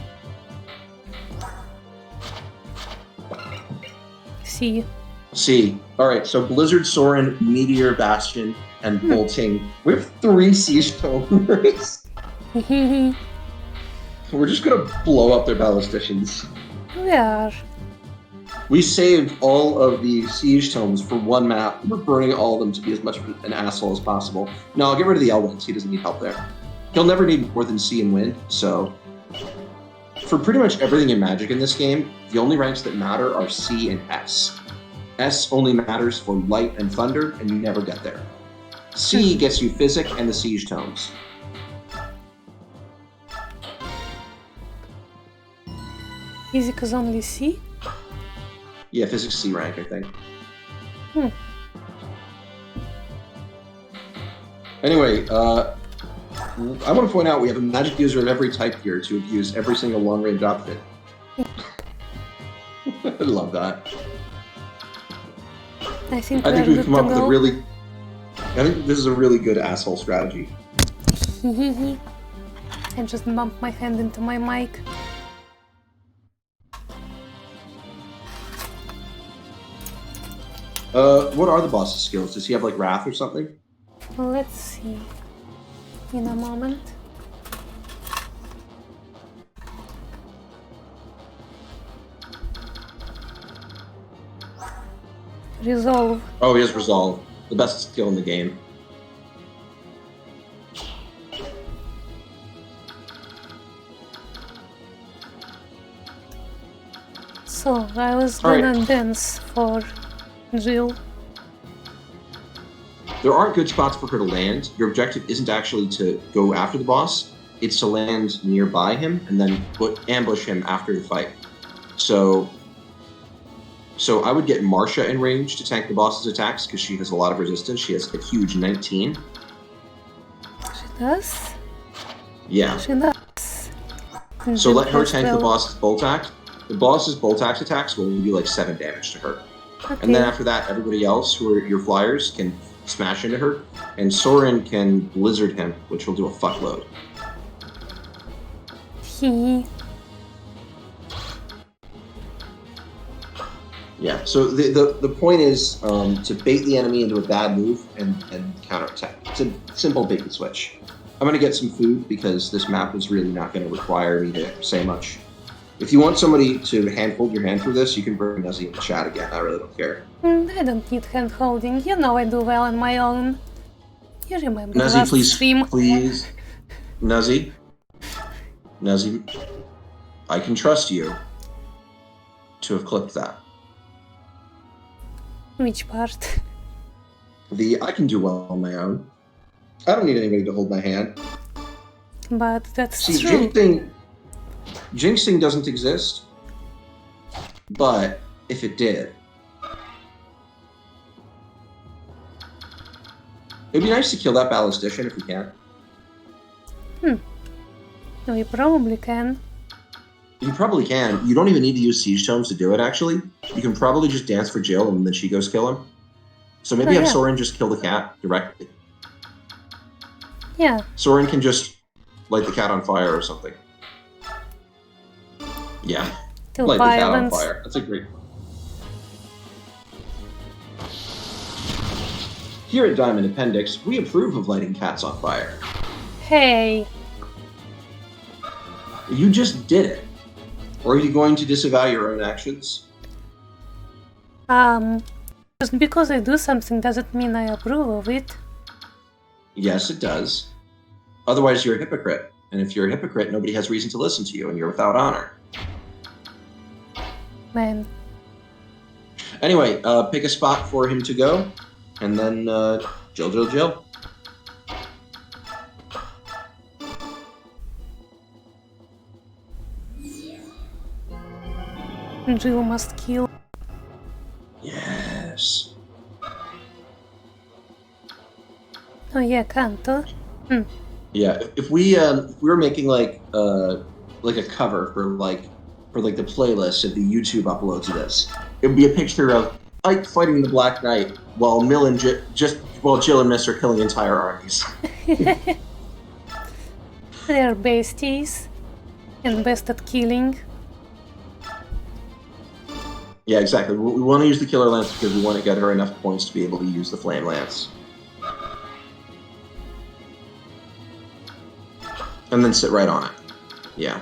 Sea. C. All right, so Blizzard, Soren, Meteor, Bastion, and Bolting. We have 3 Siege Tomers. We're just gonna blow up their ballisticians. We are. We saved all of the Siege Tomes for one map. We're burning all of them to be as much of an asshole as possible. No, I'll get rid of the Elwinds. He doesn't need help there. He'll never need more than Sea and Wind, so... For pretty much everything in Magic in this game, the only ranks that matter are C and S. S only matters for Light and Thunder, and you never get there. C gets you Physic and the Siege Tomes. Physic is only sea? Yeah, Physics C rank, I think. Anyway, I want to point out we have a magic user of every type here to abuse every single long-range outfit. I love that. I think I think we're we've good come to up with a go. really... I think this is a really good asshole strategy. I just bumped my hand into my mic. What are the boss's skills? Does he have, like, Wrath or something? Let's see. In a moment. Resolve. Oh, he has Resolve. The best skill in the game. So, I was All right. gonna dance for Jill. There aren't good spots for her to land. Your objective isn't actually to go after the boss. It's to land nearby him and then ambush him after the fight. So I would get Marcia in range to tank the boss's attacks because she has a lot of resistance. She has a huge 19. She does? Yeah. She does. And So Jill let her has tank the 12. boss's bolt axe. The boss's bolt axe attacks will do like 7 damage to her. Okay. And then after that, everybody else who are your flyers can smash into her. And Soren can blizzard him, which will do a fuckload. He. Yeah, so the point is to bait the enemy into a bad move and counterattack. It's a simple bait and switch. I'm going to get some food because this map is really not going to require me to say much. If you want somebody to hold your hand through this, you can bring Nuzzy in the chat again. I really don't care. I don't need hand holding. You know I do well on my own. You remember Nuzzy, last please, stream? please. Nuzzy, I can trust you to have clipped that. Which part? I can do well on my own. I don't need anybody to hold my hand. But that's See, true. jinxing doesn't exist, but if it did, it'd be nice to kill that ballistician if we can. We probably can. You probably can. You don't even need to use siege tomes to do it, actually. You can probably just dance for Jill and then she goes kill him. So maybe Oh, have yeah. Soren just kill the cat directly. Yeah. Soren can just light the cat on fire or something. Yeah. Till Light the cat on violence. fire. That's a great. Here at Diamond Appendix, we approve of lighting cats on fire. Hey. You just did it. Or are you going to disavow your own actions? Just because I do something doesn't mean I approve of it. Yes, it does. Otherwise, you're a hypocrite. And if you're a hypocrite, nobody has reason to listen to you, and you're without honor. Man. Anyway, pick a spot for him to go, and then Jill. Jill must kill. Yes. Oh yeah, Kanto. Yeah, if we were making like a cover for the playlist of the YouTube uploads of this, it would be a picture of Ike fighting the Black Knight while Jill and Miss are killing entire armies. They're besties and best at killing. Yeah, exactly. We want to use the Killer Lance because we want to get her enough points to be able to use the Flame Lance. And then sit right on it. Yeah.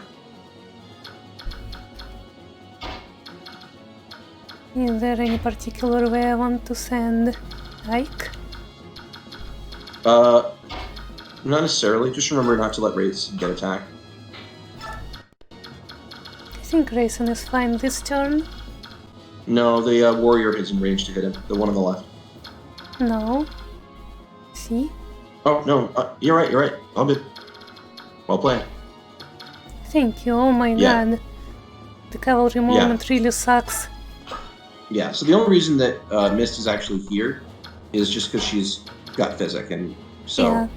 Is there any particular way I want to send Ike? Not necessarily. Just remember not to let Rayson get attacked. I think Grayson is fine this turn. No, the warrior is in range to hit him. The one on the left. No. See? Oh, no. You're right. All good. Well played. Thank you, oh my Yeah. god. The cavalry movement really sucks. Yeah, so the only reason that Mist is actually here is just because she's got physic, and so Yeah.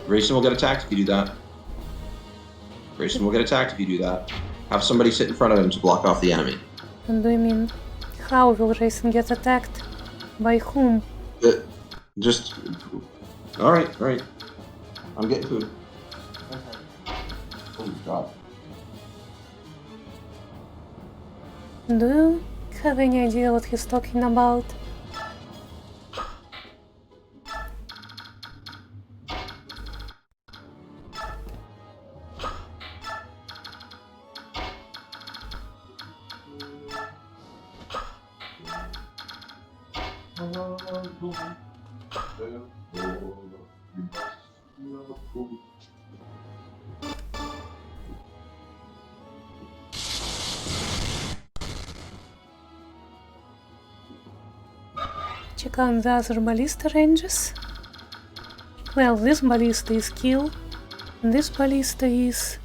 Rayson will get attacked if you do that. Rayson will get attacked if you do that. Have somebody sit in front of him to block off the enemy. What do you mean? How will Grayson get attacked? By whom? Just... Alright. I'm getting food. Oh god. Do you have any idea what he's talking about? Check out the other ballista ranges. Well, this ballista is kill, and this ballista is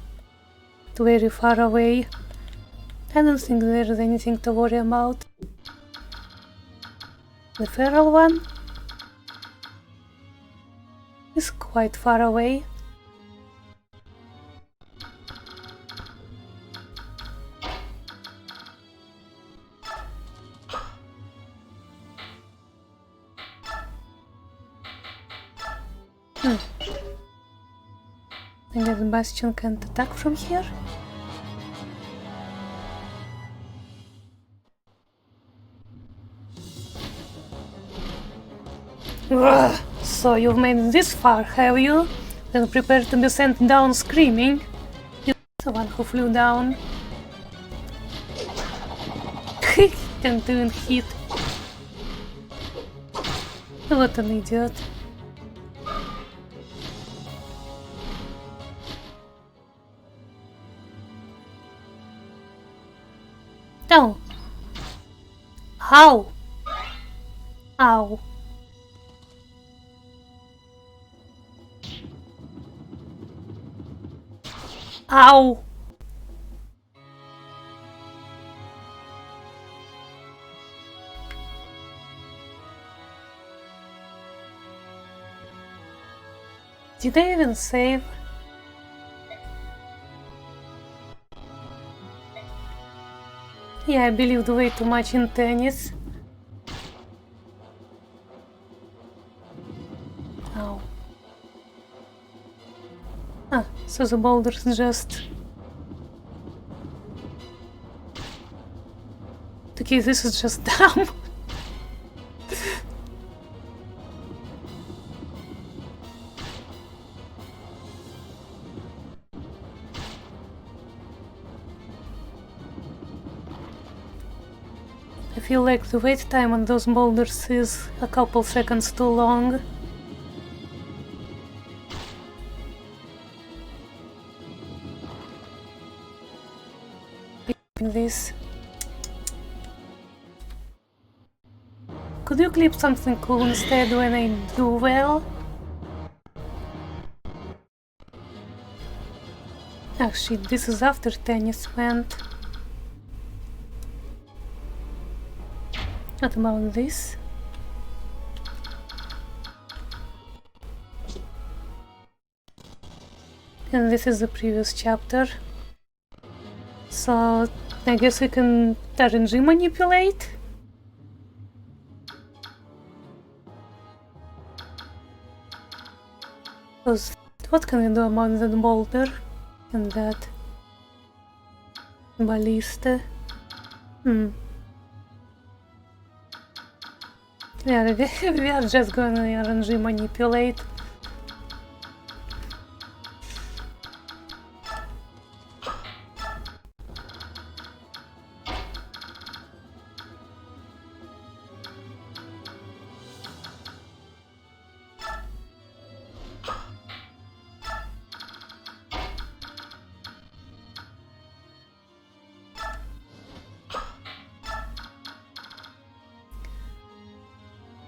very far away. I don't think there is anything to worry about. The feral one is quite far away. I guess Bastion can't attack from here. Ugh, so you've made it this far, have you? Then prepare to be sent down screaming. You're the one who flew down. Can't even hit. What an idiot. No. How? Ow. Ow. Did I even save? Yeah, I believed way too much in tennis. Ow. Ah, so the boulders just... Okay, this is just dumb. I feel like the wait time on those boulders is a couple seconds too long. This. Could you clip something cool instead when I do well? Oh shit, this is after tennis went. What about this? and this is the previous chapter. So I guess we can RNG manipulate. Because what can we do about that boulder and that ballista? Yeah, we are just gonna RNG manipulate.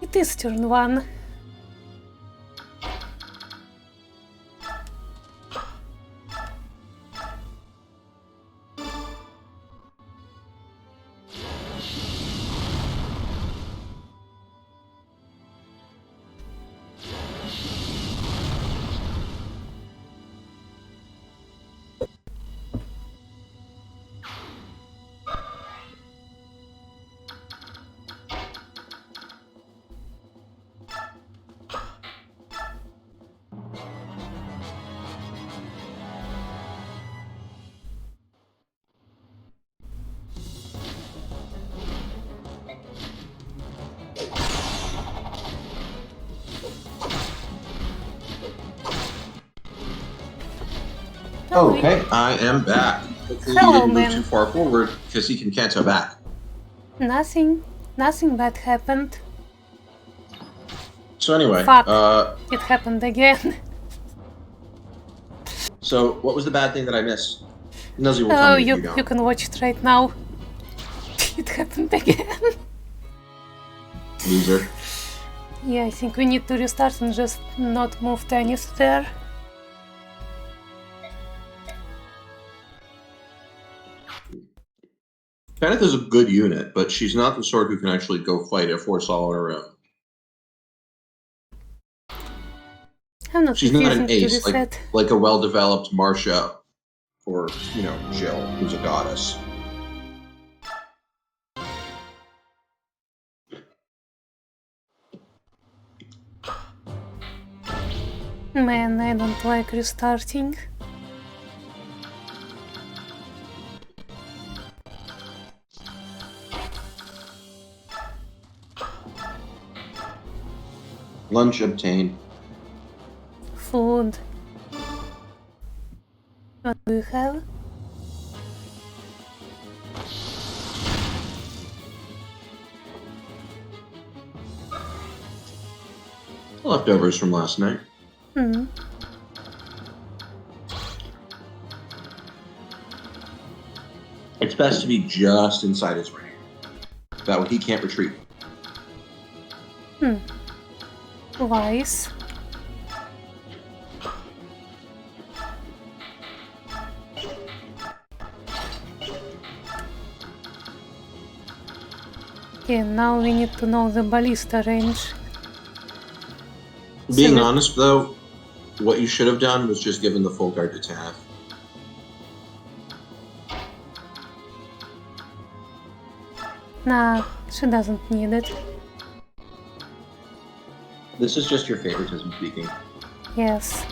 It is turn 1. Okay, I am back. Hopefully Hello, you didn't move man. too far forward because he can canto back. Nothing bad happened. So anyway, Fuck. It happened again. so what was the bad thing that I missed? Nuzzy will Oh, tell me if you you don't. you can watch it right now. It happened again. Loser. Yeah, I think we need to restart and just not move tennis there. Kenneth is a good unit, but she's not the sort who can actually go fight a force all on her own. I'm not She's not refusing an to ace, reset. like a well-developed Marcia or, Jill, who's a goddess. Man, I don't like restarting. Lunch obtained. Food. What do you have? Leftovers from last night. It's best to be just inside his range. That way he can't retreat. Wise. Okay, now we need to know the ballista range. Being So- honest, though, what you should have done was just given the full guard to Taff. Nah, she doesn't need it. This is just your favoritism speaking. Yes.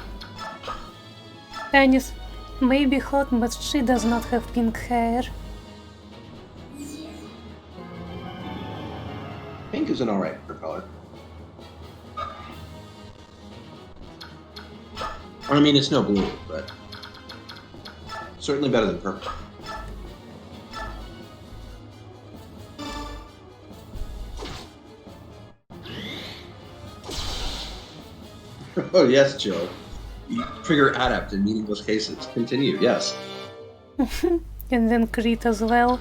Tennis may be hot, but she does not have pink hair. Pink is an alright for color. I mean, it's no blue, but certainly better than purple. Oh, yes, Jill. You trigger adept in meaningless cases. Continue, yes. And then Crete as well.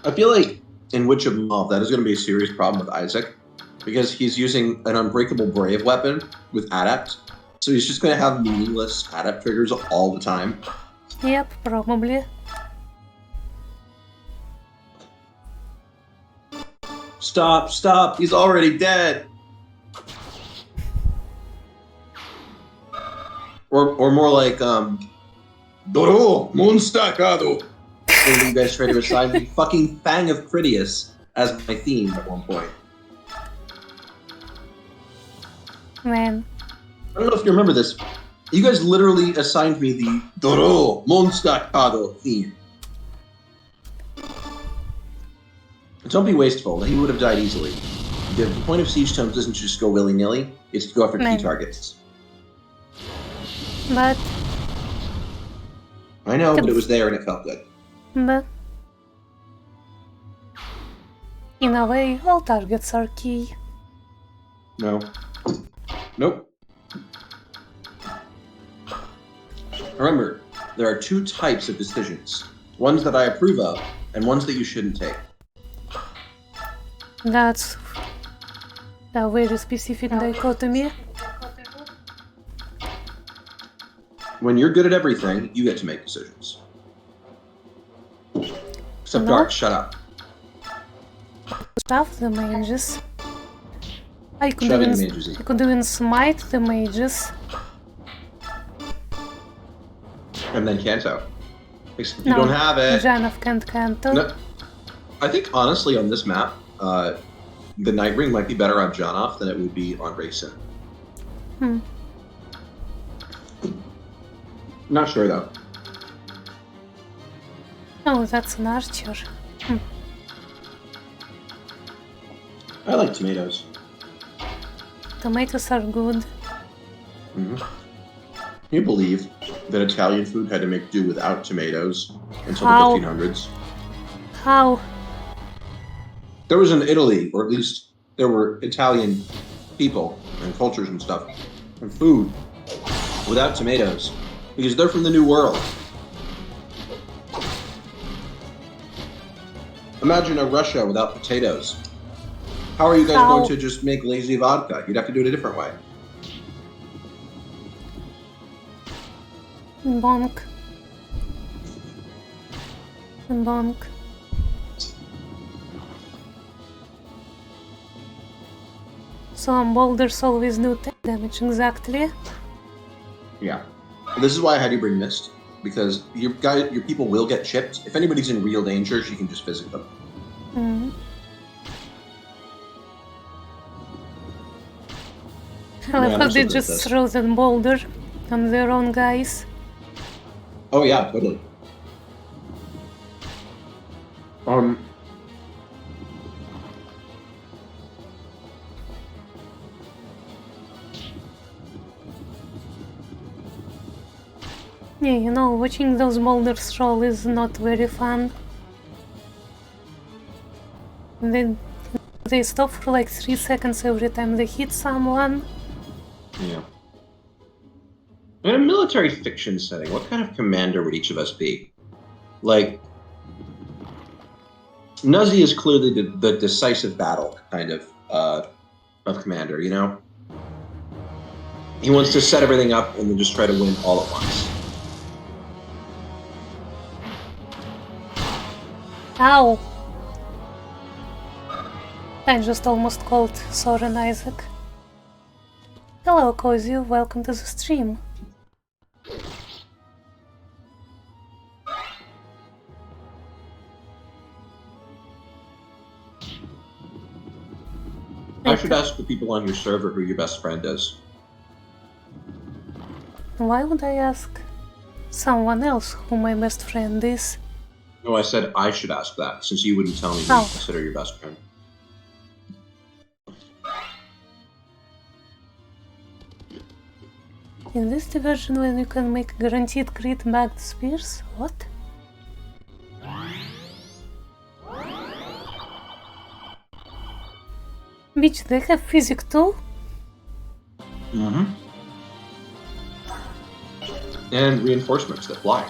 I feel like in Witch of Maw, that is going to be a serious problem with Isaac, because he's using an Unbreakable Brave weapon with adept, so he's just going to have meaningless adept triggers all the time. Yep, probably. Stop, he's already dead! Or more like Doro Monstacado. When you guys try to assign me fucking Fang of Critias as my theme at one point. Man, I don't know if you remember this. You guys literally assigned me the Doro Monstacado theme. Don't be wasteful. He would have died easily. The point of Siege Tomes isn't just go willy-nilly. It's to go after Man. key targets. but I know, but it was there and it felt good. But in a way, all targets are key. No. Nope. Remember, there are two types of decisions. Ones that I approve of, and ones that you shouldn't take. That's a very specific dichotomy. When you're good at everything, you get to make decisions. Except No. Dark, shut up. Stuff the mages. I could Shove even, in mages in. I could even smite the mages. And then Kanto. Except you No, don't have it. Janov can't Kanto. No. I think, honestly, on this map, the Night Ring might be better on Janov than it would be on Rayson. Hmm. Not sure, though. Oh, that's an archer. I like tomatoes. Tomatoes are good. Mm-hmm. Can you believe that Italian food had to make do without tomatoes until How? the 1500s? How? There was in Italy, or at least there were Italian people and cultures and stuff, and food without tomatoes, because they're from the New World. Imagine a Russia without potatoes. How are you guys How? going to just make lazy vodka? You'd have to do it a different way. Bonk. Bonk. Some boulders always do 10 damage exactly. Yeah. This is why I had you bring Mist, because your people will get chipped. If anybody's in real danger, she can just visit them. Mm. I Yeah, love how I'm they so good at just this. throw that boulder on their own guys. Oh yeah, totally. Yeah, you know, watching those boulders roll is not very fun. They stop for like 3 seconds every time they hit someone. Yeah. In a military fiction setting, what kind of commander would each of us be? Like, Nuzzy is clearly the decisive battle kind of commander, you know? He wants to set everything up and then just try to win all at once. Ow! I just almost called Soren Isaac. Hello, Cozy, welcome to the stream. I should ask the people on your server who your best friend is. Why would I ask someone else who my best friend is? No, I said I should ask that, since you wouldn't tell me who Oh. you consider your best friend. In this diversion, when you can make guaranteed crit backed spears? What? Bitch, they have physic too? Mm-hmm. And reinforcements that fly.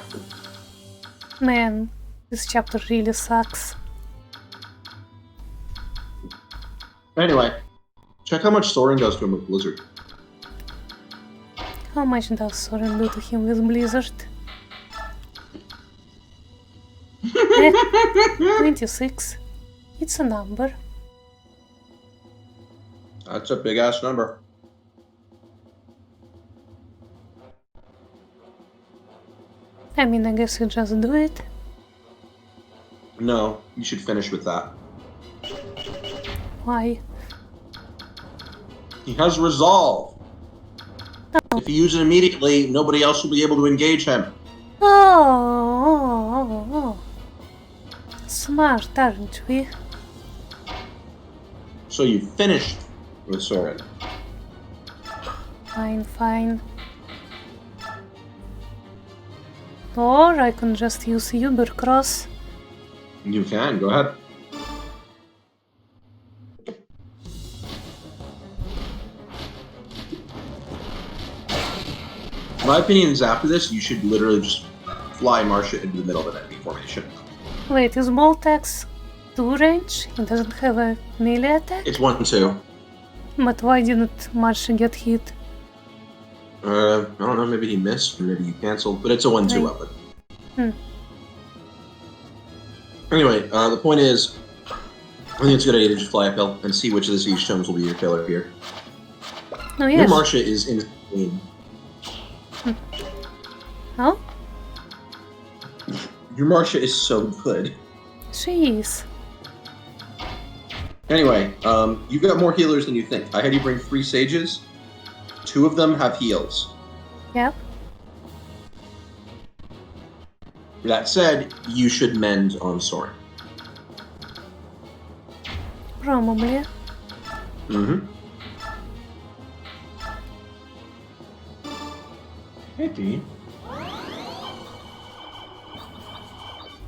Man, this chapter really sucks. Anyway, check how much Soren does to him with Blizzard. How much does Soren do to him with Blizzard? 26. It's a number. That's a big ass number. I mean, I guess you just do it. No, you should finish with that. Why? He has resolve. If you use it immediately, nobody else will be able to engage him. Oh. Smart, aren't we? So you finished with Soren. Fine. Or I can just use Ubercross. You can, go ahead. My opinion is after this, you should literally just fly Marcia into the middle of an enemy formation. Wait, is Bolt Axe 2 range? It doesn't have a melee attack? It's 1-2. But why didn't Marsha get hit? I don't know, maybe he missed, or maybe he canceled, but it's a 1-2 Right. weapon. Hmm. Anyway, the point is, I think it's a good idea to just fly uphill and see which of the siege tomes will be your killer here. Oh Your yes. Marcia is insane. Oh? Your Marcia is so good. She is. Anyway, you've got more healers than you think. I had you bring 3 sages. 2 of them have heals. Yep. That said, you should mend on Soren. Probably. Mm-hmm. Hey, Dean.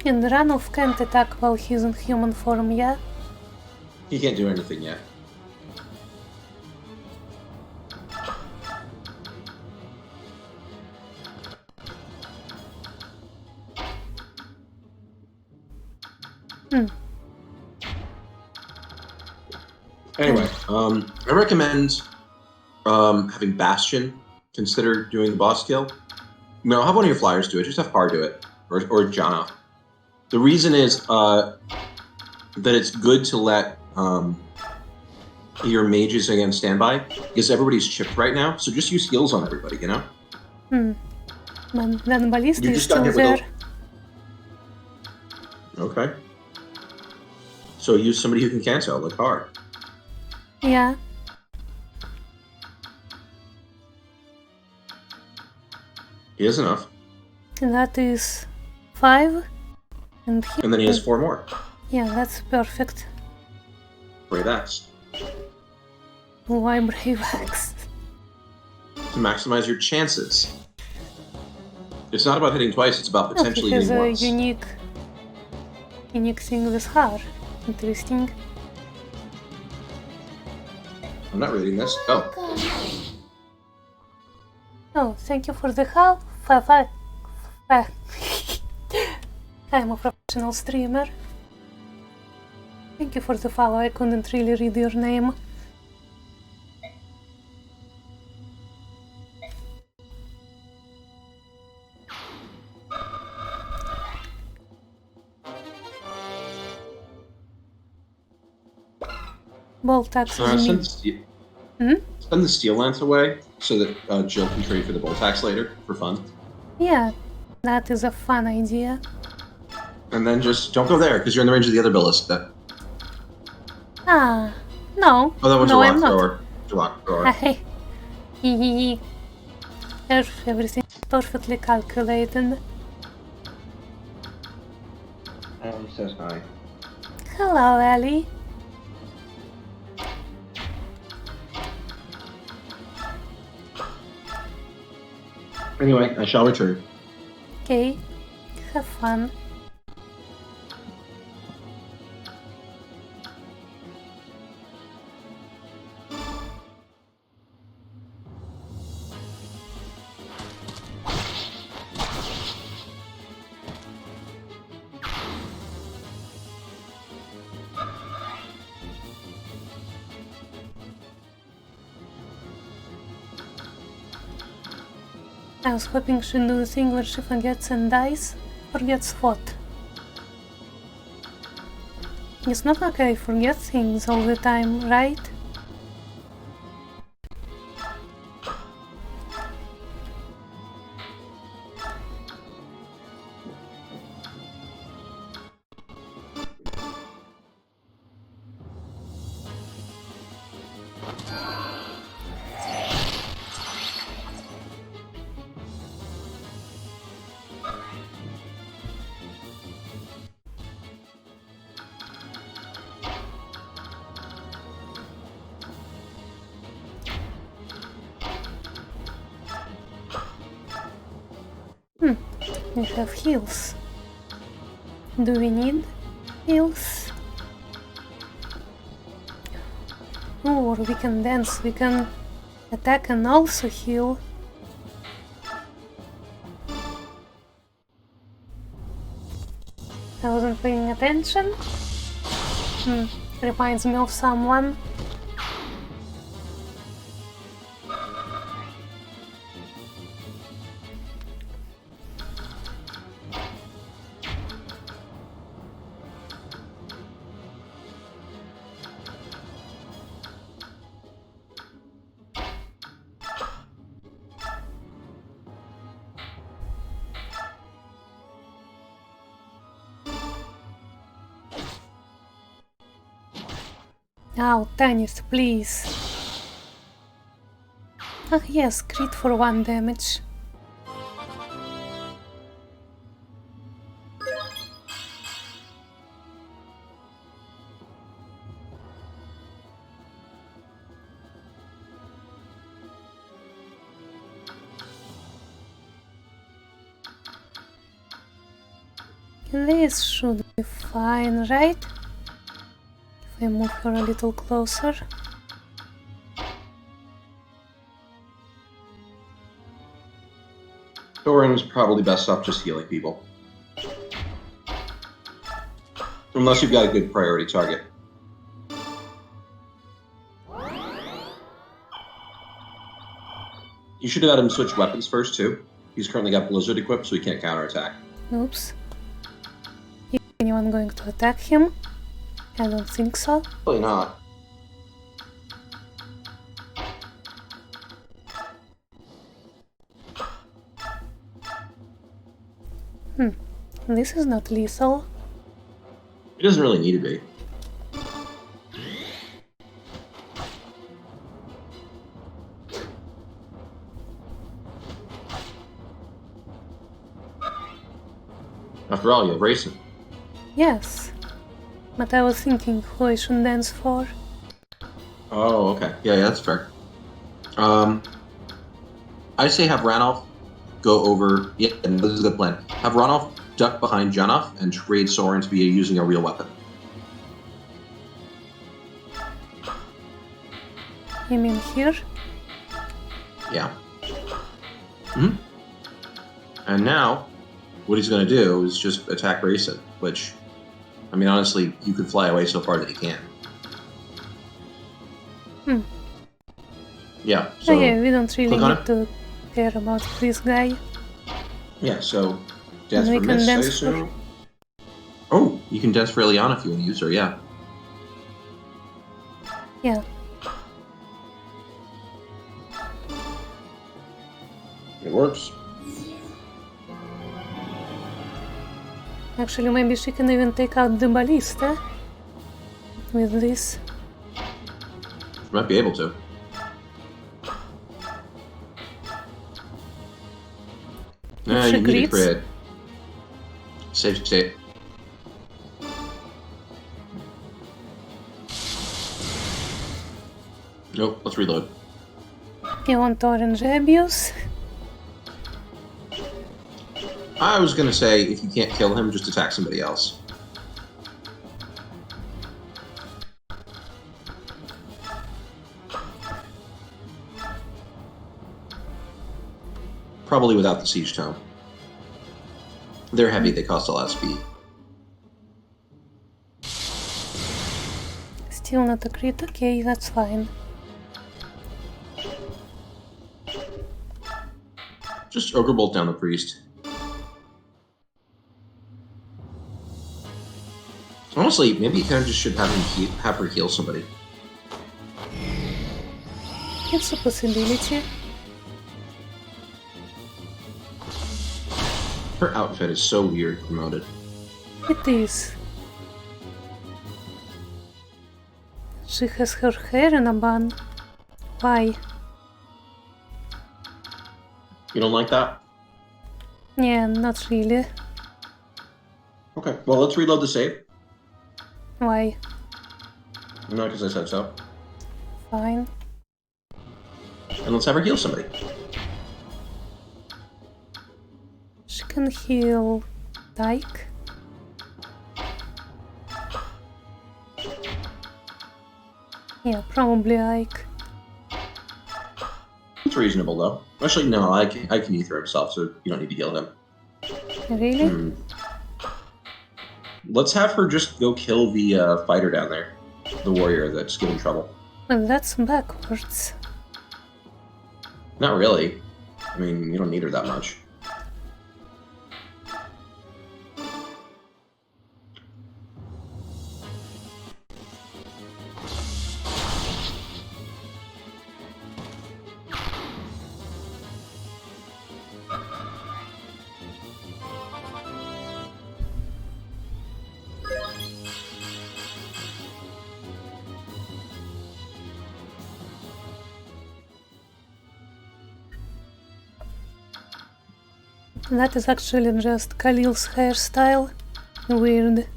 And Ranulf can't attack while he's in human form, yeah? He can't do anything yet. Anyway, I recommend having Bastion consider doing the boss kill. No, have one of your flyers do it. Just have Par do it, or Jana. The reason is that it's good to let your mages against standby, because everybody's chipped right now. So just use heals on everybody, you know. But then Ballista You is just got still hit there. with Okay. So use somebody who can cancel, like Par. Yeah. He has enough, And that is 5. And he... and then he has 4 more. Yeah, that's perfect. Brave Axe. Why Brave Axe? To maximize your chances. It's not about hitting twice, it's about Oh, potentially he has hitting a once. unique thing with her. Interesting. I'm not reading this. Oh. Oh, thank you for the help. I'm a professional streamer. Thank you for the follow. I couldn't really read your name. Bolt Axe is me. Send the Steel Lance away so that Jill can trade for the Bolt Axe later for fun. Yeah, that is a fun idea. And then just don't go there because you're in the range of the other ballista. Ah, no. Oh, that one's no, a I'm rock not. thrower. It's a rock thrower. Hey. Everything is perfectly calculated. He says hi. Hello, Ellie. Anyway, I shall return. Okay, have fun. I was hoping she'd do the thing where she forgets and dies. Forgets what? It's not like I forget things all the time, right? We have heals. Do we need heals? Or we can dance, we can attack and also heal. I wasn't paying attention. Reminds me of someone. Now, Tanis, please. Ah yes, crit for 1 damage. This should be fine, right? If I move her a little closer. Thorin's probably best off just healing people. Unless you've got a good priority target. You should have had him switch weapons first, too. He's currently got Blizzard equipped, so he can't counterattack. Oops. Is anyone going to attack him? I don't think so. Probably not. This is not lethal. It doesn't really need to be. After all, you have racing. Yes. But I was thinking who I should dance for. Oh, okay. Yeah, that's fair. I say have Ranulf go over. Yeah, and this is a good plan. Have Ranulf duck behind Janov and trade Soren to be using a real weapon. You mean here? Yeah. And now, what he's going to do is just attack Rayson, which, I mean, honestly, you could fly away so far that he can. Yeah, so... Oh yeah, we don't really click on need to care about this guy. Yeah, so... Dance And we for can Miss, I dance assume? Oh, you can dance for Ileana if you want to use her, yeah. Yeah. It works. Actually, maybe she can even take out the ballista with this. She might be able to. Nah, she you need a crits? crit. Safe state. Nope, let's reload. You want orange abuse? I was gonna say, if you can't kill him, just attack somebody else. Probably without the siege tome. They're heavy, they cost a lot of speed. Still not a crit? Okay, that's fine. Just Ogre Bolt down the priest. Honestly, maybe you kind of just should have him have her heal somebody. It's a possibility. Her outfit is so weird promoted. It is. She has her hair in a bun. Why? You don't like that? Yeah, not really. Okay, well, let's reload the save. Why? No, because I said so. Fine. And let's have her heal somebody. She can heal Dyke. Yeah, probably Ike. It's reasonable though. Actually, no, I can ether himself, so you don't need to heal him. Really? Let's have her just go kill the fighter down there, the warrior that's giving trouble. Well, that's backwards. Not really. I mean, you don't need her that much. That is actually just Khalil's hairstyle. Weird.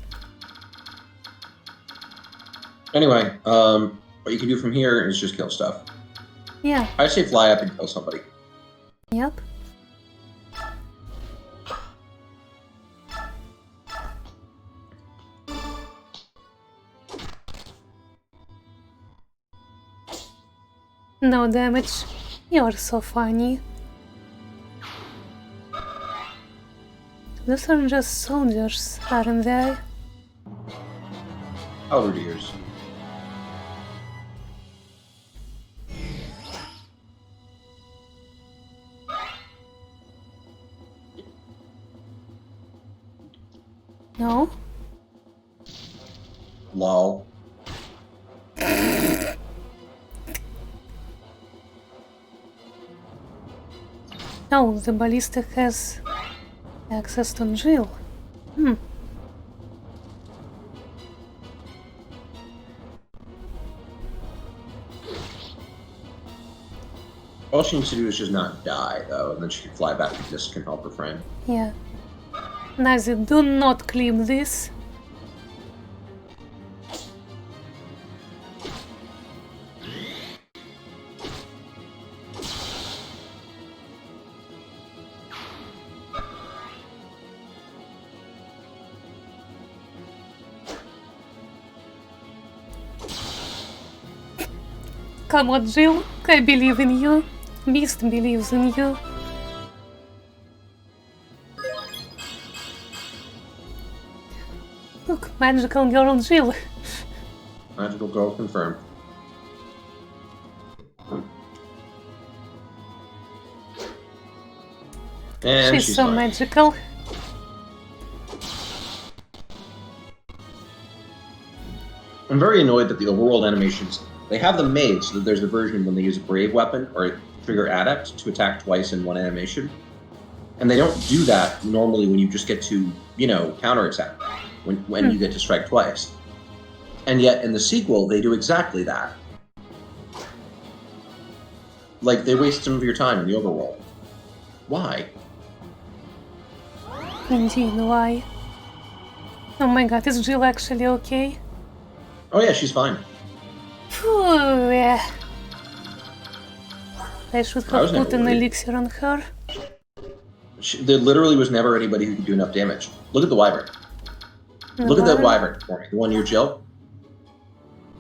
Anyway, what you can do from here is just kill stuff. Yeah, I say fly up and kill somebody. yep. No damage. You're so funny. Those are just soldiers, aren't they? Halberdiers. No? Lol. No, the ballista has access to Jill. All she needs to do is just not die, though, and then she can fly back to this and help her friend. Yeah. Nazi, do not clip this. Come on, Jill. I believe in you. Beast believes in you. Look, magical girl Jill. Magical girl confirmed. And She's so fine. magical. I'm very annoyed that the overworld animations, they have them made so that there's a version when they use a brave weapon or a trigger adept to attack twice in one animation. And they don't do that normally when you just get to, counterattack, when you get to strike twice. And yet in the sequel, they do exactly that. Like, they waste some of your time in the overworld. Why? Indeed, why? Oh my god, is Jill actually okay? Oh yeah, she's fine. Phew, yeah. I should I was have never put an worried. elixir on her. There literally was never anybody who could do enough damage. Look at the Wyvern. Look at that Wyvern for me. The one near Jill.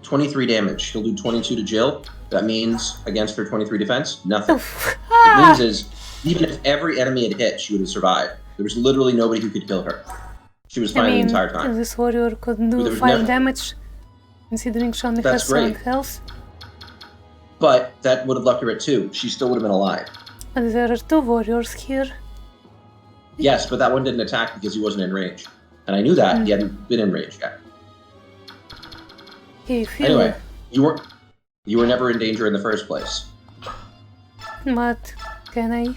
23 damage. He'll do 22 to Jill. That means, against her 23 defense, nothing. What it means is, even if every enemy had hit, she would have survived. There was literally nobody who could kill her. She was fine the entire time. This warrior could There do was 5 never- damage, considering she only That's has 7 great. health. But that would have left her at 2. She still would have been alive. But there are 2 warriors here. Yes, but that one didn't attack because he wasn't in range. And I knew that. He hadn't been in range yet. Hey, Phil. Anyway, you were never in danger in the first place. But can I?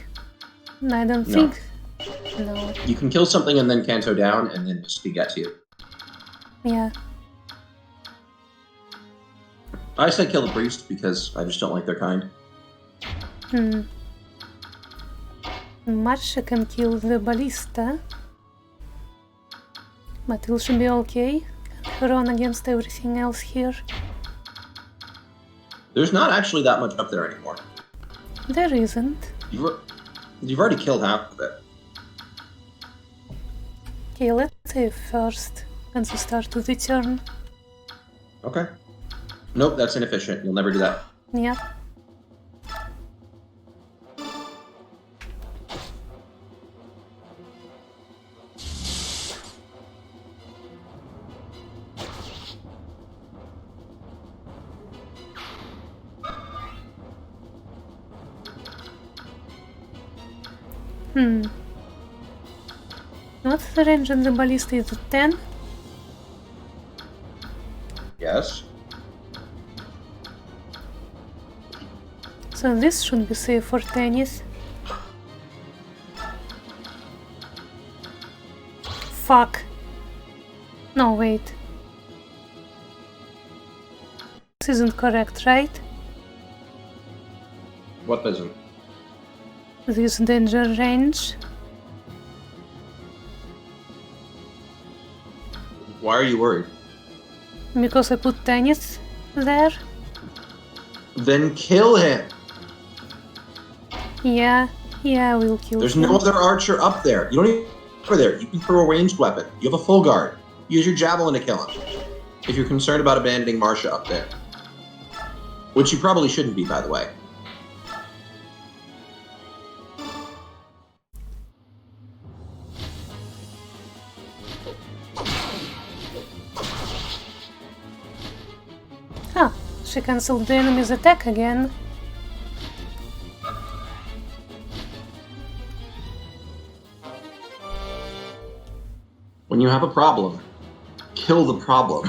I don't No. think. No. You can kill something and then Kanto down, and then this can get to you. Yeah. I say kill the priest because I just don't like their kind. Masha can kill the ballista. But will she be okay? Can run against everything else here? There's not actually that much up there anymore. There isn't. You've already killed half of it. Okay, let's save first at the start of the turn. Okay. Nope, that's inefficient. You'll never do that. Yep. What's the range on the ballista? Is it 10? Yes. So this should be safe for tennis. Fuck. No, wait. This isn't correct, right? What isn't? This danger range. Why are you worried? Because I put tennis there? Then kill him. Yeah, we'll kill There's him. no other archer up there. You don't even over there. You can throw a ranged weapon. You have a full guard. Use your javelin to kill him. If you're concerned about abandoning Marcia up there. Which you probably shouldn't be, by the way. Ah, she cancelled the enemy's attack again. When you have a problem, kill the problem.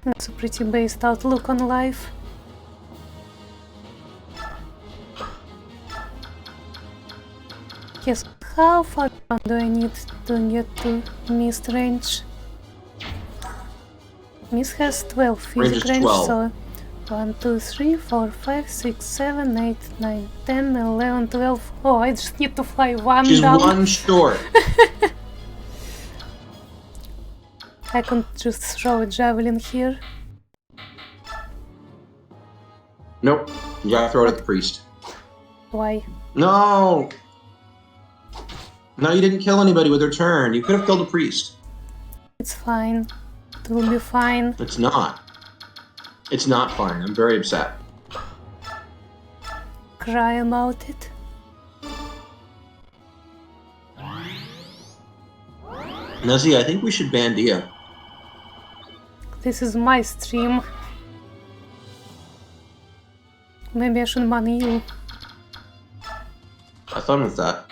That's a pretty based outlook on life. Yes, how far down do I need to get to mist range? Mist has 12 Range physic is range, 12. so 1, 2, 3, 4, 5, 6, 7, 8, 9, 10, 11, 12. Oh, I just need to fly one She's down. one short. I can just throw a javelin here. Nope. You gotta throw it at the priest. Why? No! No, you didn't kill anybody with her turn. You could have killed a priest. It's fine. It will be fine. It's not. It's not fine. I'm very upset. Cry about it. Nazi, I think we should ban Dia. This is my stream. Maybe I should ban you. Have fun with that.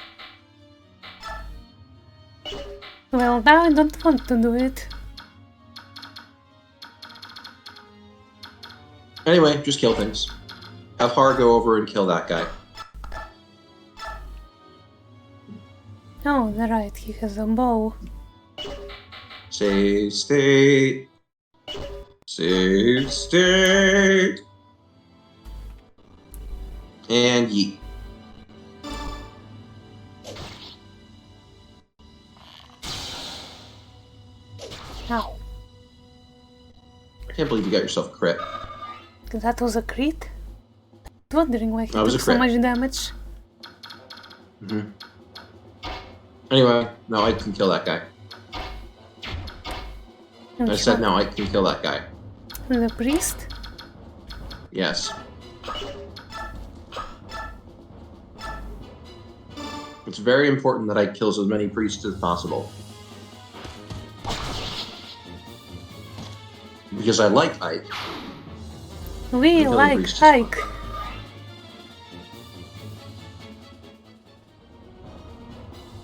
Well, now I don't want to do it. Anyway, just kill things. Have Har go over and kill that guy. Oh, right, he has a bow. Save state. Save state. And yeet. Ow. I can't believe you got yourself a crit. That was a crit? I was wondering why he That was took a so crit. much damage. Anyway, now I can kill that guy. I Which said one? now I can kill that guy. The priest? Yes. It's very important that I kills as many priests as possible. Because I like Ike. We Kill the like priest. Ike.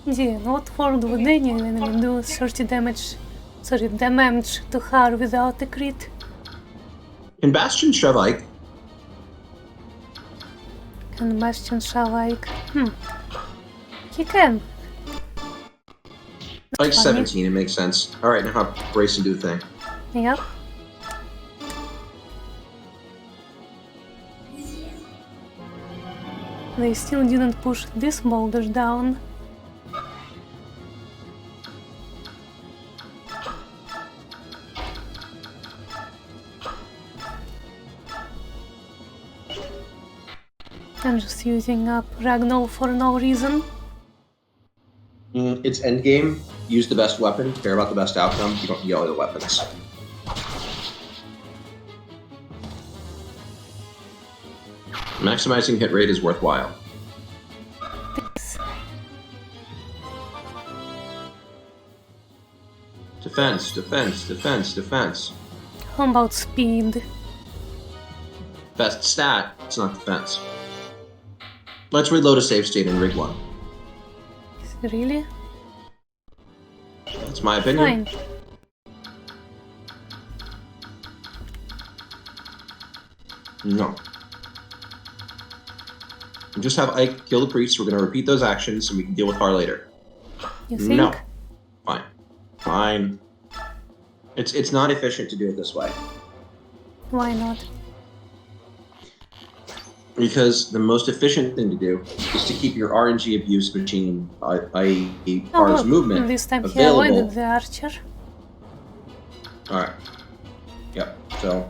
Yeah, what word would any enemy do 30 damage to Har without a crit? Can Bastion shove Ike? Can Bastion shove Ike? He can. Ike's funny. 17, it makes sense. Alright, now have Grayson do the thing. Yep. They still didn't push this boulder down. I'm just using up Ragnoll for no reason. It's endgame. Use the best weapon. Care about the best outcome. You don't need all the weapons. Maximizing hit rate is worthwhile. Defense, defense, defense, defense. How about speed? Best stat, it's not defense. Let's reload a save state in Rig 1. Really? That's my opinion. Fine. No. Just have Ike kill the priest. We're going to repeat those actions and we can deal with Har later. You think? No. Fine. Fine. It's not efficient to do it this way. Why not? Because the most efficient thing to do is to keep your RNG abuse machine, i.e. Oh, Har's look, movement, this time he available. avoided the archer. Alright. Yep, so...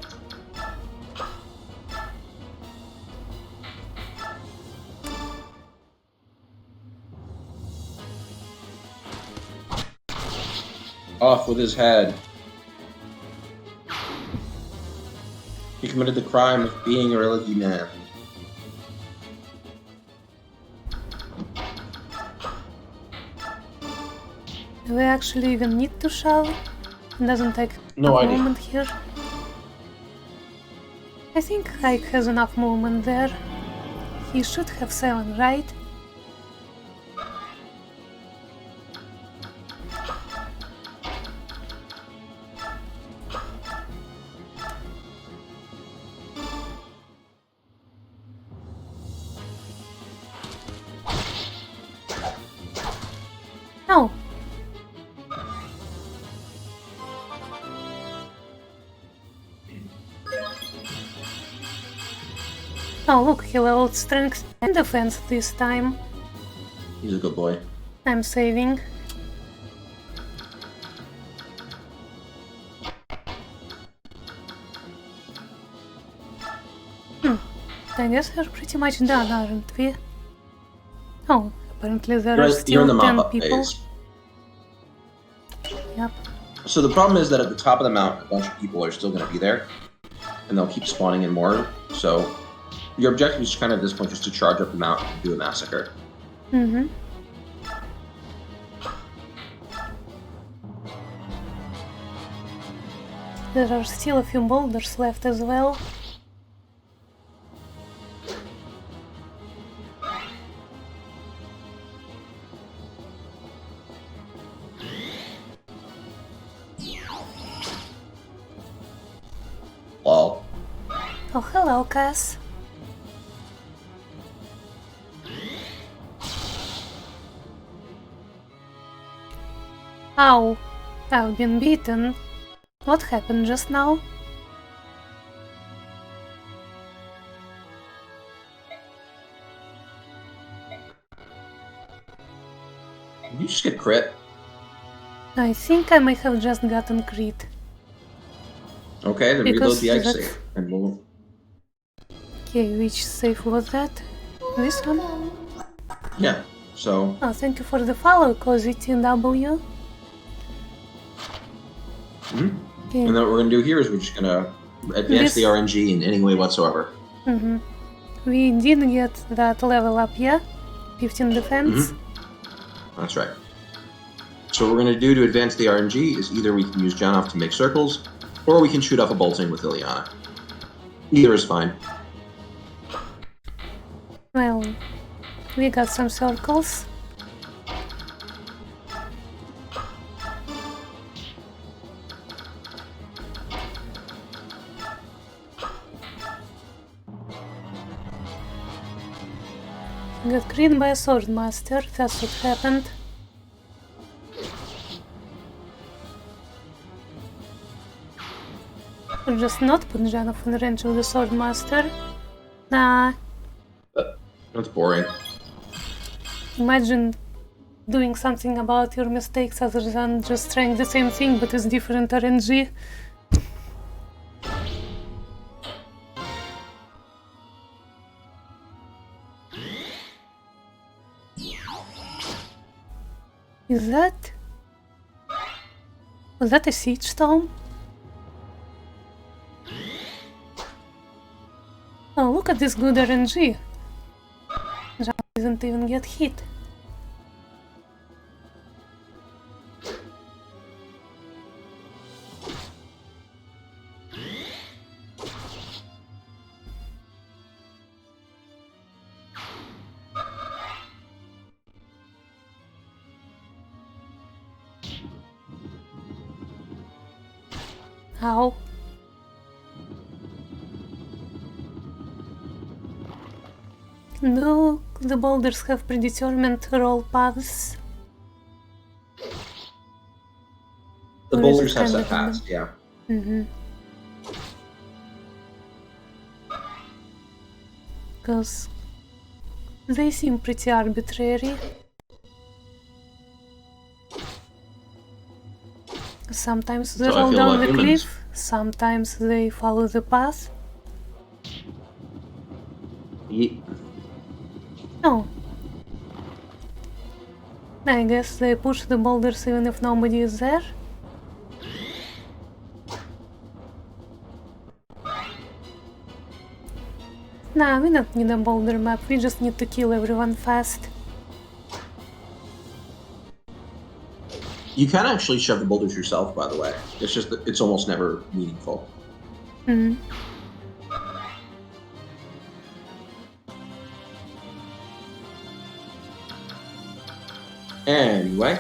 Off with his head. He committed the crime of being a religious man. Do we actually even need to shove? It doesn't take No a idea. moment here. I think Ike has enough movement there. He should have 7, right? No. Oh look, he leveled strength and defense this time. He's a good boy. I'm saving. I guess we're pretty much done, aren't we? Oh, apparently there are You're in still the 10 mop-up people. phase. Yep. So the problem is that at the top of the mountain, a bunch of people are still going to be there, and they'll keep spawning in more. So your objective is kind of at this point just to charge up the mountain and do a massacre. Mm-hmm. There are still a few boulders left as well. Lol. Oh, hello, Cass. Ow, I've been beaten. What happened just now? Did you just get crit? I think I may have just gotten crit. Okay, then Because reload the egg that's- save, and we'll... Okay, which save was that? This one? Yeah, so... Oh, thank you for the follow, CositW. Mhm. Okay. And then what we're going to do here is we're just going to advance the RNG in any way whatsoever. Mm-hmm. We did get that level up, yeah? 15 defense. That's right. So what we're going to do to advance the RNG is either we can use Janov to make circles, or we can shoot off a bolting with Ilyana. Either is fine. Well, we got some circles. Got crit by a swordmaster, that's what happened. Or just not put Janov in range of the swordmaster. Nah, That's boring. imagine doing something about your mistakes other than just trying the same thing but with different RNG. Is that... Was that a siege storm? Oh, look at this good RNG. John didn't even get hit. Ow. Do the boulders have predetermined roll paths? The Or is boulders it have kind set of random? paths, yeah. Mm-hmm. Because they seem pretty arbitrary. Sometimes they So I roll feel down about the humans. cliff, sometimes they follow the path. Oh. I guess they push the boulders even if nobody is there. Nah, we don't need a boulder map, we just need to kill everyone fast. You can actually shove the boulders yourself, by the way. It's just that it's almost never meaningful. Hmm. Anyway,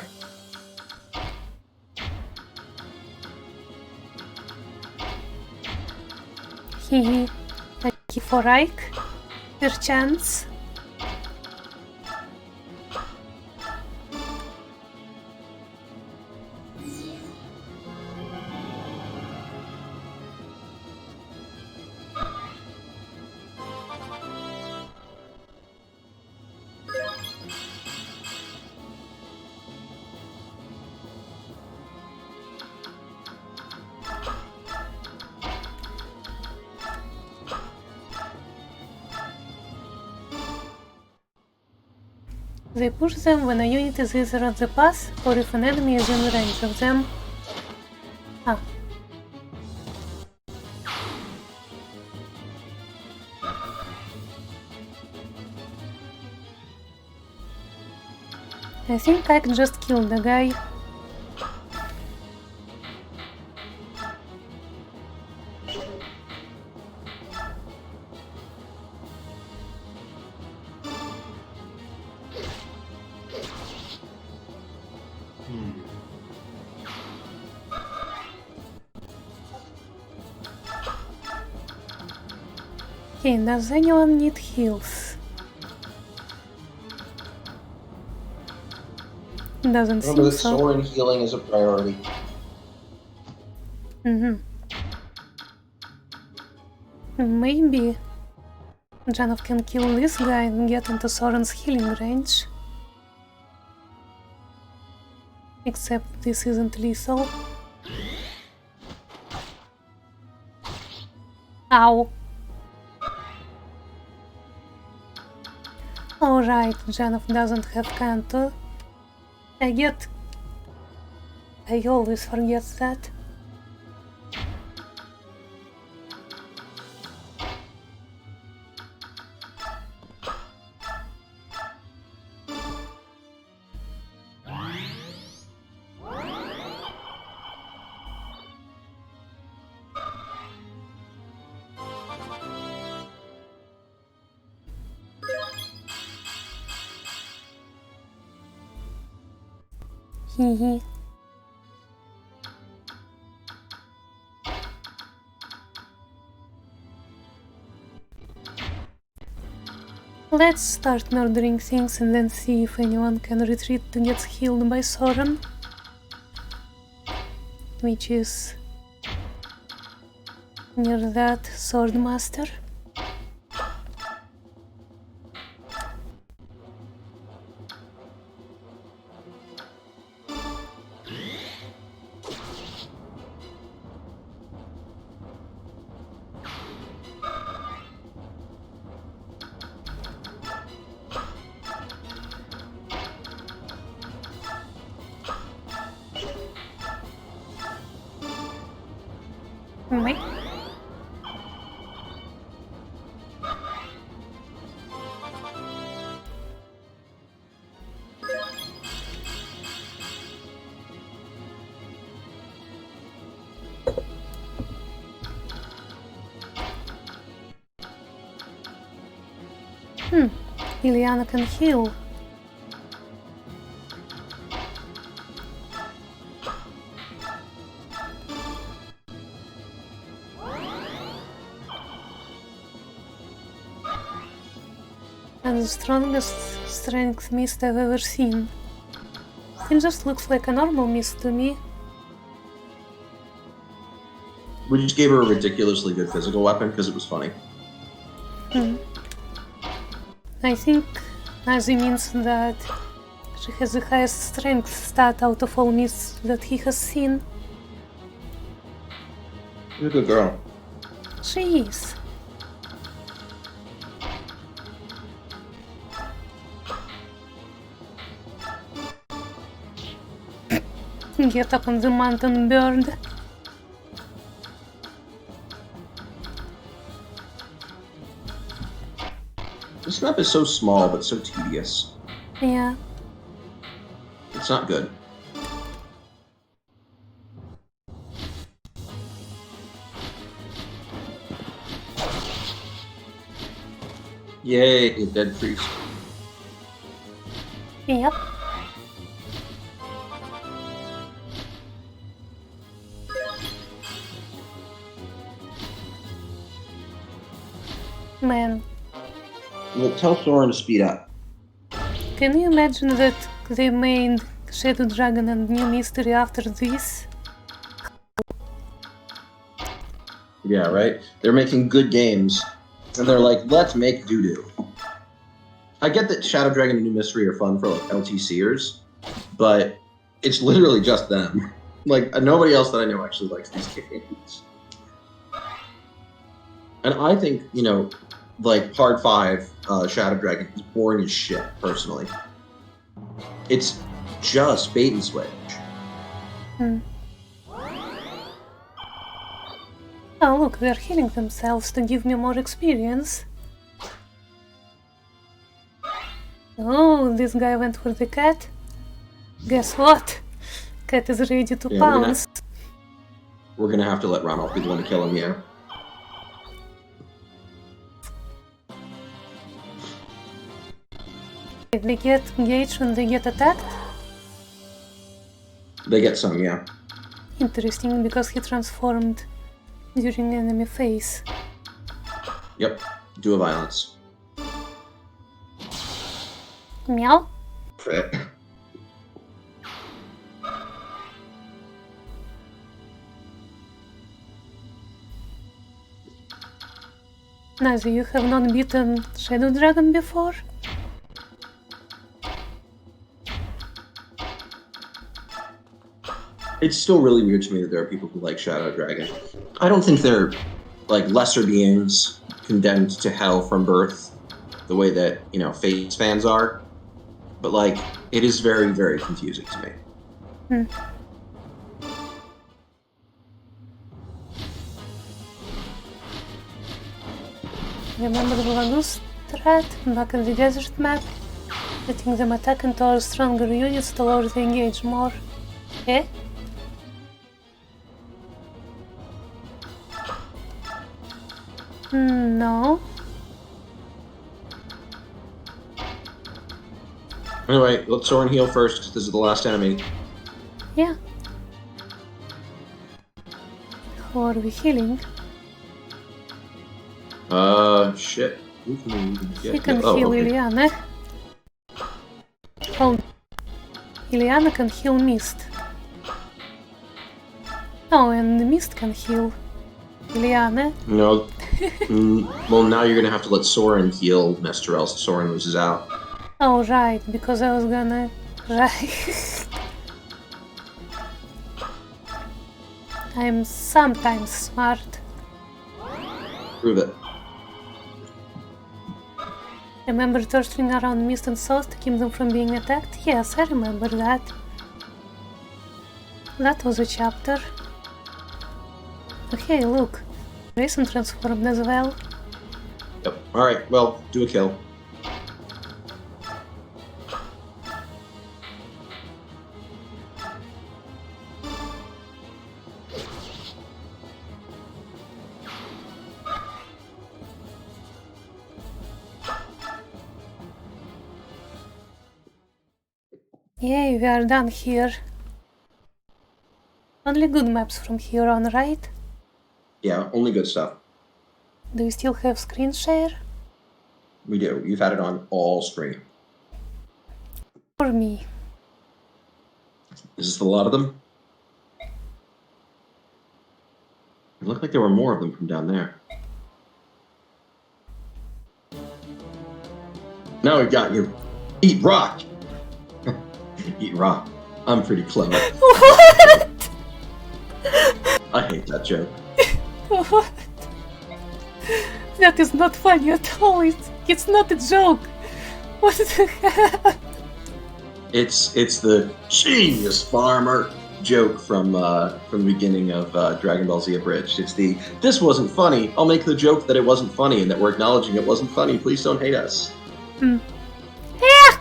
Hehe. Lucky for Ike. Perchance. They push them when a unit is either on the path or if an enemy is in range of them. Ah. I think I can just kill the guy. Okay, does anyone need heals? Doesn't remember seem that so. Soren healing is a priority. Mm-hmm. Maybe Janov can kill this guy and get into Soren's healing range. Except this isn't lethal. Ow. Alright, Janov doesn't have Kanto. I always forget that. Hehe. Let's start murdering things and then see if anyone can retreat to get healed by Soren. Which is near that Swordmaster. Me? Ileana can heal. And the strongest strength mist I've ever seen. It just looks like a normal mist to me. We just gave her a ridiculously good physical weapon because it was funny. I think Nazi means that she has the highest strength stat out of all mists that he has seen. You're a good girl. She is. Get up on the mountain, bird. This map is so small but so tedious. Yeah. It's not good. Yay, a dead priest. Yep. Man, Well, tell Soren to speed up. can you imagine that they made Shadow Dragon and New Mystery after this? Yeah, right? They're making good games, and they're like, let's make doo-doo. I get that Shadow Dragon and New Mystery are fun for, like, LTCers, but it's literally just them. Like, nobody else that I know actually likes these games. And I think, you know, like, Part 5, Shadow Dragon is boring as shit, personally. It's just bait and switch. Oh look, they're healing themselves to give me more experience. Oh, this guy went for the cat. Guess what? Cat is ready to Yeah, pounce. We're gonna have to let Ranulph be the one to kill him, yeah. They get engaged when they get attacked? They get some, yeah. Interesting, because he transformed during enemy phase. Yep. Do a violence. Meow? Crit. Nazi, you have not beaten Shadow Dragon before? It's still really weird to me that there are people who like Shadow Dragon. I don't think they're, like, lesser beings condemned to hell from birth the way that, you know, Fates fans are. But, like, it is very, very confusing to me. Remember the Lagoon strat back in the desert map? Letting them attack into our stronger units to lower the engage more. Eh? No. Anyway, let Soren heal first, because this is the last enemy. Yeah. Who are we healing? Shit. Who can we even get? He can Oh, heal okay. Ileana. Oh, Ileana can heal Mist. Oh, and the Mist can heal Ileana. No. Well, now you're gonna have to let Soren heal Mist, or else Soren loses out. Oh, right, because I was gonna... Right. I'm sometimes smart. Prove it. Remember turtling around Mist and South to keep them from being attacked? Yes, I remember that. That was a chapter. Okay, look. Racing transformed as well. Yep. All right. Well, do a kill. Yay, we are done here. Only good maps from here on, right? Yeah, only good stuff. Do you still have screen share? We do. You've had it on all screen. For me. Is this a lot of them? It looked like there were more of them from down there. Now we've got you. Eat rock! Eat rock. I'm pretty clever. What? I hate that joke. What? That is not funny at all. It's not a joke. What the hell? It's the genius farmer joke from the beginning of Dragon Ball Z Abridged. It's the this wasn't funny. I'll make the joke that it wasn't funny and that we're acknowledging it wasn't funny. Please don't hate us. Yeah.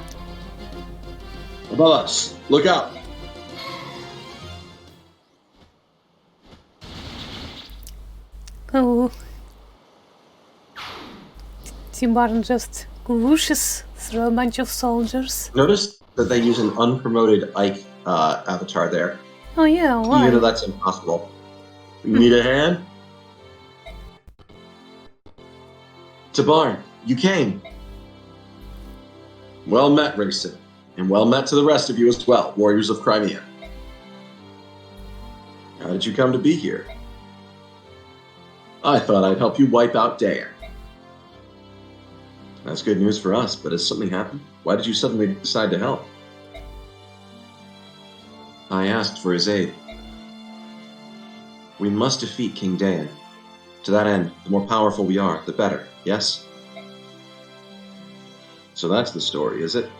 Above us. Look out. Oh. T-Barn just whooshes through a bunch of soldiers. Notice that they use an unpromoted Ike avatar there. Oh yeah, why? You know that's impossible. You need a hand? Tabarn, you came. Well met, Rayson. And well met to the rest of you as well, warriors of Crimea. How did you come to be here? I thought I'd help you wipe out Dan. That's good news for us, but has something happened? Why did you suddenly decide to help? I asked for his aid. We must defeat King Dan. To that end, the more powerful we are, the better, yes? So that's the story, is it?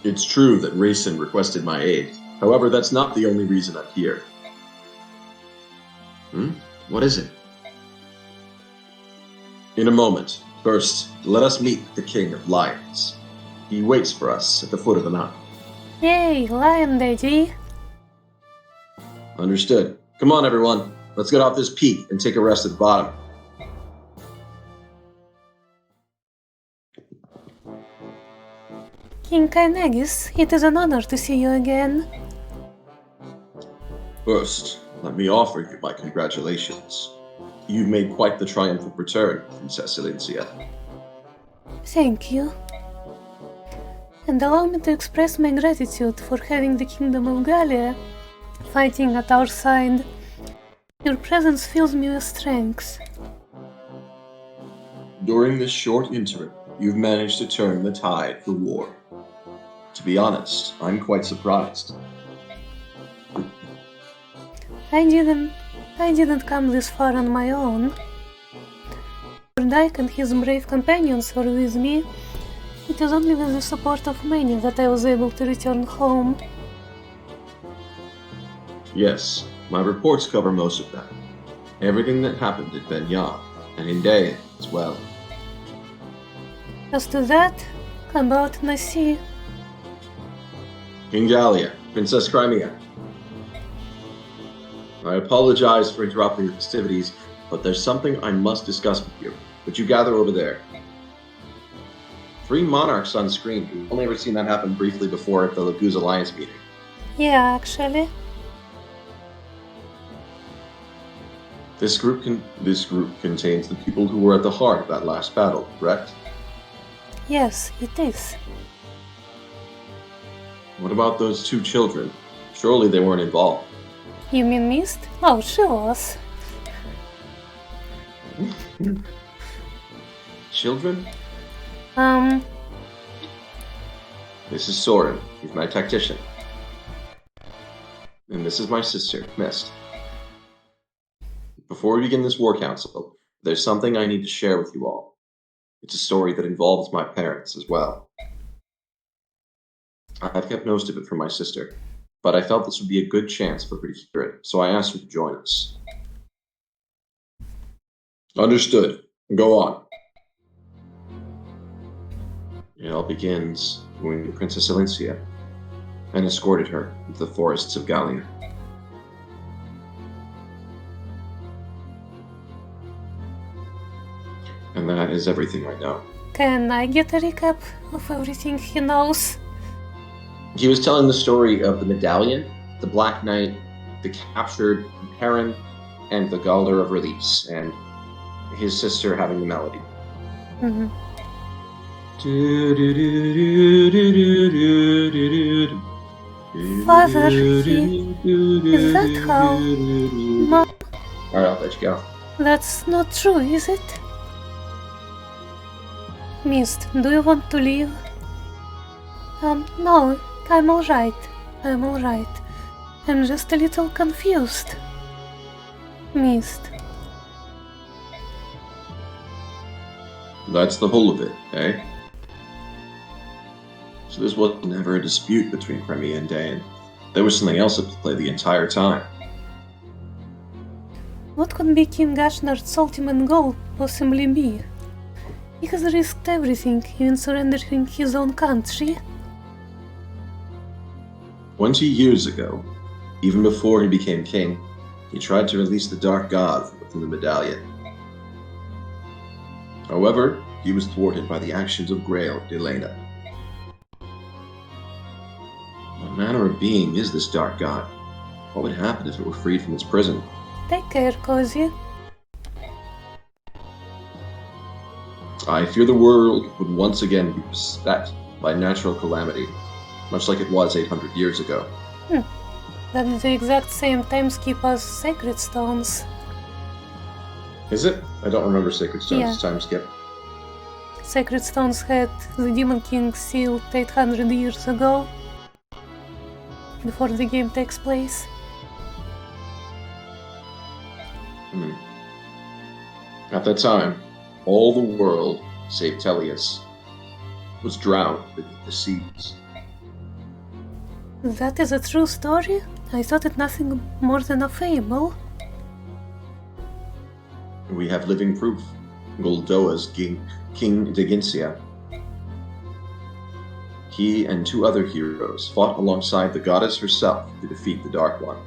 It's true that Rayson requested my aid. However, that's not the only reason I'm here. What is it? In a moment. First, let us meet the King of Lions. He waits for us at the foot of the mountain. Yay, Lion Daddy! Understood. Come on, everyone. Let's get off this peak and take a rest at the bottom. King Kynegis, it is an honor to see you again. First, let me offer you my congratulations. You've made quite the triumphant return, Princess Elincia. Thank you. And allow me to express my gratitude for having the Kingdom of Gallia fighting at our side. Your presence fills me with strength. During this short interim, you've managed to turn the tide of the war. To be honest, I'm quite surprised. I didn't come this far on my own. Dyke and his brave companions were with me. It is only with the support of many that I was able to return home. Yes, my reports cover most of that. Everything that happened at Ben Yan, and in Dayan as well. As to that, about Nasi. King Gallia, Princess Crimea. I apologize for interrupting the festivities, but there's something I must discuss with you. Would you gather over there? 3 monarchs on screen. We've only ever seen that happen briefly before at the Laguz Alliance meeting. Yeah, actually. This group contains the people who were at the heart of that last battle, correct? Yes, it is. What about those 2 children? Surely they weren't involved. You mean Mist? Oh, she was. Children? This is Soren. He's my tactician. And this is my sister, Mist. Before we begin this war council, there's something I need to share with you all. It's a story that involves my parents as well. I've kept most of it from my sister. but I felt this would be a good chance for her to hear it, so I asked her to join us. Understood. Go on. It all begins when we met Princess Elincia and escorted her into the forests of Gallia. And that is everything I know. Can I get a recap of everything he knows? He was telling the story of the medallion, the Black Knight, the captured Heron, and the Galder of Release, and his sister having the melody. Mhm. Father, is that how Mom? Alright, I'll let you go. That's not true, is it? Mist, do you want to leave? No, I'm alright. I'm alright. I'm just a little confused. Mist. That's the whole of it, eh? So this was never a dispute between Crimea and Dain. There was something else at play the entire time. What could be King Ashnard's ultimate goal possibly be? He has risked everything, even surrendering his own country. 20 years ago, even before he became king, he tried to release the Dark God from within the medallion. However, he was thwarted by the actions of Grail Delena. What manner of being is this Dark God? What would happen if it were freed from its prison? Take care, Cozy. I fear the world would once again be beset by natural calamity, much like it was 800 years ago. That is the exact same time skip as Sacred Stones. Is it? I don't remember Sacred Stones' Yeah. time skip. Sacred Stones had the Demon King sealed 800 years ago, before the game takes place. At that time, all the world, save Tellius, was drowned beneath the seas. That is a true story? I thought it nothing more than a fable. We have living proof. Goldoa's King Degincia. He and two other heroes fought alongside the goddess herself to defeat the Dark One.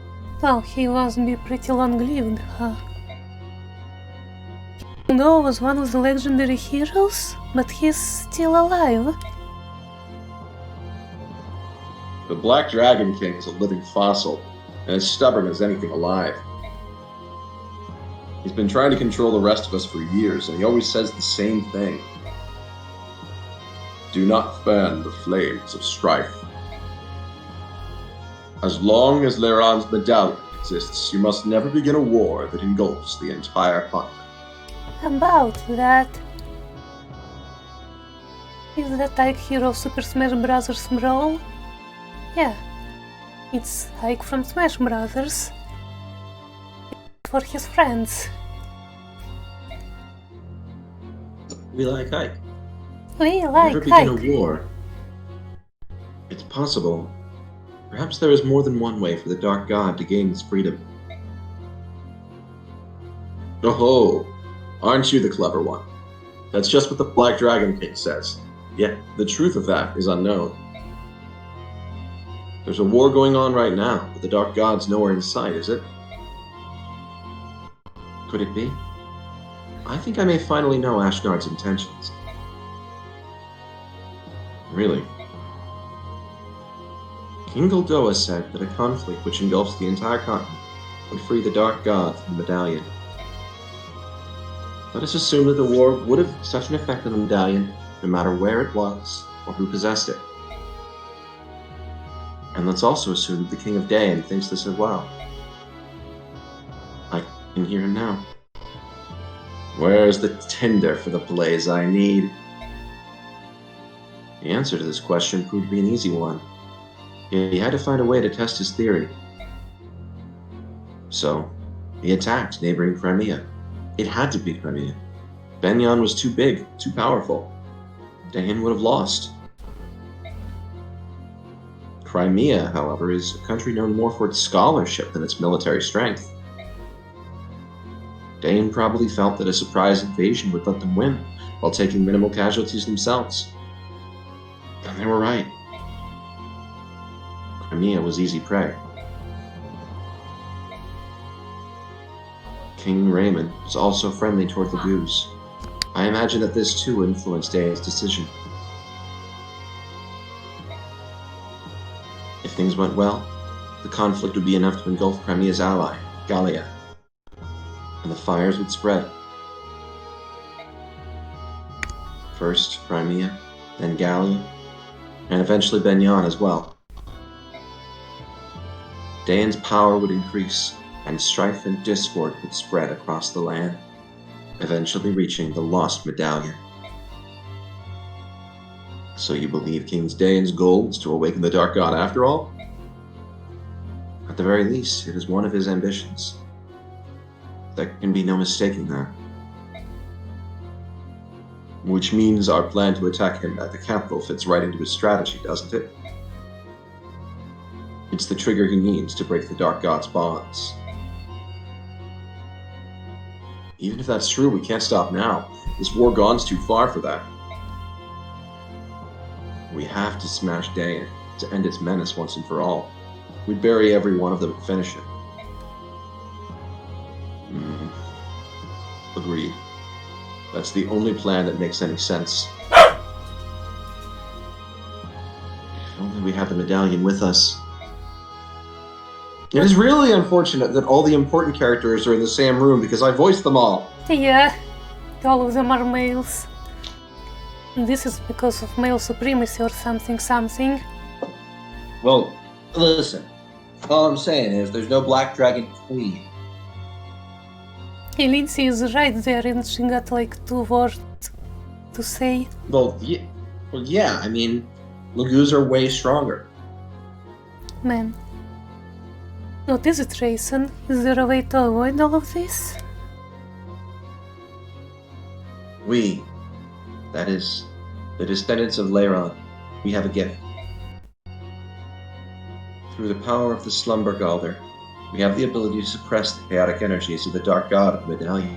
Well, he must be pretty long-lived, huh? Goldoa was one of the legendary heroes, but he's still alive. The Black Dragon King is a living fossil, and as stubborn as anything alive. He's been trying to control the rest of us for years, and he always says the same thing. Do not fan the flames of strife. As long as Leron's medallion exists, you must never begin a war that engulfs the entire continent. About that... Is that Ike hero Super Smash Bros. Brawl? Yeah. It's Ike from Smash Brothers. For his friends. We like Ike. We like Never begin Ike. a war. It's possible. Perhaps there is more than one way for the Dark God to gain his freedom. Oh, aren't you the clever one? That's just what the Black Dragon King says. Yet, the truth of that is unknown. There's a war going on right now, but the Dark God's nowhere in sight, is it? Could it be? I think I may finally know Ashnard's intentions. Really? King Goldoa said that a conflict which engulfs the entire continent would free the Dark God from the medallion. Let us assume that the war would have such an effect on the medallion, no matter where it was or who possessed it. And let's also assume that the King of Dain thinks this as well. I can hear him now. Where's the tinder for the blaze I need? The answer to this question proved to be an easy one. He had to find a way to test his theory. So, he attacked neighboring Crimea. It had to be Crimea. Benyon was too big, too powerful. Dain would have lost. Crimea, however, is a country known more for its scholarship than its military strength. Dane probably felt that a surprise invasion would let them win, while taking minimal casualties themselves. And they were right. Crimea was easy prey. King Raymond was also friendly toward the Goose. I imagine that this too influenced Dane's decision. If things went well, the conflict would be enough to engulf Crimea's ally, Gallia, and the fires would spread. First Crimea, then Gallia, and eventually Benyan as well. Dane's power would increase, and strife and discord would spread across the land, eventually reaching the Lost Medallion. So you believe King Dane's goal is to awaken the Dark God after all? At the very least, it is one of his ambitions. There can be no mistaking that. Which means our plan to attack him at the capital fits right into his strategy, doesn't it? It's the trigger he needs to break the Dark God's bonds. Even if that's true, we can't stop now. This war gone's too far for that. We have to smash Daen to end its menace once and for all. We'd bury every one of them and finish it. Agreed. That's the only plan that makes any sense. If only we had the medallion with us. It is really unfortunate that all the important characters are in the same room because I voiced them all. Yeah, all of them are males. This is because of male supremacy or something. Well, listen. All I'm saying is there's no Black Dragon Queen. Hey, Lindsay is right there and she got like 2 words to say. Well, yeah, I mean, Lagoos are way stronger. Man. What is it, Rayson? Is there a way to avoid all of this? We, that is, the descendants of Leiron, we have a gift. Through the power of the Slumber Galder, we have the ability to suppress the chaotic energies of the Dark God of the Medallion.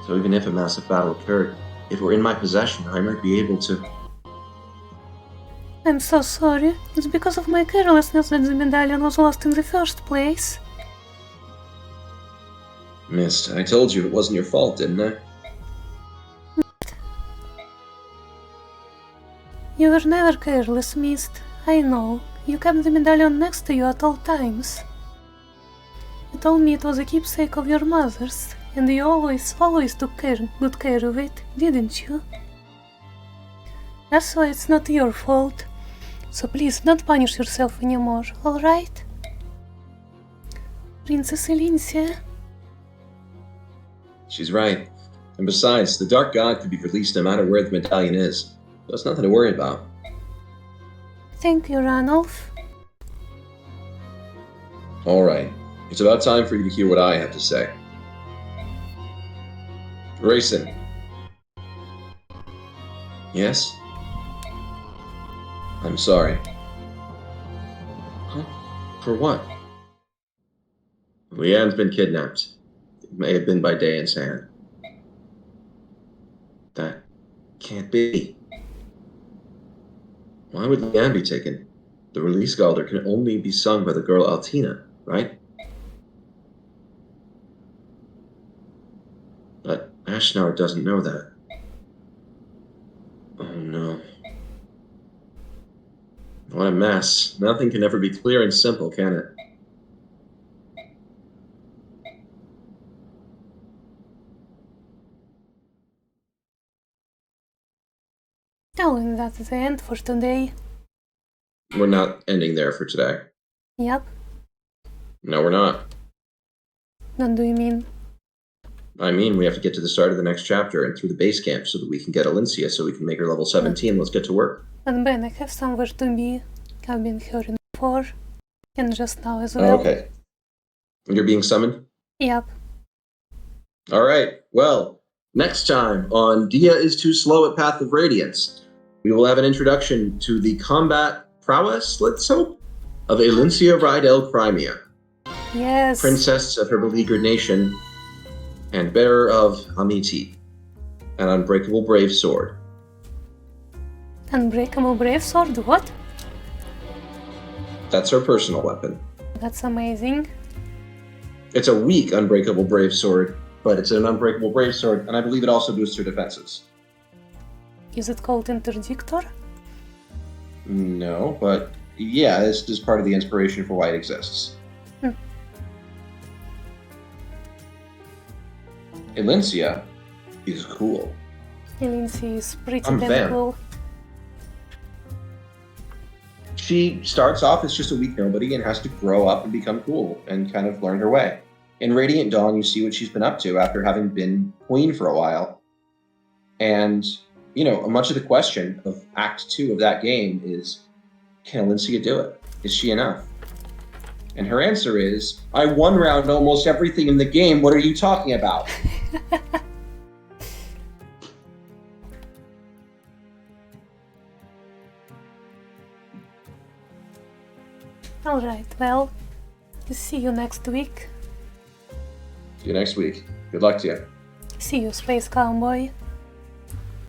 So even if a massive battle occurred, if it were in my possession, I might be able to... I'm so sorry. It's because of my carelessness that the medallion was lost in the first place. Mist, I told you it wasn't your fault, didn't I? You were never careless, Mist. I know. You kept the medallion next to you at all times. You told me it was a keepsake of your mother's, and you always took good care of it, didn't you? That's why it's not your fault. So please don't punish yourself anymore, alright? Princess Elincia? She's right. And besides, the Dark God could be released no matter where the medallion is. So it's nothing to worry about. Thank you, Ranulph. Alright. It's about time for you to hear what I have to say. Rayson. Yes? I'm sorry. Huh? For what? Leanne's been kidnapped. It may have been by Daen's hand. That can't be. Why would Leanne be taken? The release Galder can only be sung by the girl Altina, right? But Ashnard doesn't know that. Oh no. What a mess. Nothing can ever be clear and simple, can it? Oh, and that's the end for today. We're not ending there for today. Yep. No, we're not. What do you mean? I mean, we have to get to the start of the next chapter and through the base camp so that we can get Elincia so we can make her level 17. Let's get to work. But Ben, I have somewhere to be. I've been here before. And just now as Oh, well. okay. You're being summoned? Yep. Alright, well, next time on Dia is Too Slow at Path of Radiance. we will have an introduction to the combat prowess, let's hope, of Elincia Rydell Crimea, Yes. princess of her beleaguered nation and bearer of Amiti, an unbreakable brave sword. Unbreakable brave sword, what? That's her personal weapon. That's amazing. It's a weak unbreakable brave sword, but it's an unbreakable brave sword, and I believe it also boosts her defenses. Is it called Interdictor? No, but yeah, this is part of the inspiration for why it exists. Elincia is cool. Elincia is pretty I'm a damn fan. cool. She starts off as just a weak nobody and has to grow up and become cool and kind of learn her way. In Radiant Dawn, you see what she's been up to after having been queen for a while. And, you know, much of the question of Act 2 of that game is, can Elincia do it? Is she enough? And her answer is, I one-round almost everything in the game. What are you talking about? Alright, well, see you next week. See you next week. Good luck to you. See you, Space Cowboy.